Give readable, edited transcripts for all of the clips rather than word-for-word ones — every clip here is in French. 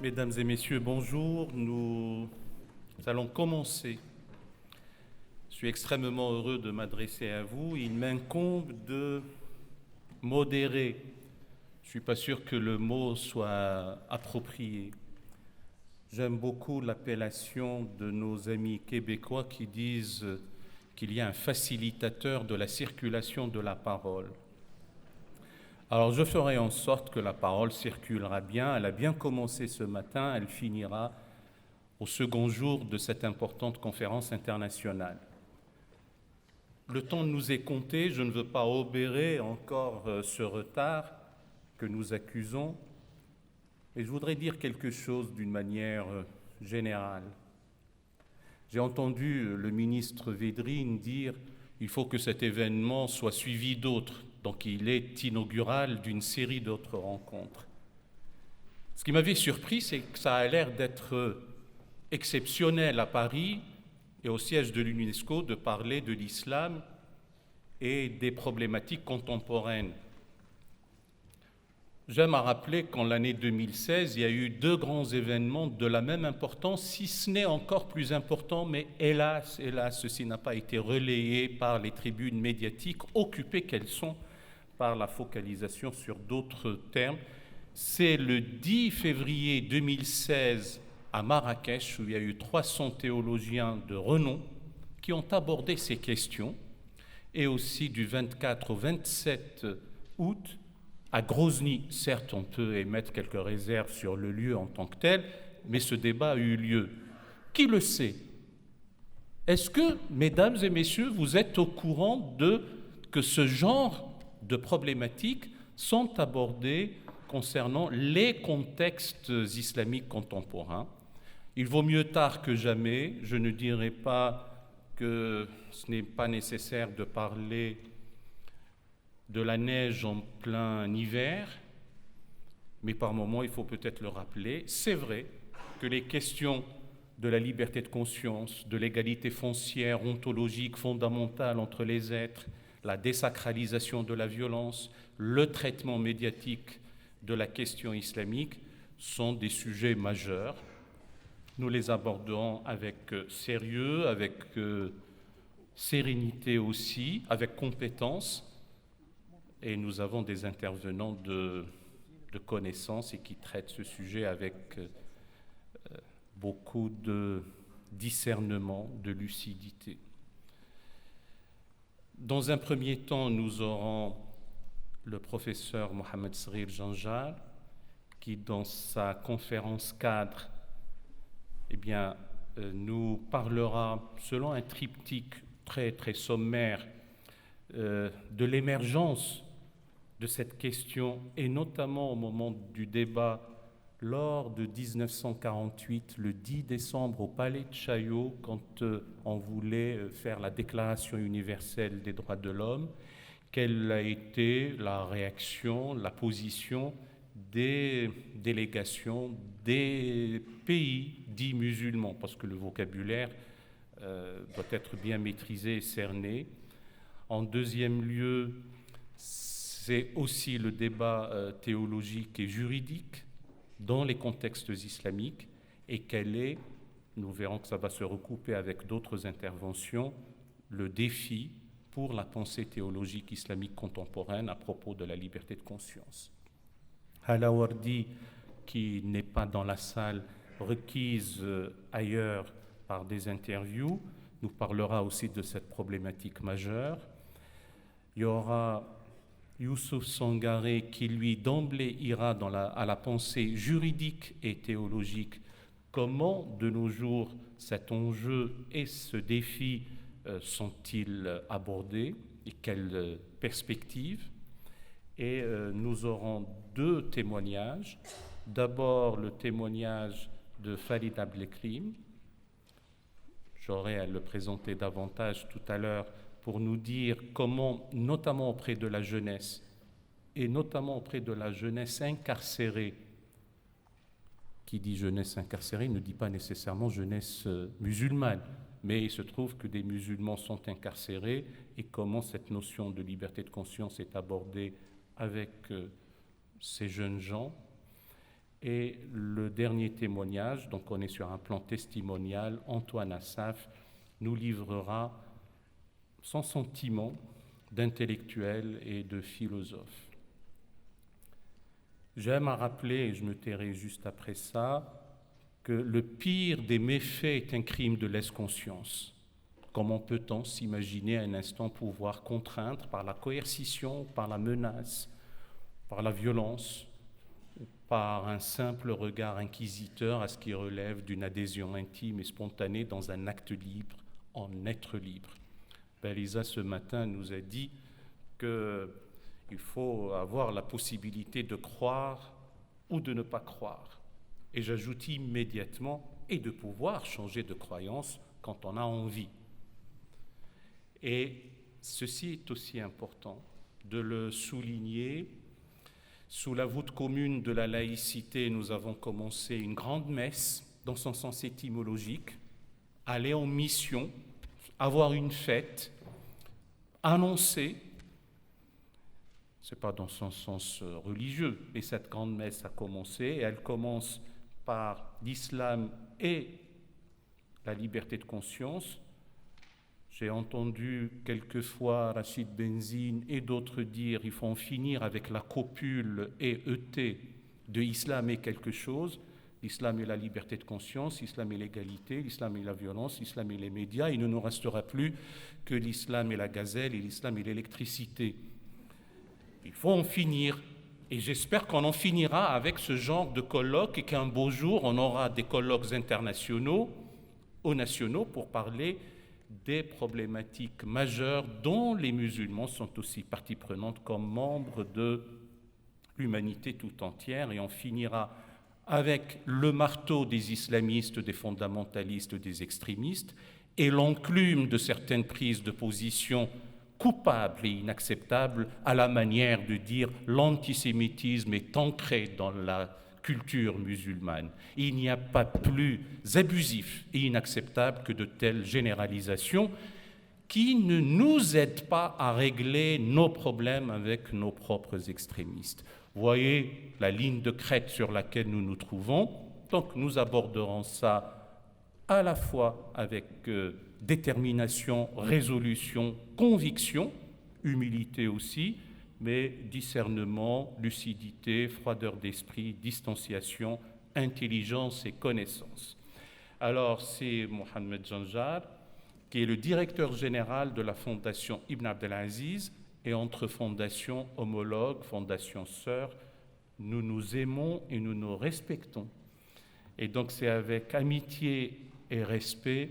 Mesdames et messieurs, bonjour. Nous allons commencer. Je suis extrêmement heureux de m'adresser à vous. Il m'incombe de modérer. Je ne suis pas sûr que le mot soit approprié. J'aime beaucoup l'appellation de nos amis québécois qui disent qu'il y a un facilitateur de la circulation de la parole. Alors je ferai en sorte que la parole circulera bien. Elle a bien commencé ce matin, elle finira au second jour de cette importante conférence internationale. Le temps nous est compté, je ne veux pas obérer encore ce retard que nous accusons, et je voudrais dire quelque chose d'une manière générale. J'ai entendu le ministre Védrine dire qu'il faut que cet événement soit suivi d'autres. Donc il est inaugural d'une série d'autres rencontres. Ce qui m'avait surpris, c'est que ça a l'air d'être exceptionnel à Paris et au siège de l'UNESCO de parler de l'islam et des problématiques contemporaines. J'aime à rappeler qu'en l'année 2016, il y a eu deux grands événements de la même importance, si ce n'est encore plus important, mais hélas, ceci n'a pas été relayé par les tribunes médiatiques, occupées qu'elles sont par la focalisation sur d'autres termes. C'est le 10 février 2016 à Marrakech, où il y a eu 300 théologiens de renom qui ont abordé ces questions, et aussi du 24 au 27 août, à Grozny. Certes, on peut émettre quelques réserves sur le lieu en tant que tel, mais ce débat a eu lieu. Qui le sait? Est-ce que, mesdames et messieurs, vous êtes au courant que ce genre de problématiques sont abordées concernant les contextes islamiques contemporains? Il vaut mieux tard que jamais. Je ne dirais pas que ce n'est pas nécessaire de parler de la neige en plein hiver, mais par moments, il faut peut-être le rappeler. C'est vrai que les questions de la liberté de conscience, de l'égalité foncière, ontologique, fondamentale entre les êtres, la désacralisation de la violence, le traitement médiatique de la question islamique sont des sujets majeurs. Nous les abordons avec sérieux, avec sérénité aussi, avec compétence, et nous avons des intervenants de connaissances et qui traitent ce sujet avec beaucoup de discernement, de lucidité. Dans un premier temps, nous aurons le professeur Mohamed Sghir Janjal, qui, dans sa conférence cadre, nous parlera, selon un triptyque très, très sommaire, de l'émergence de cette question, et notamment au moment du débat lors de 1948, le 10 décembre, au Palais de Chaillot, quand on voulait faire la Déclaration universelle des droits de l'homme, quelle a été la réaction, la position des délégations des pays dits musulmans, parce que le vocabulaire doit être bien maîtrisé et cerné. En deuxième lieu, c'est aussi le débat théologique et juridique dans les contextes islamiques, et quel est, nous verrons que ça va se recouper avec d'autres interventions, le défi pour la pensée théologique islamique contemporaine à propos de la liberté de conscience. Halawardi, qui n'est pas dans la salle, requise ailleurs par des interviews, nous parlera aussi de cette problématique majeure. Il y aura Youssouf Sangaré qui, lui, d'emblée ira à la pensée juridique et théologique. Comment, de nos jours, cet enjeu et ce défi sont-ils abordés et quelles perspectives? Et nous aurons deux témoignages. D'abord, le témoignage de Farid Abdelkrim. J'aurai à le présenter davantage tout à l'heure pour nous dire comment, notamment auprès de la jeunesse, et notamment auprès de la jeunesse incarcérée, qui dit jeunesse incarcérée ne dit pas nécessairement jeunesse musulmane, mais il se trouve que des musulmans sont incarcérés, et comment cette notion de liberté de conscience est abordée avec ces jeunes gens. Et le dernier témoignage, donc on est sur un plan testimonial, Antoine Assaf nous livrera son sentiment d'intellectuel et de philosophe. J'aime à rappeler, et je me tairai juste après ça, que le pire des méfaits est un crime de lèse-conscience. Comment peut-on s'imaginer un instant pouvoir contraindre par la coercition, par la menace, par la violence, par un simple regard inquisiteur à ce qui relève d'une adhésion intime et spontanée dans un acte libre, en être libre. Lisa, ce matin, nous a dit qu'il faut avoir la possibilité de croire ou de ne pas croire. Et j'ajoute immédiatement, et de pouvoir changer de croyance quand on a envie. Et ceci est aussi important de le souligner. Sous la voûte commune de la laïcité, nous avons commencé une grande messe dans son sens étymologique, aller en mission, avoir une fête, annoncer, ce n'est pas dans son sens religieux, mais cette grande messe a commencé, et elle commence par l'islam et la liberté de conscience. J'ai entendu quelquefois Rachid Benzine et d'autres dire qu'il faut en finir avec la copule et ET de l'islam et quelque chose. L'islam est la liberté de conscience, l'islam est l'égalité, l'islam est la violence, l'islam est les médias. Il ne nous restera plus que l'islam est la gazelle et l'islam est l'électricité. Il faut en finir. Et j'espère qu'on en finira avec ce genre de colloques et qu'un beau jour, on aura des colloques internationaux ou nationaux pour parler des problématiques majeures dont les musulmans sont aussi partie prenante comme membres de l'humanité tout entière, et on finira avec le marteau des islamistes, des fondamentalistes, des extrémistes, et l'enclume de certaines prises de position coupables et inacceptables à la manière de dire l'antisémitisme est ancré dans la culture musulmane. Il n'y a pas plus abusif et inacceptable que de telles généralisations qui ne nous aident pas à régler nos problèmes avec nos propres extrémistes. Vous voyez la ligne de crête sur laquelle nous nous trouvons. Donc nous aborderons ça à la fois avec détermination, résolution, conviction, humilité aussi, mais discernement, lucidité, froideur d'esprit, distanciation, intelligence et connaissance. Alors, c'est Mohamed Janjar, qui est le directeur général de la Fondation Ibn Abdelaziz, et entre fondations homologues, fondations sœurs, nous nous aimons et nous nous respectons. Et donc, c'est avec amitié et respect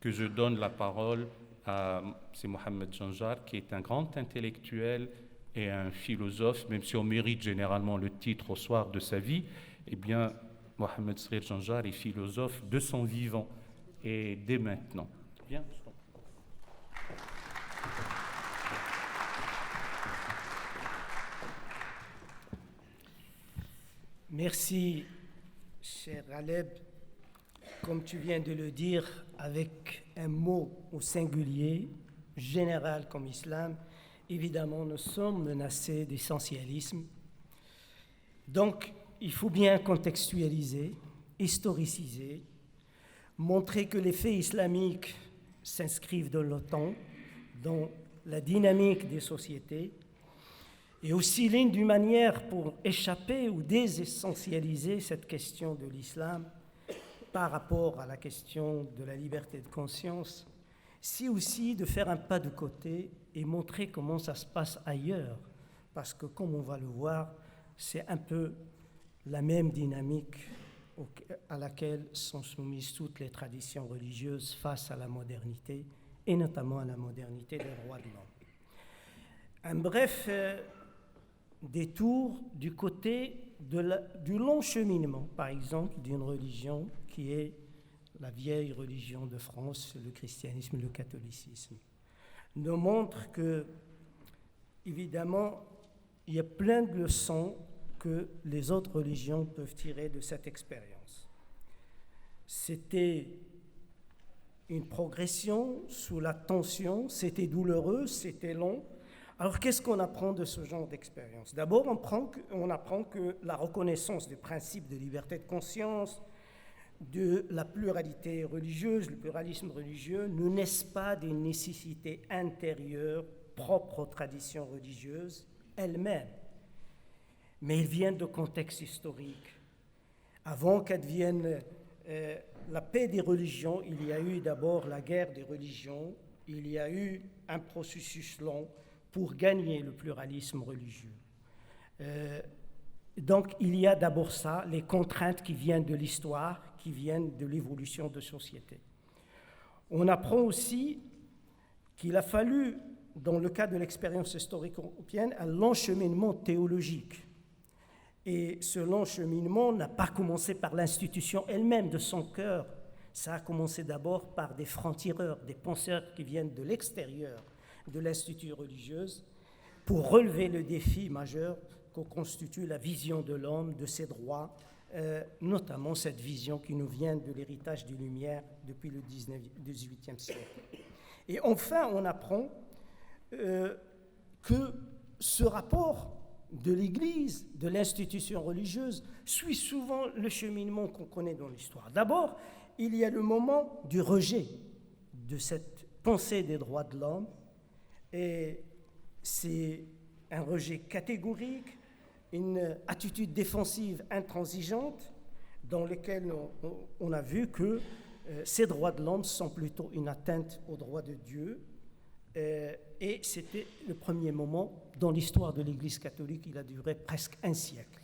que je donne la parole à Mohamed Janjar, qui est un grand intellectuel et un philosophe, même si on mérite généralement le titre au soir de sa vie. Eh bien, Mohamed Srir Janjar est philosophe de son vivant et dès maintenant. Bien. Merci, cher Aleb. Comme tu viens de le dire, avec un mot au singulier, général comme islam, évidemment, nous sommes menacés d'essentialisme. Donc, il faut bien contextualiser, historiciser, montrer que les faits islamiques s'inscrivent dans le temps, dans la dynamique des sociétés, et aussi l'une d'une manière pour échapper ou désessentialiser cette question de l'islam par rapport à la question de la liberté de conscience, c'est aussi de faire un pas de côté et montrer comment ça se passe ailleurs, parce que comme on va le voir, c'est un peu la même dynamique à laquelle sont soumises toutes les traditions religieuses face à la modernité, et notamment à la modernité des rois de l'homme. Un bref détour du côté du long cheminement, par exemple, d'une religion qui est la vieille religion de France, le christianisme et le catholicisme, nous montre que, évidemment, il y a plein de leçons que les autres religions peuvent tirer de cette expérience. C'était une progression sous la tension, c'était douloureux, c'était long, Alors, qu'est-ce qu'on apprend de ce genre d'expérience? D'abord, on apprend que la reconnaissance du principe de liberté de conscience, de la pluralité religieuse, le pluralisme religieux, ne naissent pas des nécessités intérieures propres aux traditions religieuses elles-mêmes, mais ils viennent de contextes historiques. Avant qu'advienne la paix des religions, il y a eu d'abord la guerre des religions, il y a eu un processus long pour gagner le pluralisme religieux. Donc il y a d'abord ça, les contraintes qui viennent de l'histoire, qui viennent de l'évolution de société. On apprend aussi qu'il a fallu, dans le cas de l'expérience historique européenne, un long cheminement théologique. Et ce long cheminement n'a pas commencé par l'institution elle-même de son cœur. Ça a commencé d'abord par des francs-tireurs, des penseurs qui viennent de l'extérieur de l'institut religieuse pour relever le défi majeur que constitue la vision de l'homme, de ses droits, notamment cette vision qui nous vient de l'héritage des Lumières depuis le XVIIIe siècle. Et enfin, on apprend que ce rapport de l'Église, de l'institution religieuse, suit souvent le cheminement qu'on connaît dans l'histoire. D'abord, il y a le moment du rejet de cette pensée des droits de l'homme, et c'est un rejet catégorique, une attitude défensive intransigeante dans laquelle on a vu que ces droits de l'homme sont plutôt une atteinte aux droits de Dieu. Et c'était le premier moment dans l'histoire de l'Église catholique. Il a duré presque un siècle.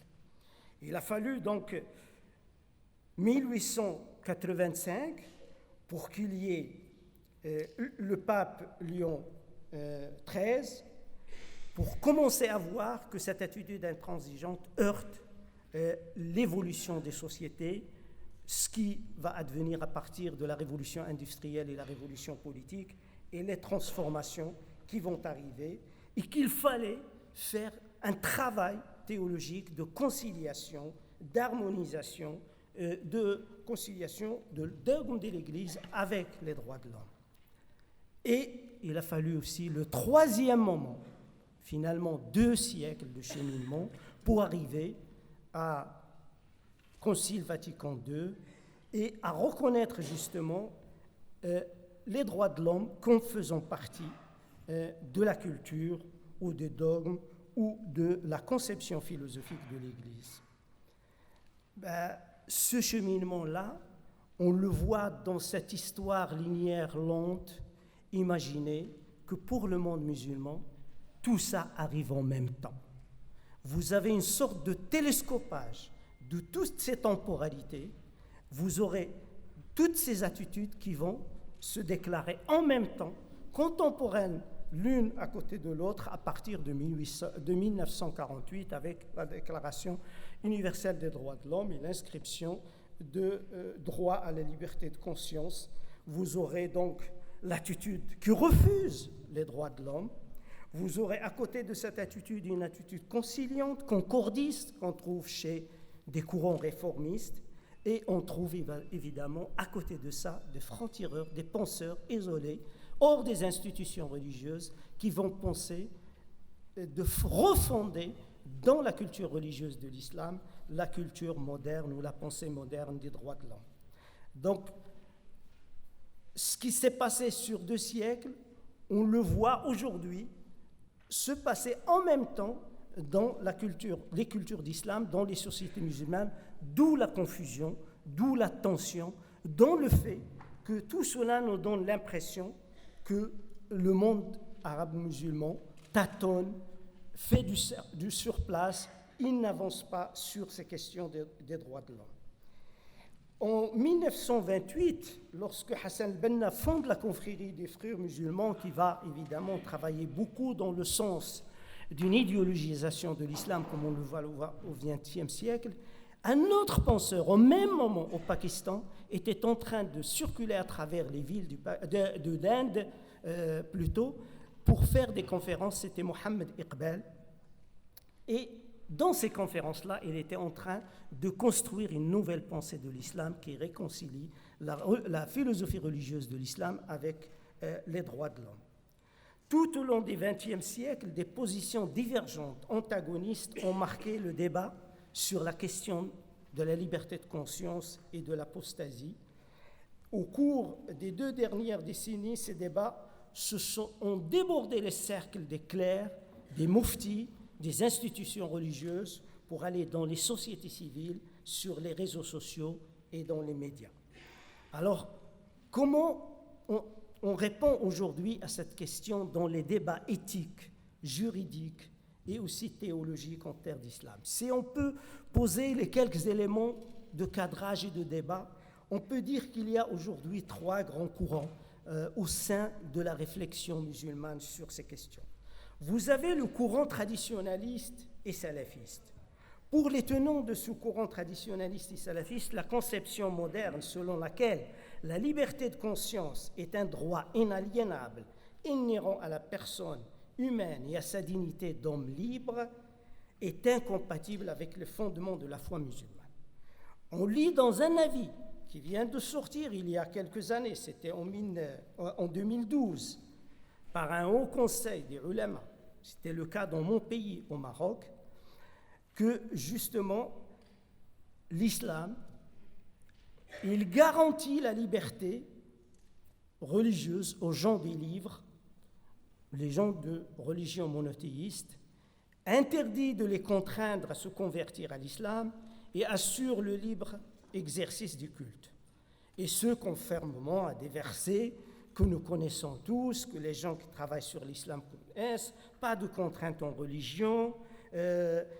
Il a fallu donc 1885 pour qu'il y ait le pape Léon XIII pour commencer à voir que cette attitude intransigeante heurte l'évolution des sociétés, ce qui va advenir à partir de la révolution industrielle et la révolution politique, et les transformations qui vont arriver, et qu'il fallait faire un travail théologique de conciliation, d'harmonisation, de conciliation de dogme de l'Église avec les droits de l'homme. Et il a fallu aussi le troisième moment, finalement 2 siècles de cheminement, pour arriver à Concile Vatican II et à reconnaître justement les droits de l'homme comme faisant partie de la culture ou des dogmes ou de la conception philosophique de l'Église. Ce cheminement-là, on le voit dans cette histoire linéaire lente. Imaginez que pour le monde musulman, tout ça arrive en même temps. Vous avez une sorte de télescopage de toutes ces temporalités. Vous aurez toutes ces attitudes qui vont se déclarer en même temps, contemporaines l'une à côté de l'autre, à partir de 1948 avec la Déclaration universelle des droits de l'homme et l'inscription de droit à la liberté de conscience. Vous aurez donc l'attitude qui refuse les droits de l'homme. Vous aurez à côté de cette attitude une attitude conciliante, concordiste, qu'on trouve chez des courants réformistes. Et on trouve évidemment à côté de ça des francs-tireurs, des penseurs isolés, hors des institutions religieuses, qui vont penser de refonder dans la culture religieuse de l'islam la culture moderne ou la pensée moderne des droits de l'homme. Donc, ce qui s'est passé sur 2 siècles, on le voit aujourd'hui se passer en même temps dans les cultures d'islam, dans les sociétés musulmanes, d'où la confusion, d'où la tension, dans le fait que tout cela nous donne l'impression que le monde arabe musulman tâtonne, fait du surplace, il n'avance pas sur ces questions des droits de l'homme. En 1928, lorsque Hassan al-Banna fonde la confrérie des frères musulmans, qui va évidemment travailler beaucoup dans le sens d'une idéologisation de l'islam, comme on le voit au XXe siècle, un autre penseur, au même moment au Pakistan, était en train de circuler à travers les villes de l'Inde, plutôt, pour faire des conférences. C'était Mohammed Iqbal. Et dans ces conférences-là, il était en train de construire une nouvelle pensée de l'islam qui réconcilie la philosophie religieuse de l'islam avec les droits de l'homme. Tout au long du XXe siècle, des positions divergentes, antagonistes, ont marqué le débat sur la question de la liberté de conscience et de l'apostasie. Au cours des 2 dernières décennies, ces débats ont débordé les cercles des clercs, des mouftis, des institutions religieuses pour aller dans les sociétés civiles, sur les réseaux sociaux et dans les médias. Alors, comment on répond aujourd'hui à cette question dans les débats éthiques, juridiques et aussi théologiques en terre d'islam? Si on peut poser les quelques éléments de cadrage et de débat, on peut dire qu'il y a aujourd'hui 3 grands courants au sein de la réflexion musulmane sur ces questions. Vous avez le courant traditionnaliste et salafiste. Pour les tenants de ce courant traditionnaliste et salafiste, la conception moderne selon laquelle la liberté de conscience est un droit inaliénable, inhérent à la personne humaine et à sa dignité d'homme libre, est incompatible avec le fondement de la foi musulmane. On lit dans un avis qui vient de sortir il y a quelques années, c'était en 2012, par un haut conseil des ulama, c'était le cas dans mon pays, au Maroc, que justement l'islam, il garantit la liberté religieuse aux gens des livres, les gens de religion monothéiste, interdit de les contraindre à se convertir à l'islam et assure le libre exercice du culte. Et ce, conformément à des versets que nous connaissons tous, que les gens qui travaillent sur l'islam connaissent, pas de contrainte en religion,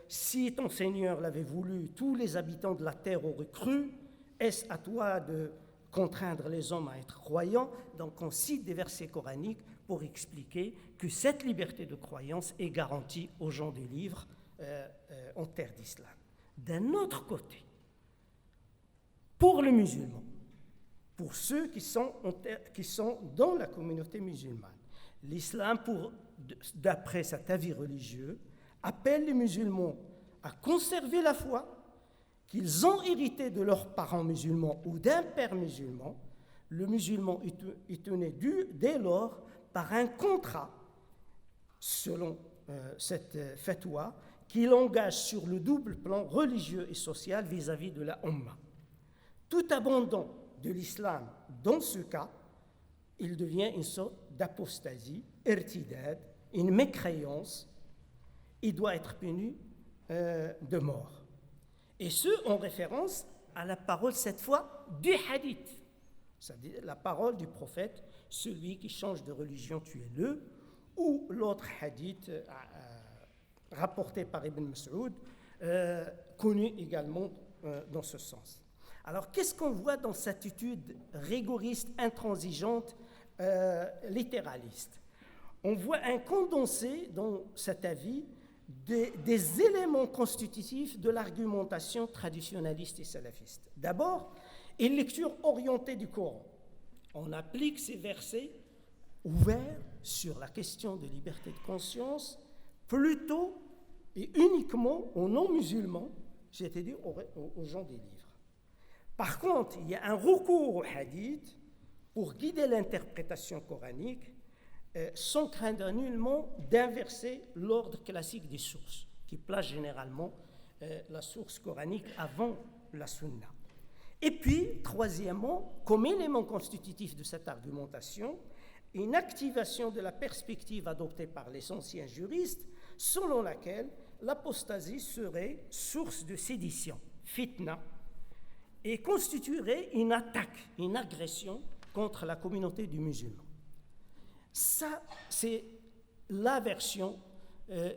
si ton Seigneur l'avait voulu, tous les habitants de la terre auraient cru, est-ce à toi de contraindre les hommes à être croyants? Donc on cite des versets coraniques pour expliquer que cette liberté de croyance est garantie aux gens des livres en terre d'islam. D'un autre côté, pour les musulmans, pour ceux qui sont dans la communauté musulmane, l'islam, d'après cet avis religieux, appelle les musulmans à conserver la foi qu'ils ont héritée de leurs parents musulmans ou d'un père musulman. Le musulman est tenu dès lors par un contrat, selon cette fatwa, qui l'engage sur le double plan religieux et social vis-à-vis de la Ummah. Tout abandon de l'islam, dans ce cas, il devient une sorte d'apostasie, irtidad, une mécréance, il doit être puni de mort. Et ce, en référence à la parole, cette fois, du hadith, c'est-à-dire la parole du prophète, celui qui change de religion, tuez-le, ou l'autre hadith rapporté par Ibn Mas'ud, connu également dans ce sens. Alors, qu'est-ce qu'on voit dans cette attitude rigoriste, intransigeante, littéraliste? On voit un condensé dans cet avis des éléments constitutifs de l'argumentation traditionnaliste et salafiste. D'abord, une lecture orientée du Coran. On applique ces versets ouverts sur la question de liberté de conscience plutôt et uniquement aux non-musulmans, c'est-à-dire aux gens des livres. Par contre, il y a un recours au hadith pour guider l'interprétation coranique sans craindre nullement d'inverser l'ordre classique des sources, qui place généralement la source coranique avant la sunna. Et puis, troisièmement, comme élément constitutif de cette argumentation, une activation de la perspective adoptée par les anciens juristes, selon laquelle l'apostasie serait source de sédition, fitna, et constituerait une attaque, une agression contre la communauté du musulman. Ça, c'est la version,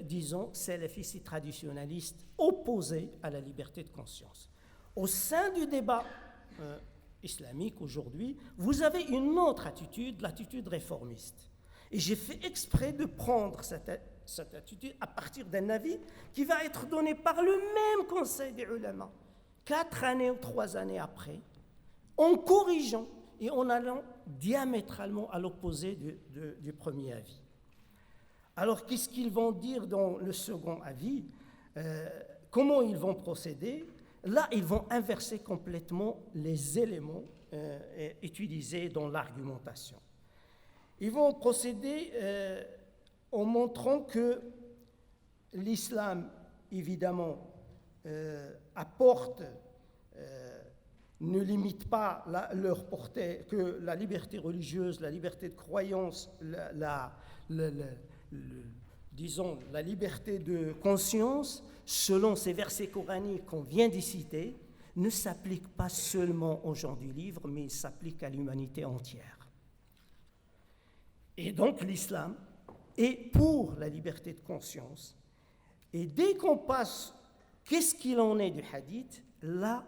disons, salafiste et traditionnaliste opposée à la liberté de conscience. Au sein du débat islamique aujourd'hui, vous avez une autre attitude, l'attitude réformiste. Et j'ai fait exprès de prendre cette attitude à partir d'un avis qui va être donné par le même conseil des ulama, 4 années ou 3 années après, en corrigeant et en allant diamétralement à l'opposé du premier avis. Alors, qu'est-ce qu'ils vont dire dans le second avis? Comment ils vont procéder? Là, ils vont inverser complètement les éléments utilisés dans l'argumentation. Ils vont procéder en montrant que l'islam, évidemment, apporte, ne limite pas leur portée, que la liberté religieuse, la liberté de croyance, disons, la liberté de conscience, selon ces versets coraniques qu'on vient d'y citer, ne s'applique pas seulement aux gens du livre, mais il s'applique à l'humanité entière. Et donc l'islam est pour la liberté de conscience. Et dès qu'on passe, qu'est-ce qu'il en est du hadith, là,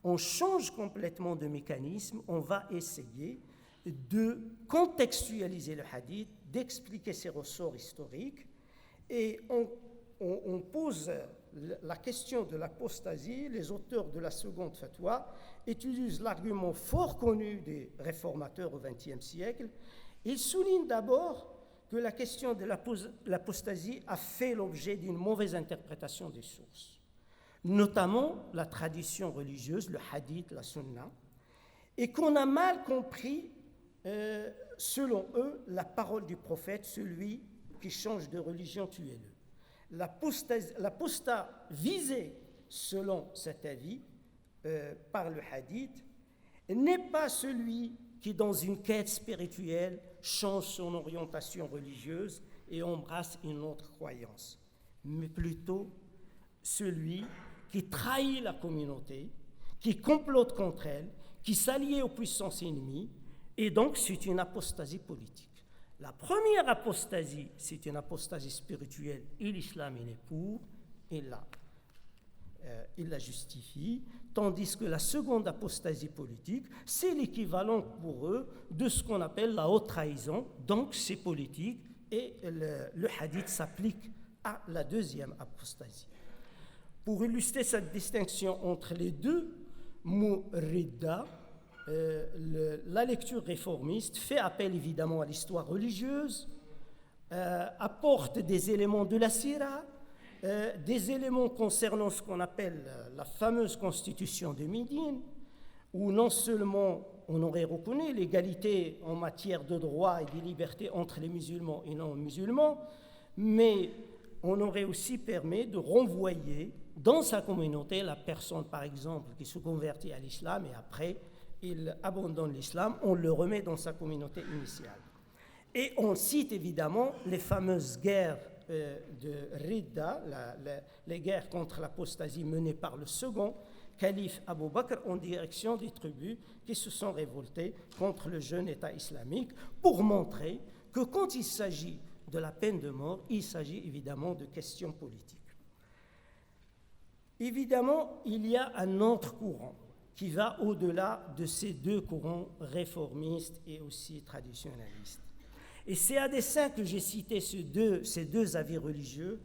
on change complètement de mécanisme, on va essayer de contextualiser le hadith, d'expliquer ses ressorts historiques, et on pose la question de l'apostasie. Les auteurs de la seconde fatwa utilisent l'argument fort connu des réformateurs au XXe siècle. Ils soulignent d'abord que la question de l'apostasie a fait l'objet d'une mauvaise interprétation des sources, notamment la tradition religieuse, le hadith, la sunna, et qu'on a mal compris, selon eux, la parole du prophète, celui qui change de religion, tuez-le. L'apostat visé, selon cet avis, par le hadith, n'est pas celui qui, dans une quête spirituelle, change son orientation religieuse et embrasse une autre croyance, mais plutôt celui qui trahit la communauté, qui complote contre elle, qui s'allie aux puissances ennemies, et donc c'est une apostasie politique. La première apostasie, c'est une apostasie spirituelle, et l'islam il est pour, et là, il la justifie, tandis que la seconde apostasie politique, c'est l'équivalent pour eux de ce qu'on appelle la haute trahison, donc c'est politique, et le hadith s'applique à la deuxième apostasie. Pour illustrer cette distinction entre les deux mots ridda, la lecture réformiste fait appel évidemment à l'histoire religieuse, apporte des éléments de la sira, des éléments concernant ce qu'on appelle la fameuse constitution de Médine, où non seulement on aurait reconnu l'égalité en matière de droits et de libertés entre les musulmans et non-musulmans, mais on aurait aussi permis de renvoyer dans sa communauté la personne, par exemple, qui se convertit à l'islam et après il abandonne l'islam, on le remet dans sa communauté initiale. Et on cite évidemment les fameuses guerres de Ridda, les guerres contre l'apostasie menées par le second calife Abu Bakr en direction des tribus qui se sont révoltées contre le jeune État islamique, pour montrer que quand il s'agit de la peine de mort, il s'agit évidemment de questions politiques. Évidemment, il y a un autre courant qui va au-delà de ces deux courants réformistes et aussi traditionnalistes. Et c'est à dessein que j'ai cité ces deux avis religieux,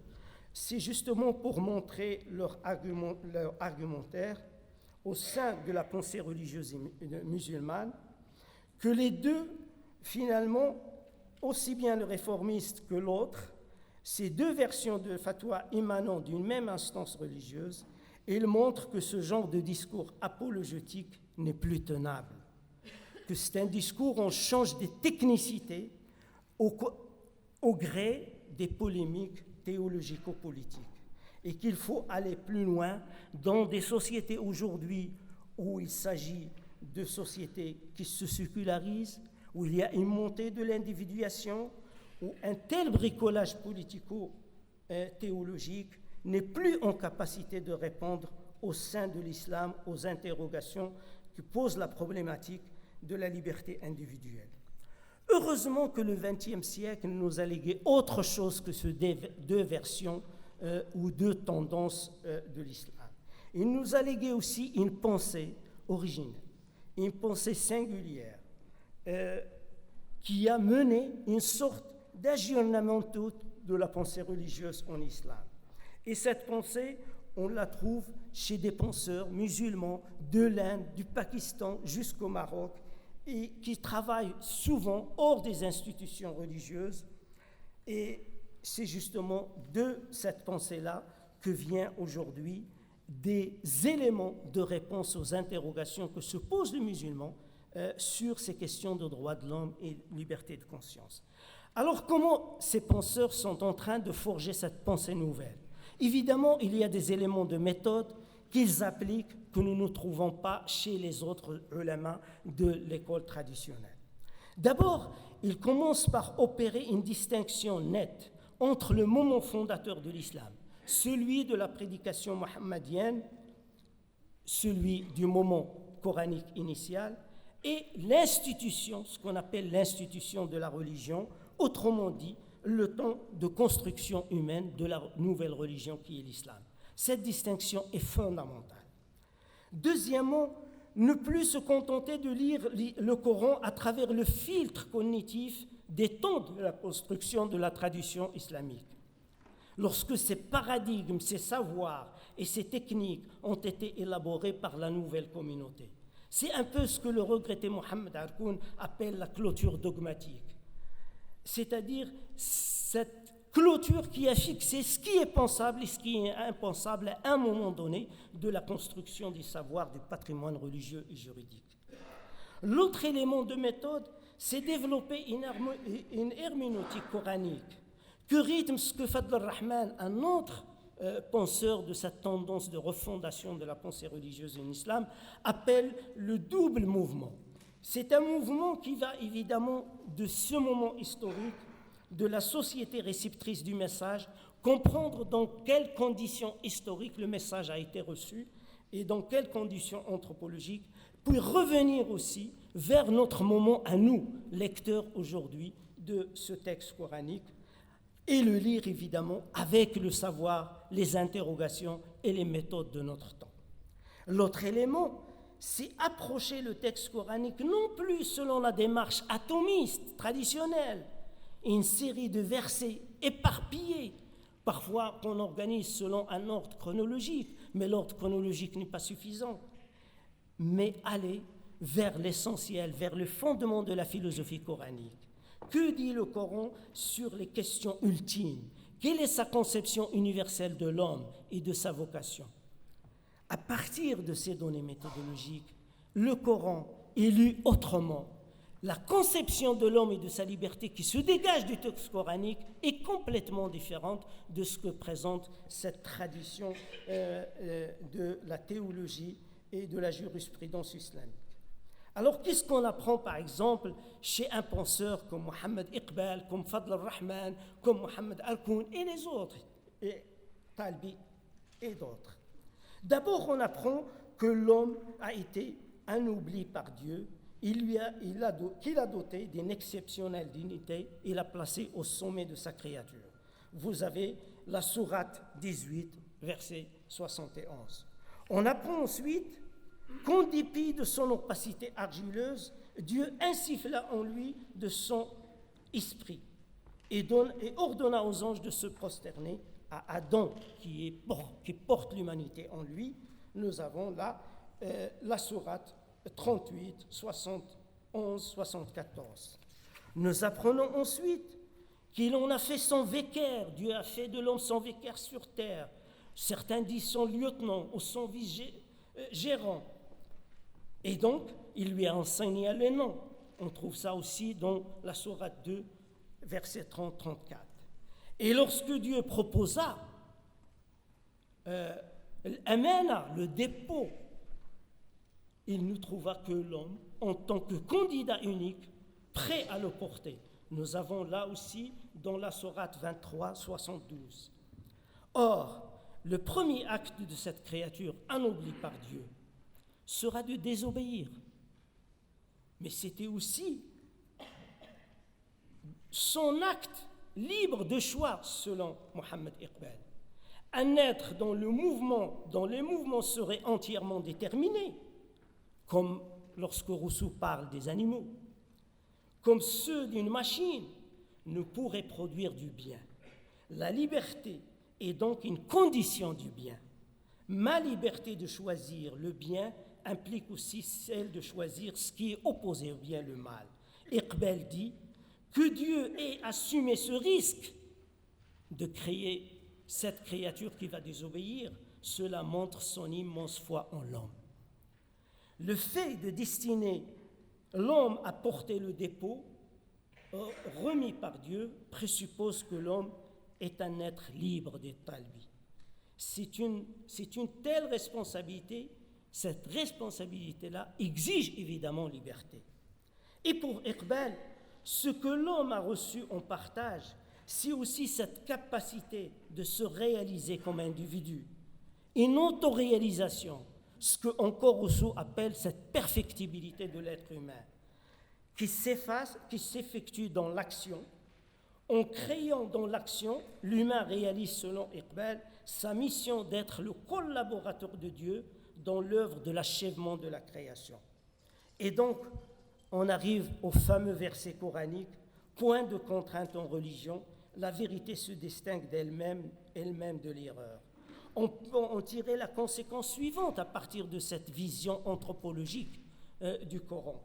c'est justement pour montrer leur argumentaire au sein de la pensée religieuse musulmane, que les deux, finalement, aussi bien le réformiste que l'autre, ces deux versions de fatwa émanant d'une même instance religieuse, ils montrent que ce genre de discours apologétique n'est plus tenable, que c'est un discours où on change des technicités au gré des polémiques théologico-politiques, et qu'il faut aller plus loin dans des sociétés aujourd'hui où il s'agit de sociétés qui se sécularisent, où il y a une montée de l'individuation, où un tel bricolage politico-théologique n'est plus en capacité de répondre au sein de l'islam aux interrogations qui posent la problématique de la liberté individuelle. Heureusement que le XXe siècle nous a légué autre chose que ces deux versions ou deux tendances de l'islam. Il nous a légué aussi une pensée originelle, une pensée singulière, qui a mené une sorte d'aggiornamento de la pensée religieuse en islam. Et cette pensée, on la trouve chez des penseurs musulmans de l'Inde, du Pakistan jusqu'au Maroc, et qui travaillent souvent hors des institutions religieuses. Et c'est justement de cette pensée-là que vient aujourd'hui des éléments de réponse aux interrogations que se posent les musulmans sur ces questions de droits de l'homme et liberté de conscience. Alors comment ces penseurs sont en train de forger cette pensée nouvelle? Évidemment, il y a des éléments de méthode qu'ils appliquent que nous ne trouvons pas chez les autres ulama de l'école traditionnelle. D'abord, ils commencent par opérer une distinction nette entre le moment fondateur de l'islam, celui de la prédication mohammedienne, celui du moment coranique initial, et l'institution, ce qu'on appelle l'institution de la religion, autrement dit, le temps de construction humaine de la nouvelle religion qui est l'islam. Cette distinction est fondamentale. Deuxièmement, ne plus se contenter de lire le Coran à travers le filtre cognitif des temps de la construction de la tradition islamique. Lorsque ces paradigmes, ces savoirs et ces techniques ont été élaborés par la nouvelle communauté. C'est un peu ce que le regretté Mohamed Harkoun appelle la clôture dogmatique. C'est-à-dire cette clôture qui a fixé ce qui est pensable et ce qui est impensable à un moment donné de la construction des savoirs du patrimoine religieux et juridique. L'autre élément de méthode, c'est développer une herméneutique coranique que rythme ce que Fadl al-Rahman, un autre penseur de cette tendance de refondation de la pensée religieuse en islam, appelle le double mouvement. C'est un mouvement qui va évidemment de ce moment historique, de la société réceptrice du message, comprendre dans quelles conditions historiques le message a été reçu et dans quelles conditions anthropologiques, puis revenir aussi vers notre moment à nous, lecteurs aujourd'hui de ce texte coranique, et le lire évidemment avec le savoir, les interrogations et les méthodes de notre temps. L'autre élément, c'est approcher le texte coranique non plus selon la démarche atomiste traditionnelle, une série de versets éparpillés, parfois qu'on organise selon un ordre chronologique, mais l'ordre chronologique n'est pas suffisant, mais aller vers l'essentiel, vers le fondement de la philosophie coranique. Que dit le Coran sur les questions ultimes? Quelle est sa conception universelle de l'homme et de sa vocation? À partir de ces données méthodologiques, le Coran est lu autrement. La conception de l'homme et de sa liberté qui se dégage du texte coranique est complètement différente de ce que présente cette tradition de la théologie et de la jurisprudence islamique. Alors, qu'est-ce qu'on apprend, par exemple, chez un penseur comme Mohamed Iqbal, comme Fadl al-Rahman, comme Mohamed Harkoun et les autres, et Talbi et d'autres? D'abord, on apprend que l'homme a été un oubli par Dieu, qu'il a doté d'une exceptionnelle dignité et l'a placé au sommet de sa créature. Vous avez la sourate 18, verset 71. On apprend ensuite qu'en dépit de son opacité argileuse, Dieu insuffla en lui de son esprit et ordonna aux anges de se prosterner à Adam qui porte l'humanité en lui. Nous avons là la sourate 38, 71, 74. Nous apprenons ensuite qu'il en a fait son vicaire. Dieu a fait de l'homme son vicaire sur terre. Certains disent son lieutenant ou son gérant. Et donc, il lui a enseigné le nom. On trouve ça aussi dans la sourate 2, verset 30-34. Et lorsque Dieu proposa l'amana, le dépôt, il ne trouva que l'homme en tant que candidat unique, prêt à le porter. Nous avons là aussi dans la sourate 23, 72. Or, le premier acte de cette créature anoblie par Dieu sera de désobéir. Mais c'était aussi son acte libre de choix, selon Mohamed Iqbal. Un être dont les mouvements seraient entièrement déterminés, comme lorsque Rousseau parle des animaux, comme ceux d'une machine, ne pourrait produire du bien. La liberté est donc une condition du bien. Ma liberté de choisir le bien implique aussi celle de choisir ce qui est opposé au bien, le mal. Iqbal dit que Dieu ait assumé ce risque de créer cette créature qui va désobéir, cela montre son immense foi en l'homme. Le fait de destiner l'homme à porter le dépôt remis par Dieu présuppose que l'homme est un être libre d'État, lui. C'est une telle responsabilité, cette responsabilité-là exige évidemment liberté. Et pour Iqbal, ce que l'homme a reçu en partage, c'est aussi cette capacité de se réaliser comme individu, une auto-réalisation, ce que encore Rousseau appelle cette perfectibilité de l'être humain, qui s'effectue dans l'action. En créant dans l'action, l'humain réalise, selon Iqbal, sa mission d'être le collaborateur de Dieu dans l'œuvre de l'achèvement de la création. Et donc, on arrive au fameux verset coranique, point de contrainte en religion, la vérité se distingue d'elle-même de l'erreur. On peut en tirer la conséquence suivante à partir de cette vision anthropologique du Coran.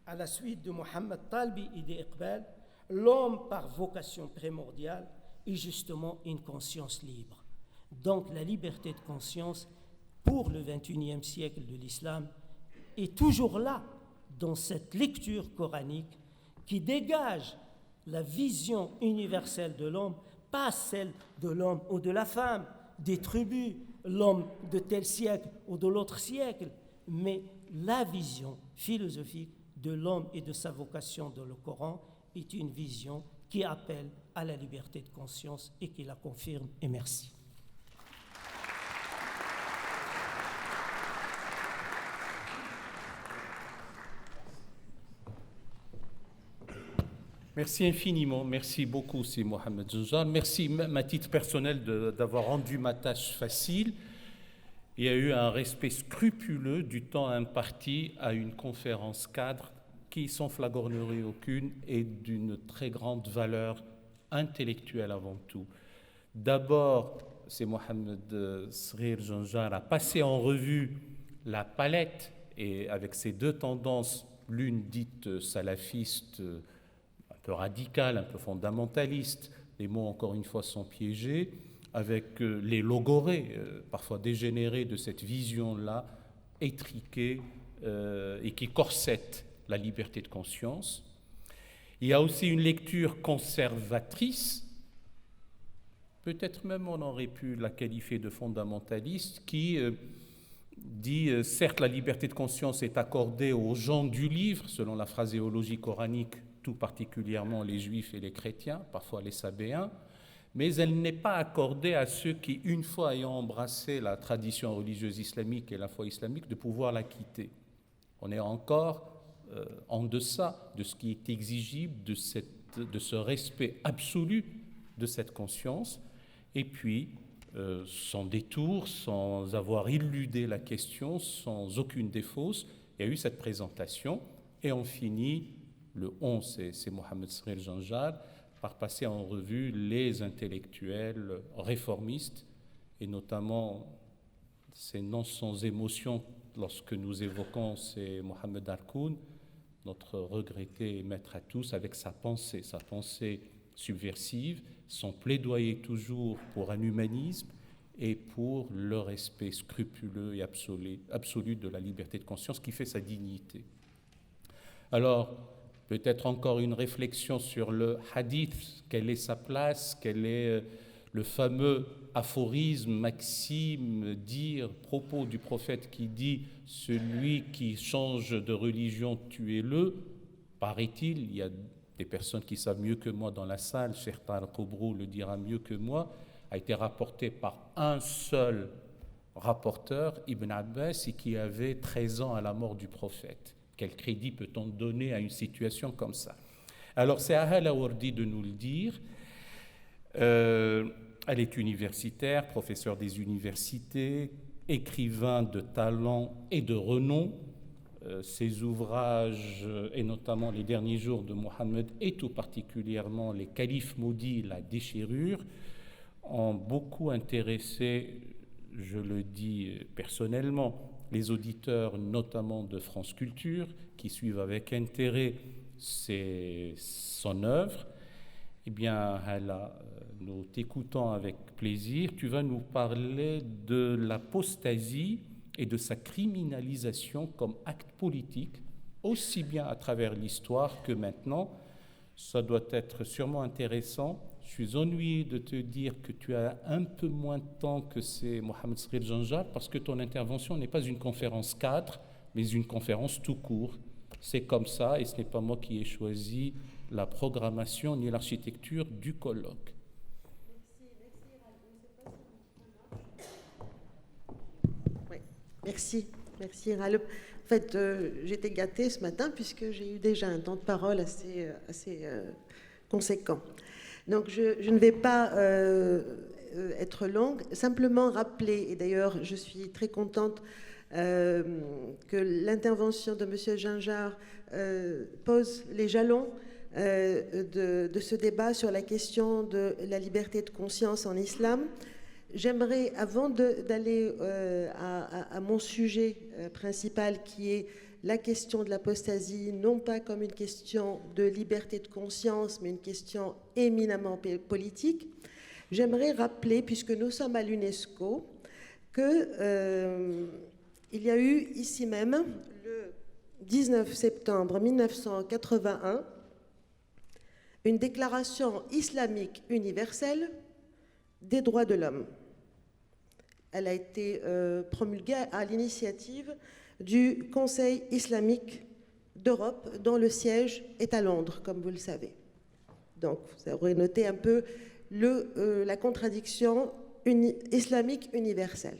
À la suite de Mohammed Talbi et d'Iqbal, l'homme par vocation primordiale est justement une conscience libre. Donc la liberté de conscience pour le XXIe siècle de l'islam est toujours là dans cette lecture coranique qui dégage la vision universelle de l'homme, pas celle de l'homme ou de la femme, des tribus, l'homme de tel siècle ou de l'autre siècle, mais la vision philosophique de l'homme et de sa vocation dans le Coran est une vision qui appelle à la liberté de conscience et qui la confirme. Et merci. Merci infiniment, merci beaucoup, c'est Mohamed Zanjar. Merci même à titre personnel d'avoir rendu ma tâche facile. Il y a eu un respect scrupuleux du temps imparti à une conférence cadre qui, sans flagornerie aucune, est d'une très grande valeur intellectuelle avant tout. D'abord, c'est Mohamed Sghir Zanjar a passé en revue la palette, et avec ces deux tendances, l'une dite salafiste, un peu radicale, un peu fondamentaliste, les mots encore une fois sont piégés, avec les logorées, parfois dégénérés de cette vision-là, étriquée et qui corsette la liberté de conscience. Il y a aussi une lecture conservatrice, peut-être même on aurait pu la qualifier de fondamentaliste, qui dit, certes, la liberté de conscience est accordée aux gens du livre, selon la phraséologie coranique, tout particulièrement les juifs et les chrétiens, parfois les sabéens, mais elle n'est pas accordée à ceux qui, une fois ayant embrassé la tradition religieuse islamique et la foi islamique, de pouvoir la quitter. On est encore en deçà de ce qui est exigible, de ce respect absolu de cette conscience, et puis, sans détour, sans avoir éludé la question, sans aucune défausse, il y a eu cette présentation, et on finit, le 11, c'est Mohamed Sghir Zanjar, par passer en revue les intellectuels réformistes, et notamment ces noms sans émotion lorsque nous évoquons, c'est Mohamed Harkoun, notre regretté maître à tous, avec sa pensée subversive, son plaidoyer toujours pour un humanisme et pour le respect scrupuleux et absolu de la liberté de conscience qui fait sa dignité. Alors, peut-être encore une réflexion sur le hadith, quelle est sa place, quel est le fameux aphorisme, maxime, propos du prophète qui dit « celui qui change de religion, tuez-le ». Paraît-il, il y a des personnes qui savent mieux que moi dans la salle, Cheikh Tariq Kobrou le dira mieux que moi, a été rapporté par un seul rapporteur, Ibn Abbas, et qui avait 13 ans à la mort du prophète. Quel crédit peut-on donner à une situation comme ça? Alors c'est à Al-Awardi de nous le dire. Elle est universitaire, professeure des universités, écrivain de talent et de renom. Ses ouvrages, et notamment Les derniers jours de Mohammed, et tout particulièrement Les califes maudits, la déchirure, ont beaucoup intéressé, je le dis personnellement, les auditeurs notamment de France Culture, qui suivent avec intérêt son œuvre. Eh bien, Hala, nous t'écoutons avec plaisir. Tu vas nous parler de l'apostasie et de sa criminalisation comme acte politique, aussi bien à travers l'histoire que maintenant. Ça doit être sûrement intéressant. Je suis ennuyé de te dire que tu as un peu moins de temps que c'est Mohamed Sghir Janjar parce que ton intervention n'est pas une conférence cadre, mais une conférence tout court. C'est comme ça et ce n'est pas moi qui ai choisi la programmation ni l'architecture du colloque. Merci Ralep. En fait, j'étais gâtée ce matin puisque j'ai eu déjà un temps de parole assez conséquent. Donc, je ne vais pas être longue, simplement rappeler, et d'ailleurs, je suis très contente que l'intervention de M. Janjar pose les jalons de ce débat sur la question de la liberté de conscience en islam. J'aimerais, avant d'aller à mon sujet principal, qui est la question de l'apostasie, non pas comme une question de liberté de conscience, mais une question éminemment politique, j'aimerais rappeler, puisque nous sommes à l'UNESCO, qu'il y a eu ici même, le 19 septembre 1981, une déclaration islamique universelle des droits de l'homme. Elle a été promulguée à l'initiative du Conseil islamique d'Europe, dont le siège est à Londres, comme vous le savez. Donc, vous aurez noté un peu la contradiction islamique universelle.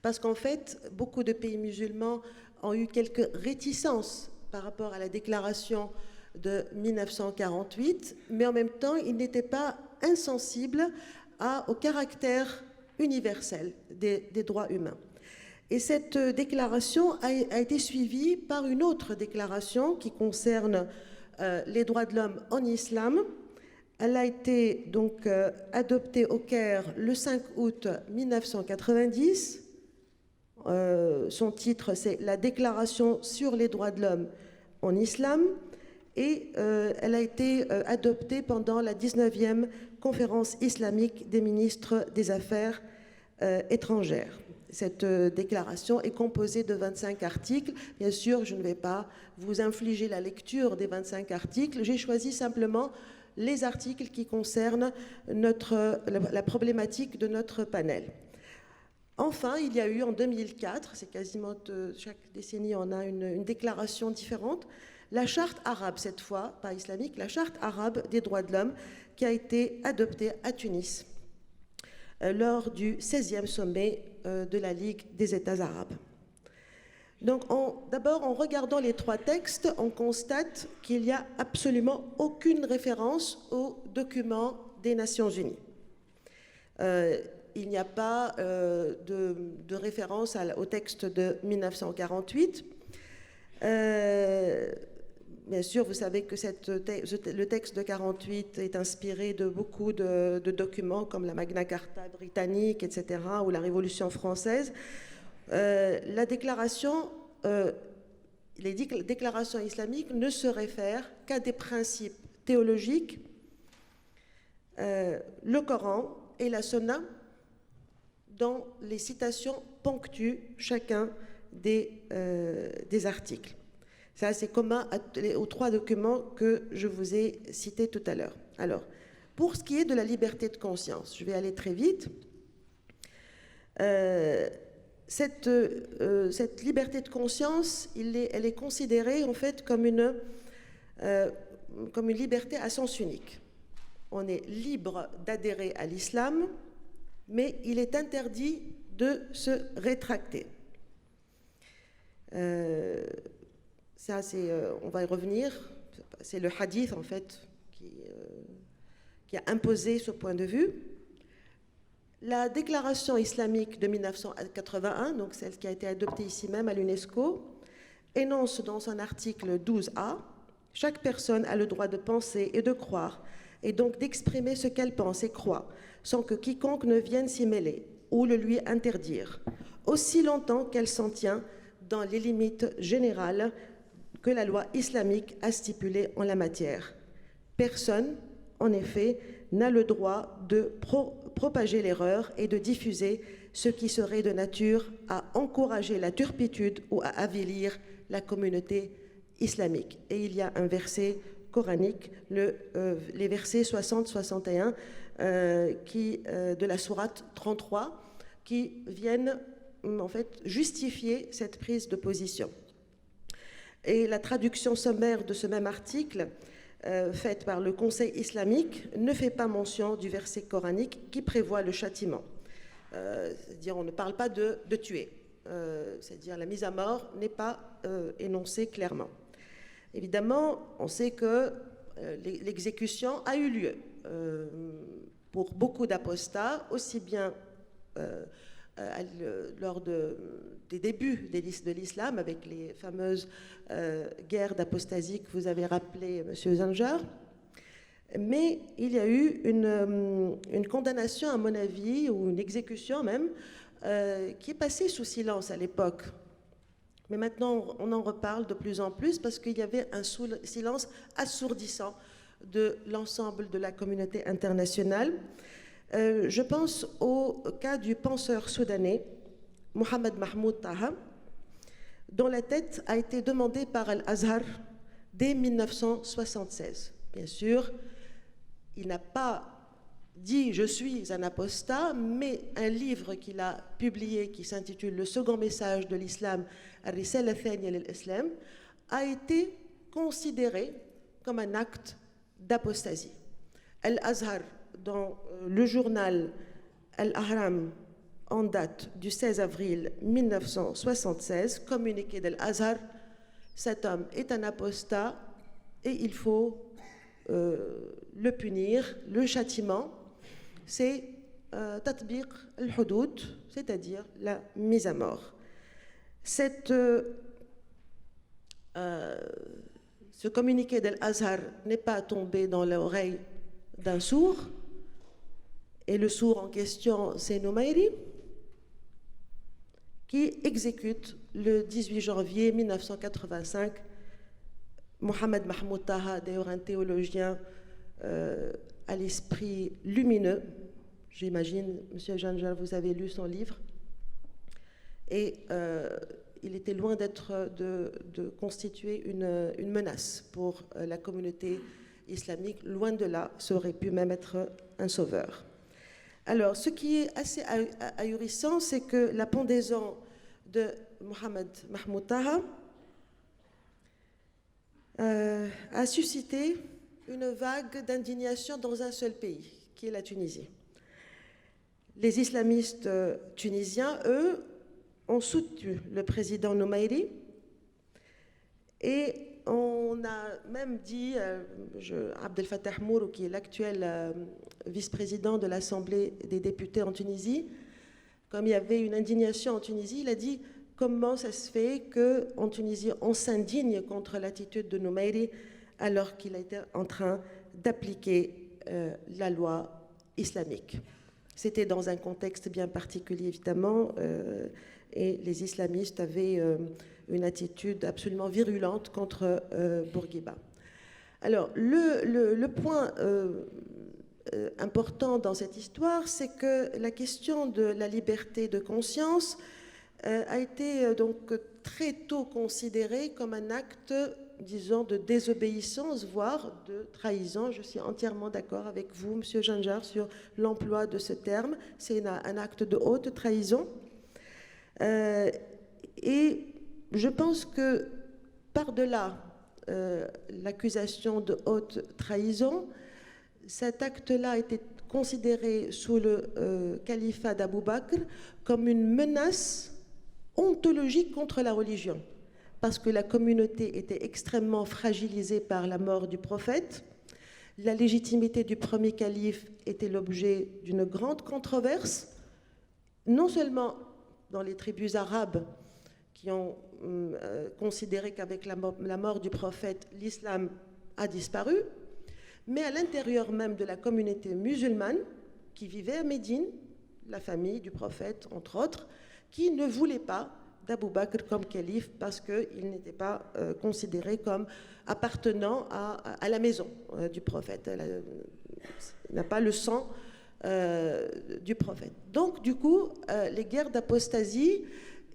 Parce qu'en fait, beaucoup de pays musulmans ont eu quelques réticences par rapport à la déclaration de 1948, mais en même temps, ils n'étaient pas insensibles au caractère universel des droits humains. Et cette déclaration a été suivie par une autre déclaration qui concerne les droits de l'homme en islam. Elle a été donc adoptée au Caire le 5 août 1990. Son titre, c'est « La déclaration sur les droits de l'homme en islam ». Et elle a été adoptée pendant la 19e conférence islamique des ministres des Affaires étrangères. Cette déclaration est composée de 25 articles. Bien sûr, je ne vais pas vous infliger la lecture des 25 articles. J'ai choisi simplement les articles qui concernent la problématique de notre panel. Enfin, il y a eu en 2004, c'est quasiment chaque décennie on a une déclaration différente, la charte arabe, cette fois, pas islamique, la charte arabe des droits de l'homme qui a été adoptée à Tunis lors du 16e sommet de la Ligue des États arabes. Donc, d'abord, en regardant les trois textes, on constate qu'il n'y a absolument aucune référence aux documents des Nations Unies. Il n'y a pas de référence au texte de 1948. Bien sûr, vous savez que le texte de 48 est inspiré de beaucoup de documents comme la Magna Carta britannique, etc., ou la Révolution française. La déclaration, les déclarations islamiques ne se réfèrent qu'à des principes théologiques, le Coran et la Sunna, dont les citations ponctuent chacun des articles. Ça, c'est commun aux trois documents que je vous ai cités tout à l'heure. Alors, pour ce qui est de la liberté de conscience, je vais aller très vite. Cette liberté de conscience, elle est considérée en fait comme une liberté à sens unique. On est libre d'adhérer à l'islam, mais il est interdit de se rétracter. Ça, on va y revenir. C'est le hadith, en fait, qui a imposé ce point de vue. La déclaration islamique de 1981, donc celle qui a été adoptée ici même à l'UNESCO, énonce dans son article 12A « Chaque personne a le droit de penser et de croire, et donc d'exprimer ce qu'elle pense et croit, sans que quiconque ne vienne s'y mêler ou le lui interdire, aussi longtemps qu'elle s'en tient dans les limites générales que la loi islamique a stipulées en la matière. Personne, en effet, n'a le droit de propager l'erreur et de diffuser ce qui serait de nature à encourager la turpitude ou à avilir la communauté islamique. » Et il y a un verset coraniques, les versets 60-61 de la sourate 33 qui viennent en fait justifier cette prise de position. Et la traduction sommaire de ce même article, faite par le Conseil islamique, ne fait pas mention du verset coranique qui prévoit le châtiment. C'est-à-dire, on ne parle pas de tuer. C'est-à-dire, la mise à mort n'est pas énoncée clairement. Évidemment, on sait que l'exécution a eu lieu pour beaucoup d'apostats, aussi bien lors des débuts de l'islam, avec les fameuses guerres d'apostasie que vous avez rappelées, M. Zanjar. Mais il y a eu une condamnation, à mon avis, ou une exécution même, qui est passée sous silence à l'époque. Mais maintenant, on en reparle de plus en plus parce qu'il y avait un silence assourdissant de l'ensemble de la communauté internationale. Je pense au cas du penseur soudanais, Mohamed Mahmoud Taha, dont la tête a été demandée par Al-Azhar dès 1976. Bien sûr, il n'a pas dit « je suis un apostat », mais un livre qu'il a publié qui s'intitule « Le second message de l'islam, Ar-Risala Thaniya lil-Islam » a été considéré comme un acte d'apostasie. Al-Azhar, dans le journal Al-Ahram, en date du 16 avril 1976, communiqué d'Al-Azhar, cet homme est un apostat et il faut le punir. Le châtiment, c'est tatbiq al-hudud, c'est-à-dire la mise à mort. Ce communiqué d'Al-Azhar n'est pas tombé dans l'oreille d'un sourd, et le sourd en question, c'est Noumairi, qui exécute le 18 janvier 1985 Mohamed Mahmoud Taha, d'ailleurs un théologien à l'esprit lumineux. J'imagine, M. Zanjar, vous avez lu son livre. Et il était loin de constituer une menace pour la communauté islamique. Loin de là, ça aurait pu même être un sauveur. Alors, ce qui est assez ahurissant, c'est que la pendaison de Mohamed Mahmoud Taha a suscité une vague d'indignation dans un seul pays, qui est la Tunisie. Les islamistes tunisiens, eux, ont soutenu le président Noumairi et on a même dit, Abdel Fattah Mourou, qui est l'actuel vice-président de l'Assemblée des députés en Tunisie, comme il y avait une indignation en Tunisie, il a dit comment ça se fait qu'en Tunisie, on s'indigne contre l'attitude de Noumairi alors qu'il était en train d'appliquer la loi islamique. C'était dans un contexte bien particulier, évidemment, et les islamistes avaient une attitude absolument virulente contre Bourguiba. Alors, le point important dans cette histoire, c'est que la question de la liberté de conscience a été donc très tôt considérée comme un acte, disons, de désobéissance, voire de trahison. Je suis entièrement d'accord avec vous, M. Zanjar, sur l'emploi de ce terme. C'est un acte de haute trahison. Et je pense que par-delà l'accusation de haute trahison, cet acte-là a été considéré sous le califat d'Abou Bakr comme une menace ontologique contre la religion, parce que la communauté était extrêmement fragilisée par la mort du prophète. La légitimité du premier calife était l'objet d'une grande controverse, non seulement dans les tribus arabes qui ont considéré qu'avec la mort du prophète, l'islam a disparu, mais à l'intérieur même de la communauté musulmane qui vivait à Médine, la famille du prophète, entre autres, qui ne voulait pas d'Abou Bakr comme calife parce qu'il n'était pas considéré comme appartenant à la maison du prophète. Il n'a pas le sang du prophète. Donc, du coup, les guerres d'apostasie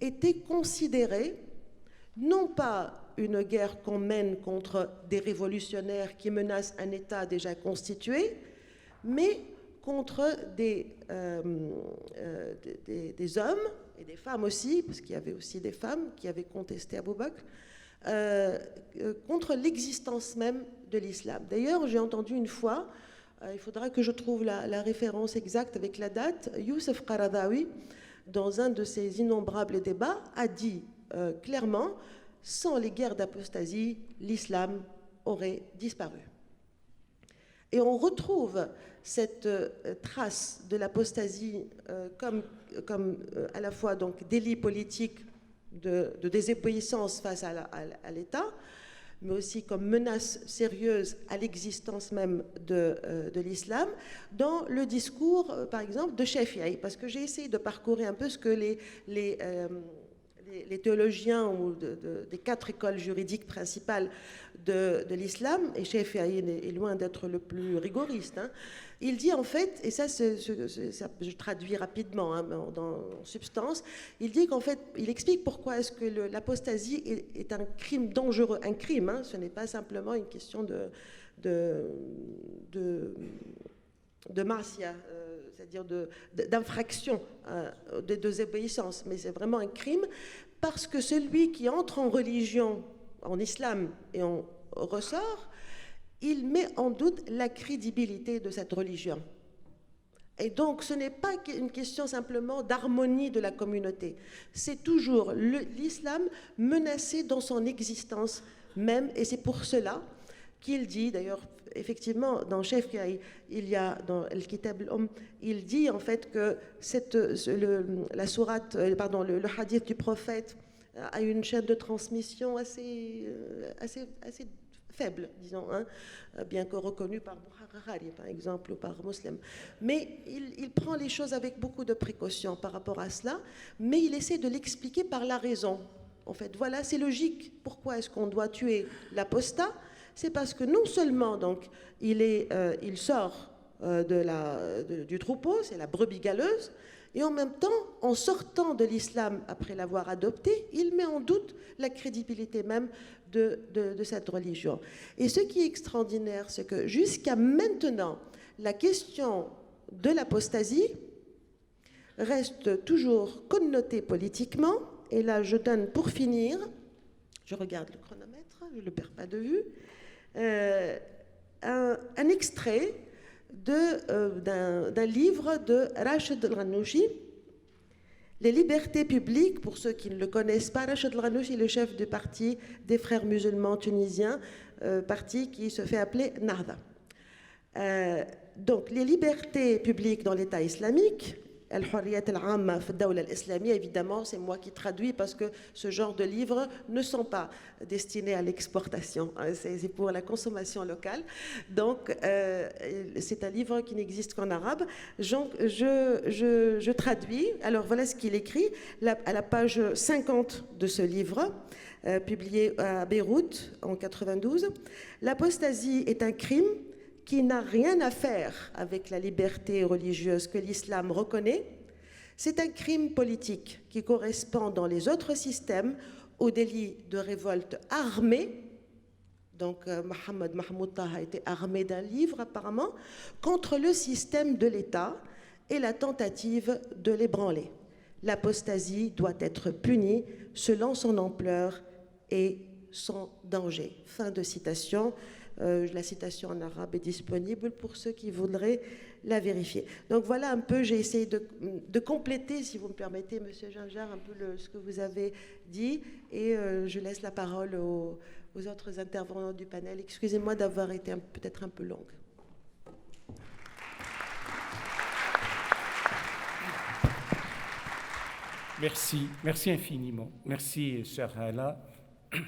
étaient considérées non pas une guerre qu'on mène contre des révolutionnaires qui menacent un État déjà constitué, mais contre des hommes et des femmes aussi, parce qu'il y avait aussi des femmes qui avaient contesté Abou Bakr, contre l'existence même de l'islam. D'ailleurs, j'ai entendu une fois, il faudra que je trouve la référence exacte avec la date, Youssef Qaradawi, dans un de ses innombrables débats, a dit clairement, sans les guerres d'apostasie, l'islam aurait disparu. Et on retrouve cette trace de l'apostasie comme à la fois donc délit politique de désobéissance face à l'État, mais aussi comme menace sérieuse à l'existence même de l'islam, dans le discours, par exemple, de Shafi'i. Parce que j'ai essayé de parcourir un peu ce que les théologiens ou des 4 écoles juridiques principales de l'islam, et Shafi'i est loin d'être le plus rigoriste, hein, il dit en fait, et ça, je traduis rapidement en substance, il dit qu'en fait, il explique pourquoi est-ce que l'apostasie est un crime dangereux, un crime, hein, ce n'est pas simplement une question de marcia, c'est-à-dire d'infraction, de désobéissance, mais c'est vraiment un crime, parce que celui qui entre en religion, en islam, et en ressort, il met en doute la crédibilité de cette religion. Et donc, ce n'est pas une question simplement d'harmonie de la communauté. C'est toujours l'islam menacé dans son existence même, et c'est pour cela qu'il dit, d'ailleurs, effectivement, dans Shafi'i, il y a dans Al-Kitab al-Umm, il dit en fait que la sourate, le hadith du prophète a une chaîne de transmission assez faible, disons, hein, bien que reconnue par Bukhari, par exemple, ou par Muslim. Mais il prend les choses avec beaucoup de précaution par rapport à cela, mais il essaie de l'expliquer par la raison. En fait, voilà, c'est logique. Pourquoi est-ce qu'on doit tuer l'apostat ? C'est parce que non seulement donc, il sort du troupeau, c'est la brebis galeuse, et en même temps, en sortant de l'islam après l'avoir adopté, il met en doute la crédibilité même de cette religion. Et ce qui est extraordinaire, c'est que jusqu'à maintenant, la question de l'apostasie reste toujours connotée politiquement. Et là, je donne pour finir, je regarde le chronomètre, je ne le perds pas de vue, un extrait d'un livre de Rachid al-Ghannouchi, Les libertés publiques. Pour ceux qui ne le connaissent pas, Rachid al-Ghannouchi est le chef du parti des frères musulmans tunisiens, parti qui se fait appeler Nahda. Donc, les libertés publiques dans l'État islamique, Al-Hurriyat al-Amma fi ad-Dawla al-Islamiyya, évidemment, c'est moi qui traduis parce que ce genre de livres ne sont pas destinés à l'exportation, c'est pour la consommation locale. Donc, c'est un livre qui n'existe qu'en arabe. Je traduis. Alors, voilà ce qu'il écrit à la page 50 de ce livre, publié à Beyrouth en 92. L'apostasie est un crime qui n'a rien à faire avec la liberté religieuse que l'islam reconnaît. C'est un crime politique qui correspond dans les autres systèmes au délit de révolte armée. Donc, Mohamed Mahmoud Taha a été armé d'un livre, apparemment, contre le système de l'État et la tentative de l'ébranler. L'apostasie doit être punie selon son ampleur et son danger. Fin de citation. La citation en arabe est disponible pour ceux qui voudraient la vérifier. Donc voilà un peu, j'ai essayé de compléter, si vous me permettez, Monsieur Ginjar, un peu ce que vous avez dit, et je laisse la parole aux autres intervenants du panel. Excusez-moi d'avoir été peut-être un peu longue. Merci infiniment. Merci, chère Hala.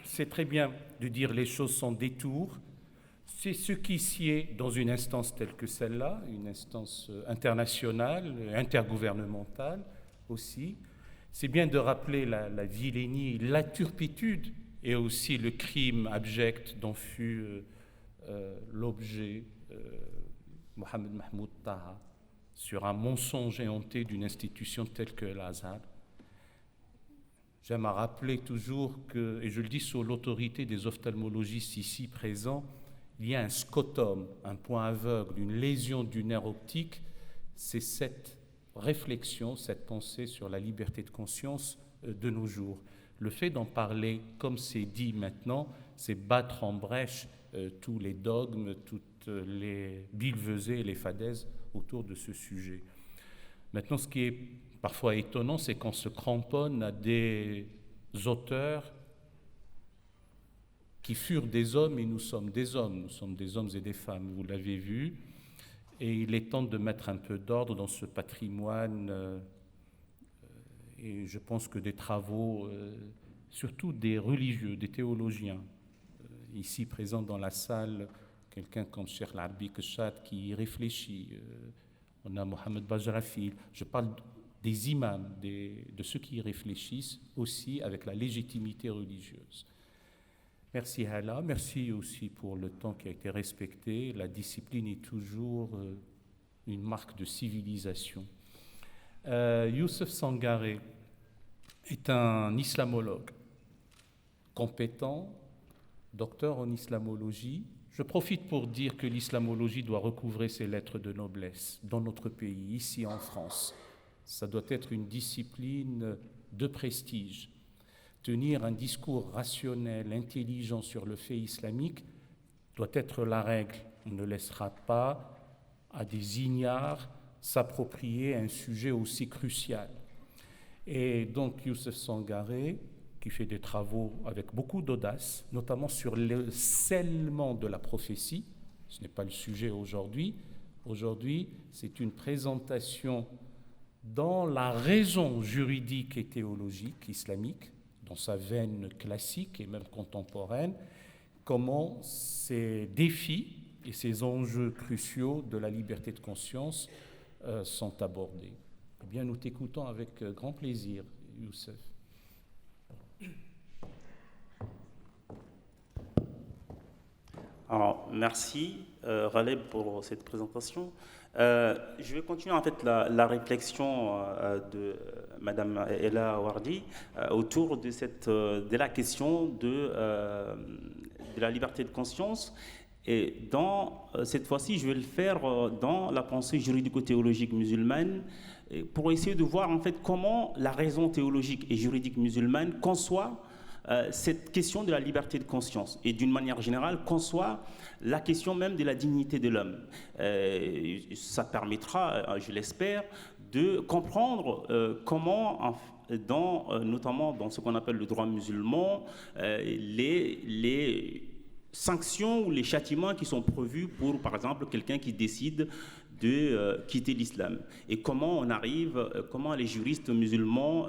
C'est très bien de dire les choses sans détour. C'est ce qui sied dans une instance telle que celle-là, une instance internationale, intergouvernementale aussi. C'est bien de rappeler la vilainie, la turpitude et aussi le crime abject dont fut l'objet Mohamed Mahmoud Taha sur un mensonge éhonté d'une institution telle que l'Azhar. J'aime à rappeler toujours que, et je le dis sous l'autorité des ophtalmologistes ici présents, il y a un scotum, un point aveugle, une lésion du nerf optique. C'est cette réflexion, cette pensée sur la liberté de conscience de nos jours. Le fait d'en parler comme c'est dit maintenant, c'est battre en brèche tous les dogmes, toutes les billevesées et les fadaises autour de ce sujet. Maintenant, ce qui est parfois étonnant, c'est qu'on se cramponne à des auteurs qui furent des hommes et nous sommes des hommes et des femmes, vous l'avez vu, et il est temps de mettre un peu d'ordre dans ce patrimoine, et je pense que des travaux, surtout des religieux, des théologiens, ici présents dans la salle, quelqu'un comme Cheikh Al-Arbi Keshat qui y réfléchit, on a Mohamed Bajrafi, je parle des imams, de ceux qui y réfléchissent aussi avec la légitimité religieuse. Merci Hala, merci aussi pour le temps qui a été respecté. La discipline est toujours une marque de civilisation. Youssef Sangaré est un islamologue compétent, docteur en islamologie. Je profite pour dire que l'islamologie doit recouvrer ses lettres de noblesse dans notre pays, ici en France. Ça doit être une discipline de prestige. Tenir un discours rationnel, intelligent sur le fait islamique doit être la règle. On ne laissera pas à des ignares s'approprier un sujet aussi crucial. Et donc Youssef Sangaré, qui fait des travaux avec beaucoup d'audace, notamment sur le scellement de la prophétie, ce n'est pas le sujet aujourd'hui. Aujourd'hui, c'est une présentation dans la raison juridique et théologique islamique, dans sa veine classique et même contemporaine, comment ces défis et ces enjeux cruciaux de la liberté de conscience sont abordés. Eh bien, nous t'écoutons avec grand plaisir, Youssef. Alors, merci, Ghaleb, pour cette présentation. Je vais continuer en fait la réflexion de Madame Ella Wardi autour de la question de la liberté de conscience. Et cette fois-ci, je vais le faire dans la pensée juridico-théologique musulmane pour essayer de voir en fait comment la raison théologique et juridique musulmane conçoit cette question de la liberté de conscience et d'une manière générale conçoit la question même de la dignité de l'homme. Ça permettra, je l'espère, de comprendre comment, notamment dans ce qu'on appelle le droit musulman, les sanctions ou les châtiments qui sont prévus pour, par exemple, quelqu'un qui décide de quitter l'islam. Et comment comment les juristes musulmans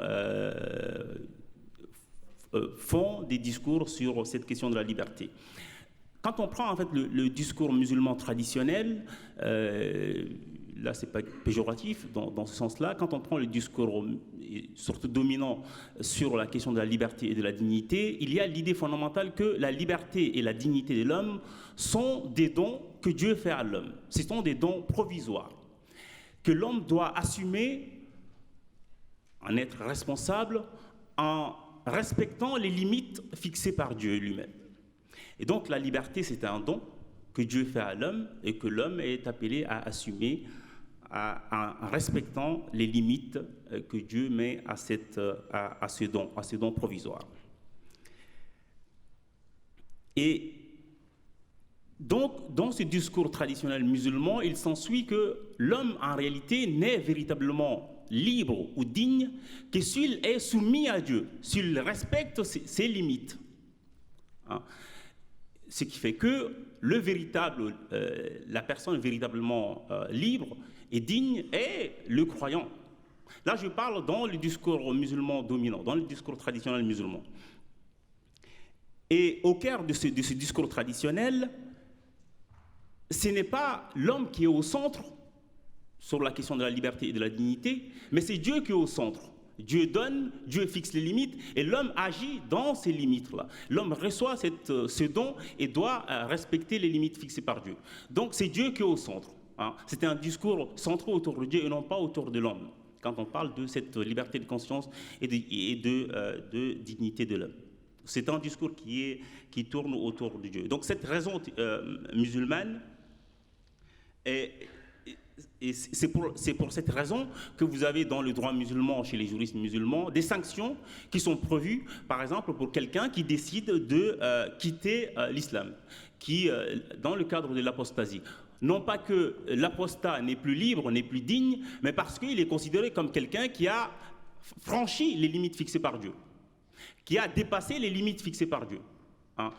font des discours sur cette question de la liberté. Quand on prend en fait le discours musulman traditionnel, là c'est pas péjoratif dans ce sens-là, quand on prend le discours surtout dominant sur la question de la liberté et de la dignité, il y a l'idée fondamentale que la liberté et la dignité de l'homme sont des dons que Dieu fait à l'homme. Ce sont des dons provisoires, que l'homme doit assumer, en être responsable, en respectant les limites fixées par Dieu lui-même. Et donc la liberté, c'est un don que Dieu fait à l'homme et que l'homme est appelé à assumer en respectant les limites que Dieu met à ce don provisoire. Et donc, dans ce discours traditionnel musulman, il s'ensuit que l'homme, en réalité, n'est véritablement libre ou digne que s'il est soumis à Dieu, s'il respecte ses limites. Hein? Ce qui fait que la personne véritablement libre et digne est le croyant. Là, je parle dans le discours musulman dominant, dans le discours traditionnel musulman. Et au cœur de ce discours traditionnel, ce n'est pas l'homme qui est au centre sur la question de la liberté et de la dignité, mais c'est Dieu qui est au centre. Dieu donne, Dieu fixe les limites, et l'homme agit dans ces limites-là. L'homme reçoit ce don et doit respecter les limites fixées par Dieu. Donc c'est Dieu qui est au centre. Hein. C'est un discours centré autour de Dieu et non pas autour de l'homme. quand on parle de cette liberté de conscience et de dignité de l'homme. C'est un discours qui tourne autour de Dieu. Donc cette raison musulmane, et c'est pour cette raison que vous avez dans le droit musulman, chez les juristes musulmans, des sanctions qui sont prévues, par exemple, pour quelqu'un qui décide de quitter l'islam, qui, dans le cadre de l'apostasie. Non pas que l'apostat n'est plus libre, n'est plus digne, mais parce qu'il est considéré comme quelqu'un qui a franchi les limites fixées par Dieu, qui a dépassé les limites fixées par Dieu. Hein.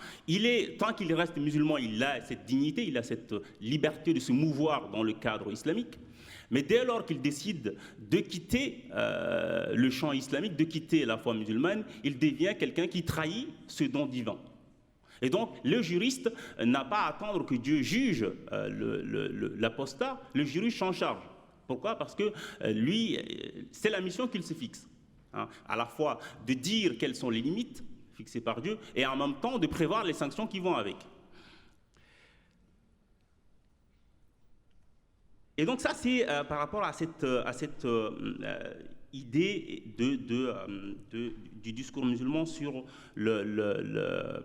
Tant qu'il reste musulman, il a cette dignité, il a cette liberté de se mouvoir dans le cadre islamique. Mais dès lors qu'il décide de quitter le champ islamique, de quitter la foi musulmane, il devient quelqu'un qui trahit ce don divin. Et donc, le juriste n'a pas à attendre que Dieu juge l'apostat, le juriste s'en charge. Pourquoi? Parce que lui, c'est la mission qu'il se fixe. Hein, à la fois de dire quelles sont les limites fixées par Dieu et en même temps de prévoir les sanctions qui vont avec. Et donc ça, c'est par rapport à cette idée du discours musulman sur la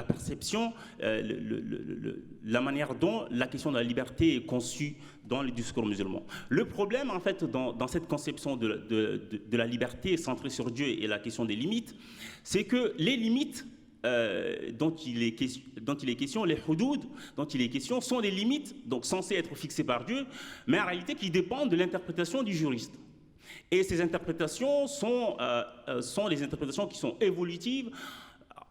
perception, la manière dont la question de la liberté est conçue dans le discours musulman. Le problème, en fait, dans cette conception de la liberté centrée sur Dieu et la question des limites, c'est que les limites dont il est question, les hudud dont il est question, sont des limites donc censées être fixées par Dieu, mais en réalité qui dépendent de l'interprétation du juriste. Et ces interprétations sont des interprétations qui sont évolutives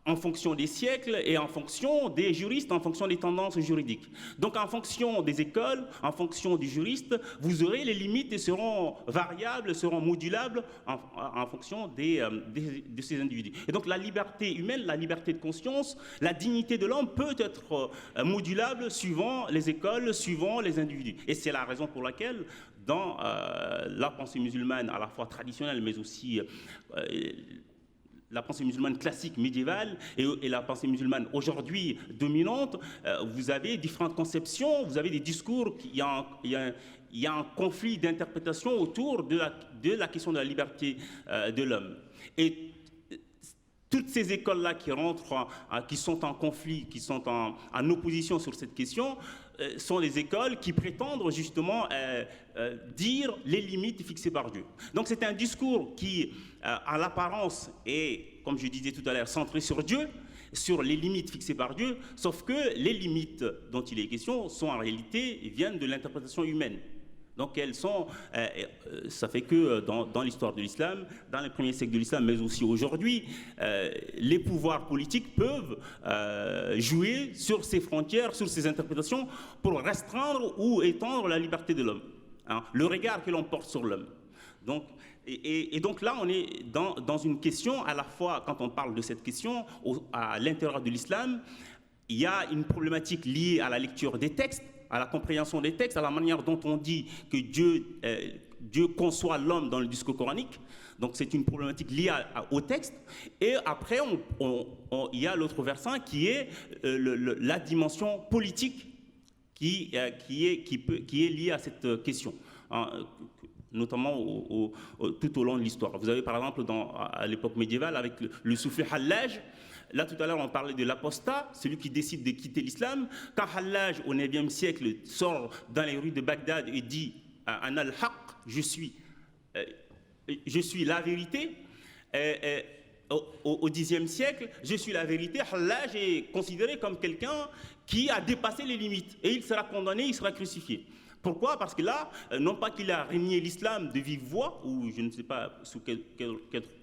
en fonction des siècles et en fonction des juristes, en fonction des tendances juridiques. Donc en fonction des écoles, en fonction du juriste, vous aurez les limites et seront variables, seront modulables en fonction de ces individus. Et donc la liberté humaine, la liberté de conscience, la dignité de l'homme peut être modulable suivant les écoles, suivant les individus. Et c'est la raison pour laquelle dans la pensée musulmane à la fois traditionnelle mais aussi la pensée musulmane classique médiévale et la pensée musulmane aujourd'hui dominante, vous avez différentes conceptions, vous avez des discours, il y a un conflit d'interprétation autour de la question de la liberté de l'homme. Et toutes ces écoles-là qui rentrent, qui sont en conflit, qui sont en opposition sur cette question, sont des écoles qui prétendent justement dire les limites fixées par Dieu. Donc c'est un discours qui, à l'apparence, est, comme je disais tout à l'heure, centré sur Dieu, sur les limites fixées par Dieu, sauf que les limites dont il est question sont en réalité, viennent de l'interprétation humaine. Donc elles sont, ça fait que dans l'histoire de l'islam, dans les premiers siècles de l'islam, mais aussi aujourd'hui, les pouvoirs politiques peuvent jouer sur ces frontières, sur ces interprétations, pour restreindre ou étendre la liberté de l'homme, hein, le regard que l'on porte sur l'homme. Donc, et donc là, on est dans une question, à la fois, quand on parle de cette question, à l'intérieur de l'islam, il y a une problématique liée à la lecture des textes, à la compréhension des textes, à la manière dont on dit que Dieu conçoit l'homme dans le discours coranique. Donc c'est une problématique liée au texte. Et après, il y a l'autre versant qui est la dimension politique qui est liée à cette question, hein, notamment tout au long de l'histoire. Vous avez par exemple à l'époque médiévale avec le soufi Hallaj. Là, tout à l'heure, on parlait de l'apostat, celui qui décide de quitter l'islam. Quand Hallaj, au 9e siècle, sort dans les rues de Bagdad et dit « Ana al-haq », je suis la vérité. Au 10e siècle, je suis la vérité. Hallaj est considéré comme quelqu'un qui a dépassé les limites. Et il sera condamné, il sera crucifié. Pourquoi? Parce que là, non pas qu'il a régné l'islam de vive voix, ou je ne sais pas sous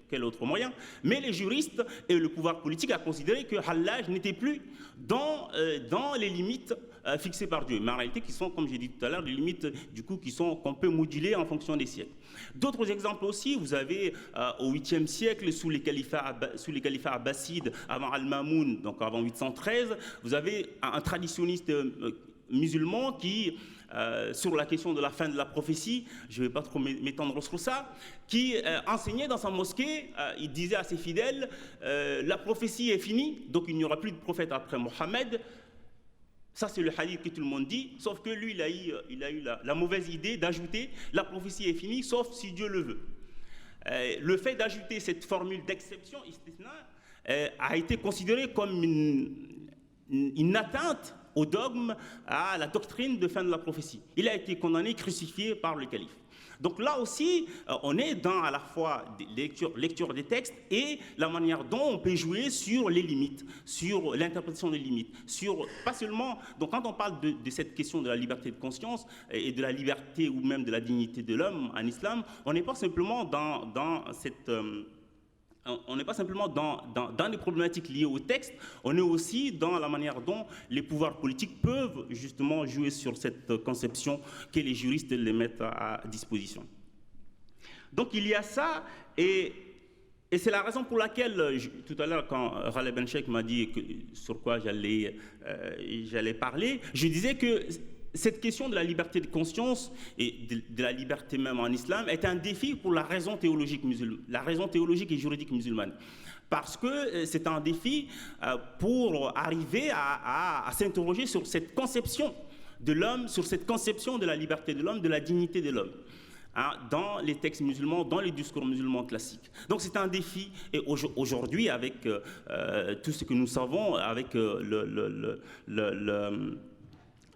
quel autre moyen, mais les juristes et le pouvoir politique a considéré que Hallaj n'était plus dans les limites fixées par Dieu, mais en réalité qui sont, comme j'ai dit tout à l'heure, des limites du coup qu'on peut moduler en fonction des siècles. D'autres exemples aussi, vous avez au 8e siècle, sous les califats abbassides, avant Al-Mamoun, donc avant 813, vous avez un traditionniste musulman qui, sur la question de la fin de la prophétie, je ne vais pas trop m'étendre sur ça, qui enseignait dans sa mosquée, il disait à ses fidèles, la prophétie est finie, donc il n'y aura plus de prophète après Mohammed, Ça, c'est le hadith que tout le monde dit, sauf que lui, il a eu la mauvaise idée d'ajouter « la prophétie est finie, sauf si Dieu le veut ». Le fait d'ajouter cette formule d'exception, istisna, a été considéré comme une atteinte au dogme, à la doctrine de fin de la prophétie. Il a été condamné, crucifié par le calife. Donc là aussi, on est dans à la fois lecture des textes et la manière dont on peut jouer sur les limites, sur l'interprétation des limites, sur pas seulement. Donc quand on parle de cette question de la liberté de conscience et de la liberté ou même de la dignité de l'homme en islam, on n'est pas simplement dans cette on n'est pas simplement dans des problématiques liées au texte, on est aussi dans la manière dont les pouvoirs politiques peuvent justement jouer sur cette conception que les juristes les mettent à disposition. Donc il y a ça, et c'est la raison pour laquelle, tout à l'heure, quand Ghaleb Ben Cheikh m'a dit sur quoi j'allais parler, je disais que cette question de la liberté de conscience et de la liberté même en islam est un défi pour la raison théologique musulmane, la raison théologique et juridique musulmane. Parce que c'est un défi pour arriver à s'interroger sur cette conception de l'homme, sur cette conception de la liberté de l'homme, de la dignité de l'homme, dans les textes musulmans, dans les discours musulmans classiques. Donc c'est un défi, et aujourd'hui, avec tout ce que nous savons, avec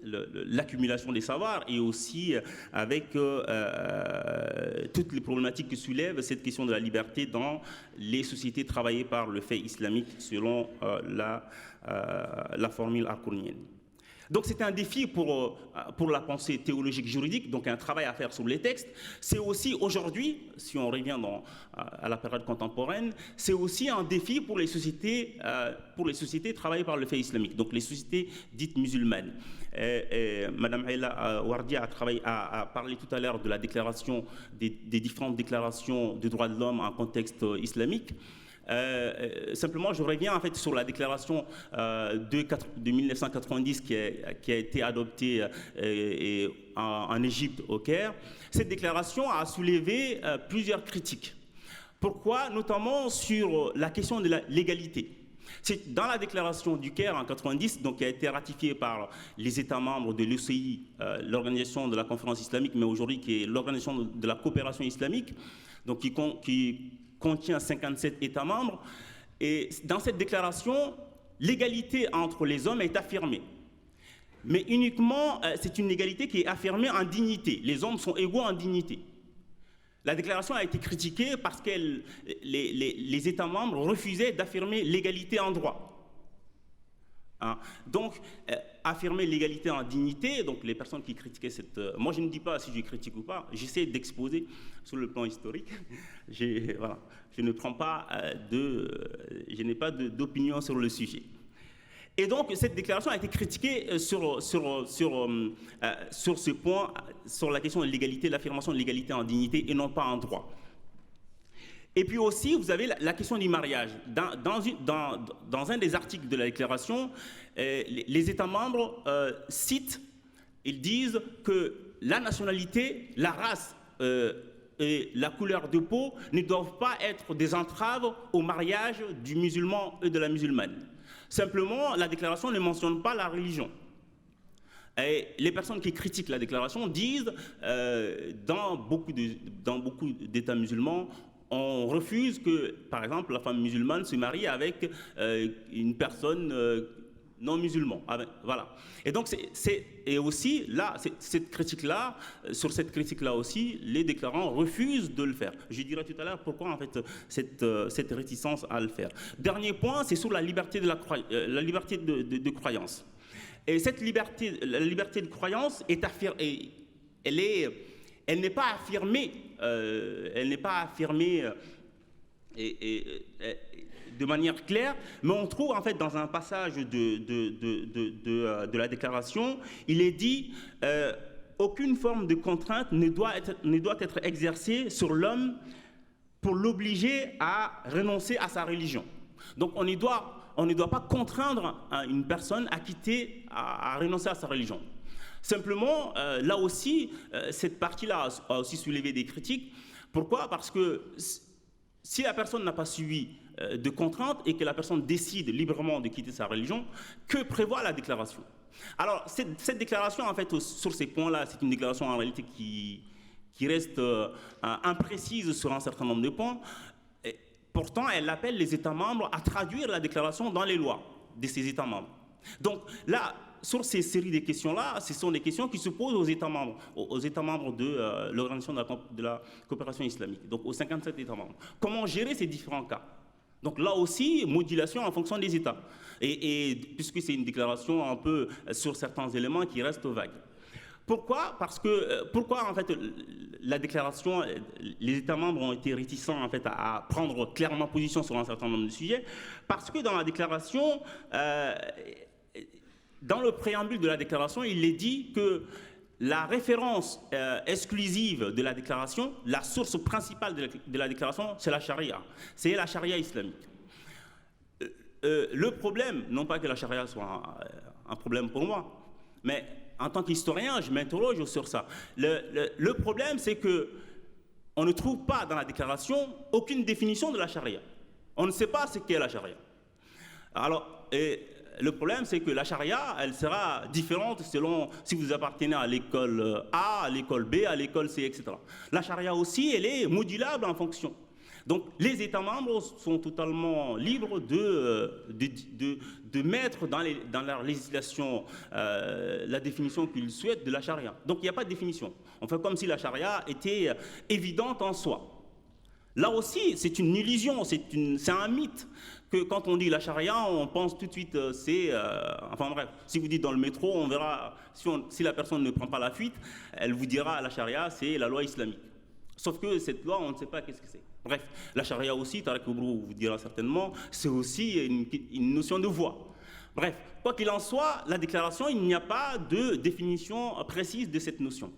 l'accumulation des savoirs et aussi avec toutes les problématiques que soulève cette question de la liberté dans les sociétés travaillées par le fait islamique selon la formule arkounienne. Donc c'est un défi pour la pensée théologique juridique, donc un travail à faire sur les textes. C'est aussi aujourd'hui, si on revient à la période contemporaine, c'est aussi un défi pour les sociétés travaillées par le fait islamique, donc les sociétés dites musulmanes. Madame Ayla Wardia a parlé tout à l'heure de la déclaration, des différentes déclarations des droits de l'homme en contexte islamique. Simplement, je reviens en fait sur la déclaration de 1990 qui a été adoptée en Égypte, au Caire. Cette déclaration a soulevé plusieurs critiques. Pourquoi? Notamment sur la question de la légalité. C'est dans la déclaration du Caire en 90, donc qui a été ratifiée par les États membres de l'OCI, l'organisation de la conférence islamique, mais aujourd'hui qui est l'organisation de la coopération islamique, donc qui contient 57 États membres. Et dans cette déclaration, l'égalité entre les hommes est affirmée. Mais uniquement, c'est une égalité qui est affirmée en dignité. Les hommes sont égaux en dignité. La déclaration a été critiquée parce que les États membres refusaient d'affirmer l'égalité en droit. Donc, affirmer l'égalité en dignité, donc les personnes qui critiquaient cette... moi, je ne dis pas si je critique ou pas, j'essaie d'exposer sur le plan historique. Voilà, je ne prends pas je n'ai pas d'opinion sur le sujet. Et donc, cette déclaration a été critiquée sur ce point, sur la question de l'égalité, l'affirmation de l'égalité en dignité et non pas en droit. Et puis aussi, vous avez la question du mariage. Dans un des articles de la déclaration, les États membres citent, ils disent que la nationalité, la race et la couleur de peau ne doivent pas être des entraves au mariage du musulman et de la musulmane. Simplement, la déclaration ne mentionne pas la religion. Et les personnes qui critiquent la déclaration disent, dans beaucoup d'États musulmans, on refuse que, par exemple, la femme musulmane se marie avec une personne non musulmane. Voilà. Et donc, et aussi, là, sur cette critique-là aussi, les déclarants refusent de le faire. Je dirai tout à l'heure pourquoi, en fait, cette réticence à le faire. Dernier point, c'est sur la liberté de croyance. Et cette liberté, la liberté de croyance est affirmée, elle n'est pas affirmée, de manière claire, mais on trouve en fait dans un passage de la déclaration, il est dit aucune forme de contrainte ne doit être exercée sur l'homme pour l'obliger à renoncer à sa religion. Donc on ne doit pas contraindre une personne à renoncer à sa religion. Simplement, là aussi, cette partie-là a aussi soulevé des critiques. Pourquoi? Parce que si la personne n'a pas suivi de contraintes et que la personne décide librement de quitter sa religion, que prévoit la déclaration? Alors, cette déclaration, en fait, sur ces points-là, c'est une déclaration en réalité qui reste imprécise sur un certain nombre de points. Et pourtant, elle appelle les États membres à traduire la déclaration dans les lois de ces États membres. Donc là, sur ces séries de questions-là, ce sont des questions qui se posent aux États membres de l'Organisation de la coopération islamique, donc aux 57 États membres. Comment gérer ces différents cas? Donc là aussi, modulation en fonction des États. Et puisque c'est une déclaration un peu sur certains éléments qui restent vagues. Pourquoi? Pourquoi en fait la déclaration, les États membres ont été réticents en fait à prendre clairement position sur un certain nombre de sujets? Parce que dans la déclaration, dans le préambule de la déclaration, il est dit que la référence exclusive de la déclaration, la source principale de la déclaration, c'est la charia. C'est la charia islamique. Le problème, non pas que la charia soit un problème pour moi, mais en tant qu'historien, je m'interroge sur ça. Le problème, c'est qu'on ne trouve pas dans la déclaration aucune définition de la charia. On ne sait pas ce qu'est la charia. Alors, le problème, c'est que la charia, elle sera différente selon si vous appartenez à l'école A, à l'école B, à l'école C, etc. La charia aussi, elle est modulable en fonction. Donc, les États membres sont totalement libres de mettre dans leur législation la définition qu'ils souhaitent de la charia. Donc, il n'y a pas de définition. On fait comme si la charia était évidente en soi. Là aussi, c'est une illusion, c'est un mythe. Que quand on dit la charia, on pense tout de suite, enfin bref, si vous dites dans le métro, on verra, si la personne ne prend pas la fuite, elle vous dira la charia, c'est la loi islamique. Sauf que cette loi, on ne sait pas qu'est-ce que c'est. Bref, la charia aussi, Tarek Oubrou vous dira certainement, c'est aussi une notion de voie. Bref, quoi qu'il en soit, la déclaration, il n'y a pas de définition précise de cette notion.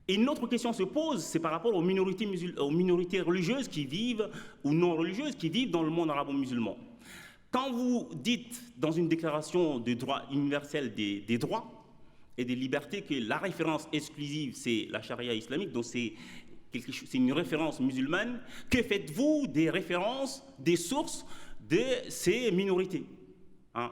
Et une autre question se pose, c'est par rapport aux minorités religieuses qui vivent, ou non religieuses, qui vivent dans le monde arabo-musulman. Quand vous dites dans une déclaration de droit universel des droits et des libertés que la référence exclusive, c'est la charia islamique, donc c'est une référence musulmane, que faites-vous des références, des sources de ces minorités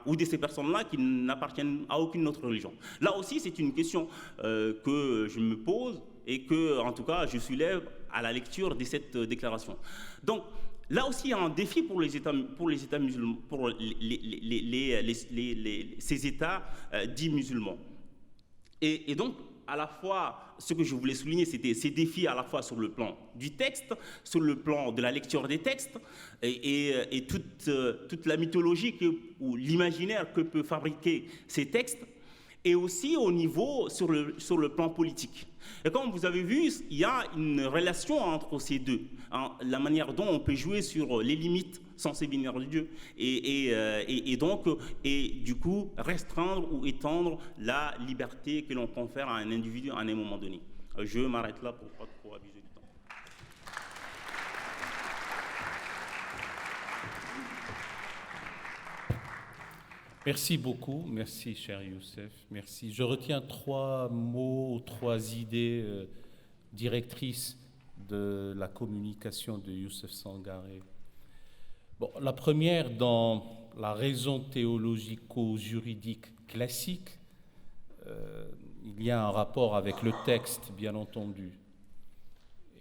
ou de ces personnes-là qui n'appartiennent à aucune autre religion? Là aussi, c'est une question que je me pose et que, en tout cas, je soulève à la lecture de cette déclaration. Donc, là aussi, il y a un défi pour les États musulmans, pour ces États dits musulmans. Et donc, à la fois, ce que je voulais souligner, c'était ces défis à la fois sur le plan du texte, sur le plan de la lecture des textes, et toute la mythologie ou l'imaginaire que peut fabriquer ces textes, et aussi au niveau sur le plan politique. Et comme vous avez vu, il y a une relation entre ces deux, la manière dont on peut jouer sur les limites censées venir de Dieu, et donc, du coup, restreindre ou étendre la liberté que l'on confère à un individu à un moment donné. Je m'arrête là pour ne pas trop abuser du temps. Merci beaucoup, merci cher Youssef, merci. Je retiens 3 mots, 3 idées directrices de la communication de Youssef Sangaré. Bon, la première, dans la raison théologico-juridique classique, il y a un rapport avec le texte, bien entendu.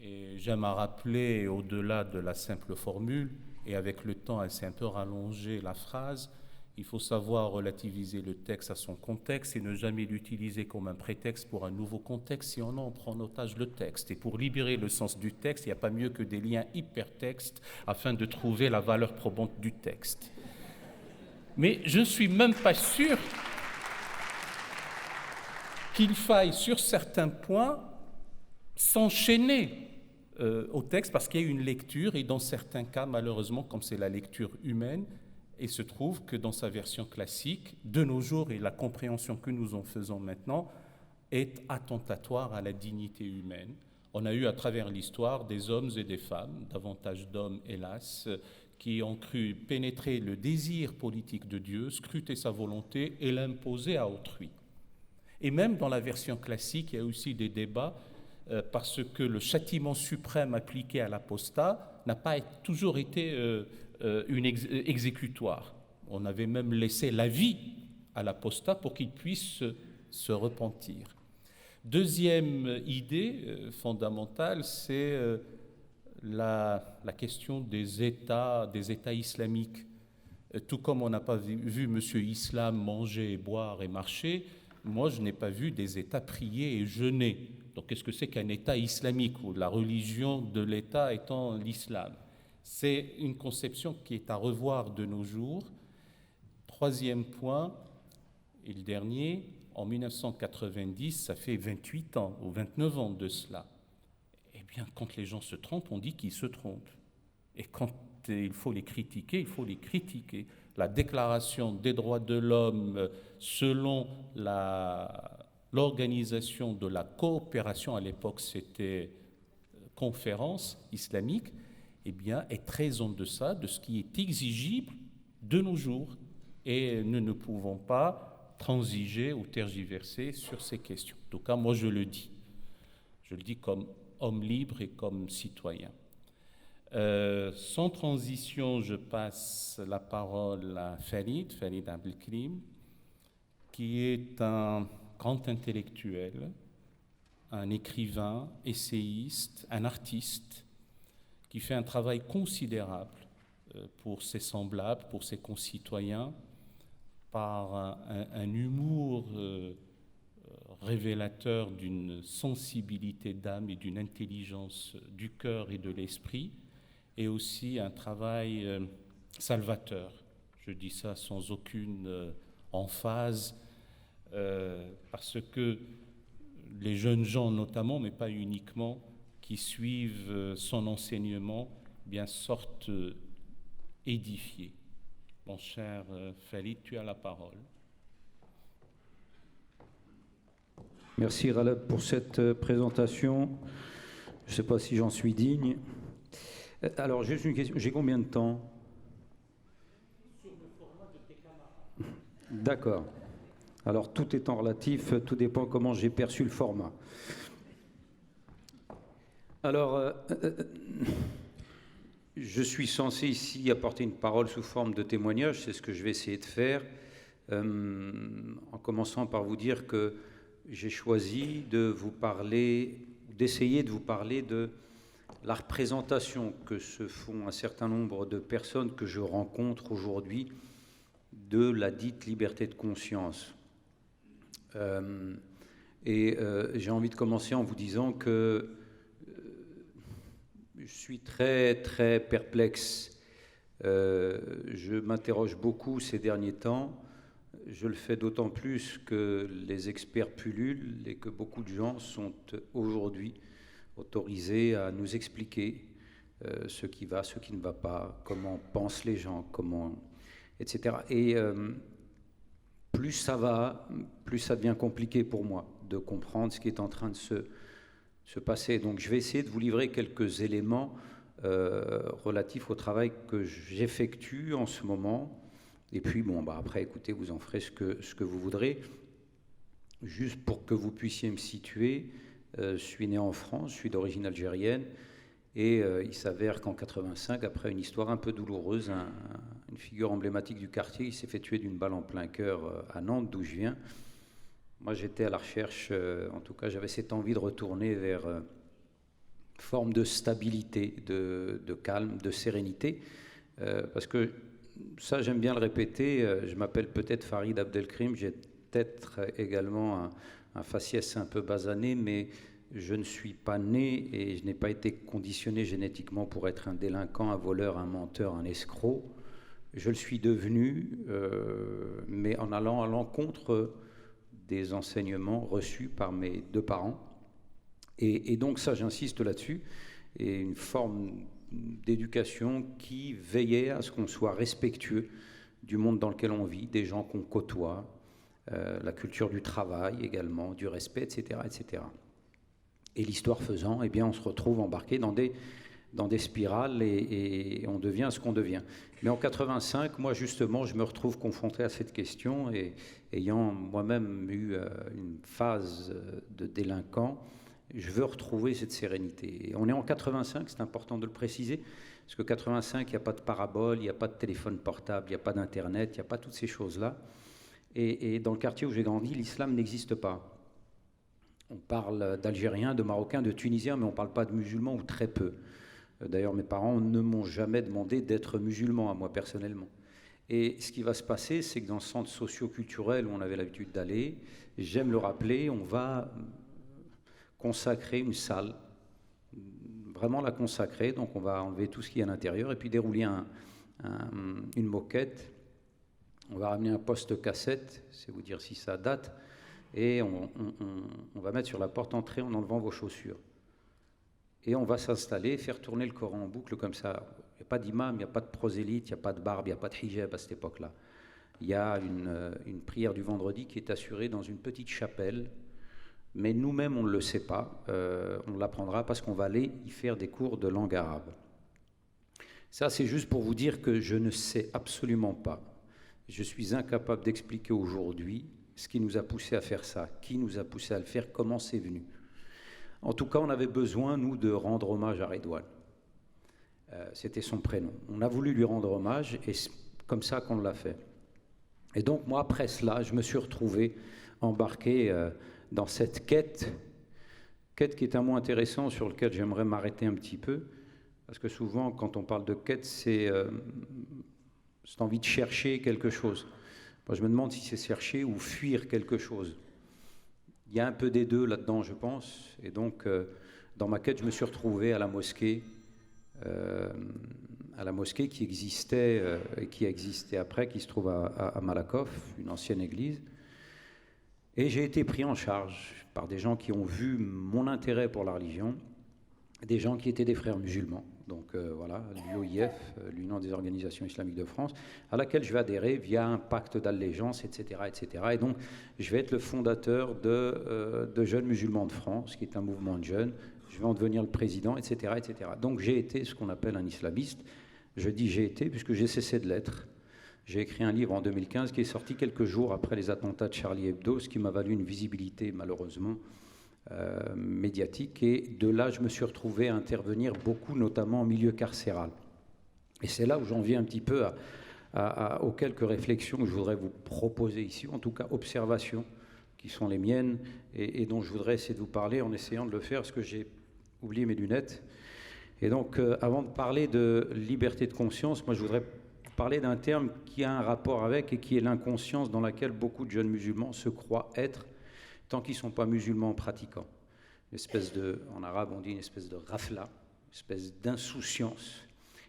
Et j'aime à rappeler, au-delà de la simple formule, et avec le temps, elle s'est un peu rallongée, la phrase, il faut savoir relativiser le texte à son contexte et ne jamais l'utiliser comme un prétexte pour un nouveau contexte, sinon on prend en otage le texte. Et pour libérer le sens du texte, il n'y a pas mieux que des liens hypertextes afin de trouver la valeur probante du texte. Mais je ne suis même pas sûr qu'il faille, sur certains points, s'enchaîner au texte parce qu'il y a une lecture et dans certains cas, malheureusement, comme c'est la lecture humaine, et se trouve que dans sa version classique, de nos jours, et la compréhension que nous en faisons maintenant, est attentatoire à la dignité humaine. On a eu à travers l'histoire des hommes et des femmes, davantage d'hommes hélas, qui ont cru pénétrer le désir politique de Dieu, scruter sa volonté et l'imposer à autrui. Et même dans la version classique, il y a aussi des débats parce que le châtiment suprême appliqué à l'apostat n'a pas toujours été exécutoire. On avait même laissé la vie à l'apostat pour qu'il puisse se repentir. Deuxième idée fondamentale, c'est la question des États islamiques. Tout comme on n'a pas vu Monsieur Islam manger, boire et marcher, moi je n'ai pas vu des États prier et jeûner. Donc qu'est-ce que c'est qu'un État islamique, ou la religion de l'État étant l'islam? C'est une conception qui est à revoir de nos jours. Troisième point, et le dernier, en 1990, ça fait 28 ans ou 29 ans de cela. Eh bien, quand les gens se trompent, on dit qu'ils se trompent. Et quand il faut les critiquer, il faut les critiquer. La déclaration des droits de l'homme, selon l'organisation de la coopération, à l'époque c'était conférence islamique, eh bien, est très en deçà de ce qui est exigible de nos jours. Et nous ne pouvons pas transiger ou tergiverser sur ces questions. En tout cas, moi je le dis. Je le dis comme homme libre et comme citoyen. Sans transition, je passe la parole à Farid Abdelkrim, qui est un grand intellectuel, un écrivain, essayiste, un artiste, qui fait un travail considérable pour ses semblables, pour ses concitoyens, par un humour révélateur d'une sensibilité d'âme et d'une intelligence du cœur et de l'esprit, et aussi un travail salvateur. Je dis ça sans aucune emphase, parce que les jeunes gens notamment, mais pas uniquement, qui suivent son enseignement, eh bien sortent édifiés. Mon cher Farid, tu as la parole. Merci Ghaleb pour cette présentation. Je ne sais pas si j'en suis digne. Alors, juste une question. J'ai combien de temps? Sur le format de tes camarades. D'accord. Alors, tout étant relatif, tout dépend comment j'ai perçu le format. Alors, je suis censé ici apporter une parole sous forme de témoignage. C'est ce que je vais essayer de faire. En commençant par vous dire que j'ai choisi de vous parler, d'essayer de vous parler de la représentation que se font un certain nombre de personnes que je rencontre aujourd'hui de la dite liberté de conscience. J'ai envie de commencer en vous disant que je suis très, très perplexe. Je m'interroge beaucoup ces derniers temps. Je le fais d'autant plus que les experts pullulent et que beaucoup de gens sont aujourd'hui autorisés à nous expliquer ce qui va, ce qui ne va pas, comment pensent les gens, etc. Et plus ça va, plus ça devient compliqué pour moi de comprendre ce qui est en train de se passer. Donc je vais essayer de vous livrer quelques éléments relatifs au travail que j'effectue en ce moment. Et puis, après, écoutez, vous en ferez ce que vous voudrez. Juste pour que vous puissiez me situer, je suis né en France, je suis d'origine algérienne, et il s'avère qu'en 85, après une histoire un peu douloureuse, une figure emblématique du quartier, il s'est fait tuer d'une balle en plein cœur à Nantes, d'où je viens. Moi, j'étais à la recherche, en tout cas, j'avais cette envie de retourner vers une forme de stabilité, de calme, de sérénité, parce que ça, j'aime bien le répéter, je m'appelle peut-être Farid Abdelkrim, j'ai peut-être également un faciès un peu basané, mais je ne suis pas né et je n'ai pas été conditionné génétiquement pour être un délinquant, un voleur, un menteur, un escroc. Je le suis devenu, mais en allant à l'encontre des enseignements reçus par mes deux parents. Et donc ça, j'insiste là-dessus, et une forme d'éducation qui veillait à ce qu'on soit respectueux du monde dans lequel on vit, des gens qu'on côtoie, la culture du travail également, du respect, etc., etc. Et l'histoire faisant, eh bien, on se retrouve embarqué dans des spirales et on devient ce qu'on devient. Mais en 85, moi justement, je me retrouve confronté à cette question et ayant moi-même eu une phase de délinquant, je veux retrouver cette sérénité. Et on est en 85, c'est important de le préciser, parce que 85, il n'y a pas de parabole, il n'y a pas de téléphone portable, il n'y a pas d'Internet, il n'y a pas toutes ces choses-là. Et dans le quartier où j'ai grandi, l'islam n'existe pas. On parle d'Algériens, de Marocains, de Tunisiens, mais on ne parle pas de musulmans ou très peu. D'ailleurs, mes parents ne m'ont jamais demandé d'être musulman, à moi personnellement. Et ce qui va se passer, c'est que dans ce centre socio-culturel où on avait l'habitude d'aller, j'aime le rappeler, on va consacrer une salle, vraiment la consacrer, donc on va enlever tout ce qui est à l'intérieur et puis dérouler une moquette. On va ramener un poste cassette, c'est vous dire si ça date, et on va mettre sur la porte entrée en enlevant vos chaussures. Et on va s'installer, faire tourner le Coran en boucle comme ça. Il n'y a pas d'imam, il n'y a pas de prosélyte, il n'y a pas de barbe, il n'y a pas de hijab à cette époque-là. Il y a une prière du vendredi qui est assurée dans une petite chapelle, mais nous-mêmes on ne le sait pas, on l'apprendra parce qu'on va aller y faire des cours de langue arabe. Ça c'est juste pour vous dire que je ne sais absolument pas. Je suis incapable d'expliquer aujourd'hui ce qui nous a poussé à faire ça, qui nous a poussé à le faire, comment c'est venu. En tout cas, on avait besoin, nous, de rendre hommage à Redouane. C'était son prénom. On a voulu lui rendre hommage et c'est comme ça qu'on l'a fait. Et donc, moi, après cela, je me suis retrouvé embarqué dans cette quête qui est un mot intéressant sur lequel j'aimerais m'arrêter un petit peu, parce que souvent, quand on parle de quête, c'est envie de chercher quelque chose. Moi, je me demande si c'est chercher ou fuir quelque chose. Il y a un peu des deux là-dedans, je pense. Et donc, dans ma quête, je me suis retrouvé à la mosquée qui existait et qui a existé après, qui se trouve à Malakoff, une ancienne église. Et j'ai été pris en charge par des gens qui ont vu mon intérêt pour la religion, des gens qui étaient des frères musulmans. Donc voilà, l'UOIF, l'Union des organisations islamiques de France, à laquelle je vais adhérer via un pacte d'allégeance, etc., etc. Et donc, je vais être le fondateur de Jeunes musulmans de France, qui est un mouvement de jeunes. Je vais en devenir le président, etc., etc. Donc, j'ai été ce qu'on appelle un islamiste. Je dis j'ai été puisque j'ai cessé de l'être. J'ai écrit un livre en 2015 qui est sorti quelques jours après les attentats de Charlie Hebdo, ce qui m'a valu une visibilité, malheureusement, médiatique, et de là je me suis retrouvé à intervenir beaucoup, notamment en milieu carcéral. Et c'est là où j'en viens un petit peu aux quelques réflexions que je voudrais vous proposer ici, en tout cas observations qui sont les miennes et dont je voudrais essayer de vous parler en essayant de le faire parce que j'ai oublié mes lunettes. Et donc avant de parler de liberté de conscience, moi je voudrais parler d'un terme qui a un rapport avec et qui est l'inconscience dans laquelle beaucoup de jeunes musulmans se croient être tant qu'ils ne sont pas musulmans pratiquants. Une espèce de, en arabe on dit une espèce de rafla, une espèce d'insouciance.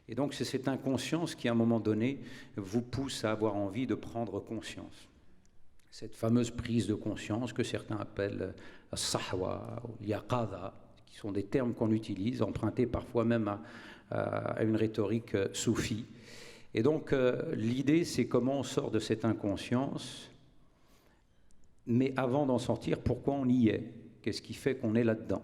Et donc c'est cette inconscience qui à un moment donné vous pousse à avoir envie de prendre conscience. Cette fameuse prise de conscience que certains appellent sahwa ou yaqadha, qui sont des termes qu'on utilise, empruntés parfois même à une rhétorique soufie. Et donc l'idée c'est comment on sort de cette inconscience. Mais avant d'en sortir, pourquoi on y est? Qu'est-ce qui fait qu'on est là-dedans?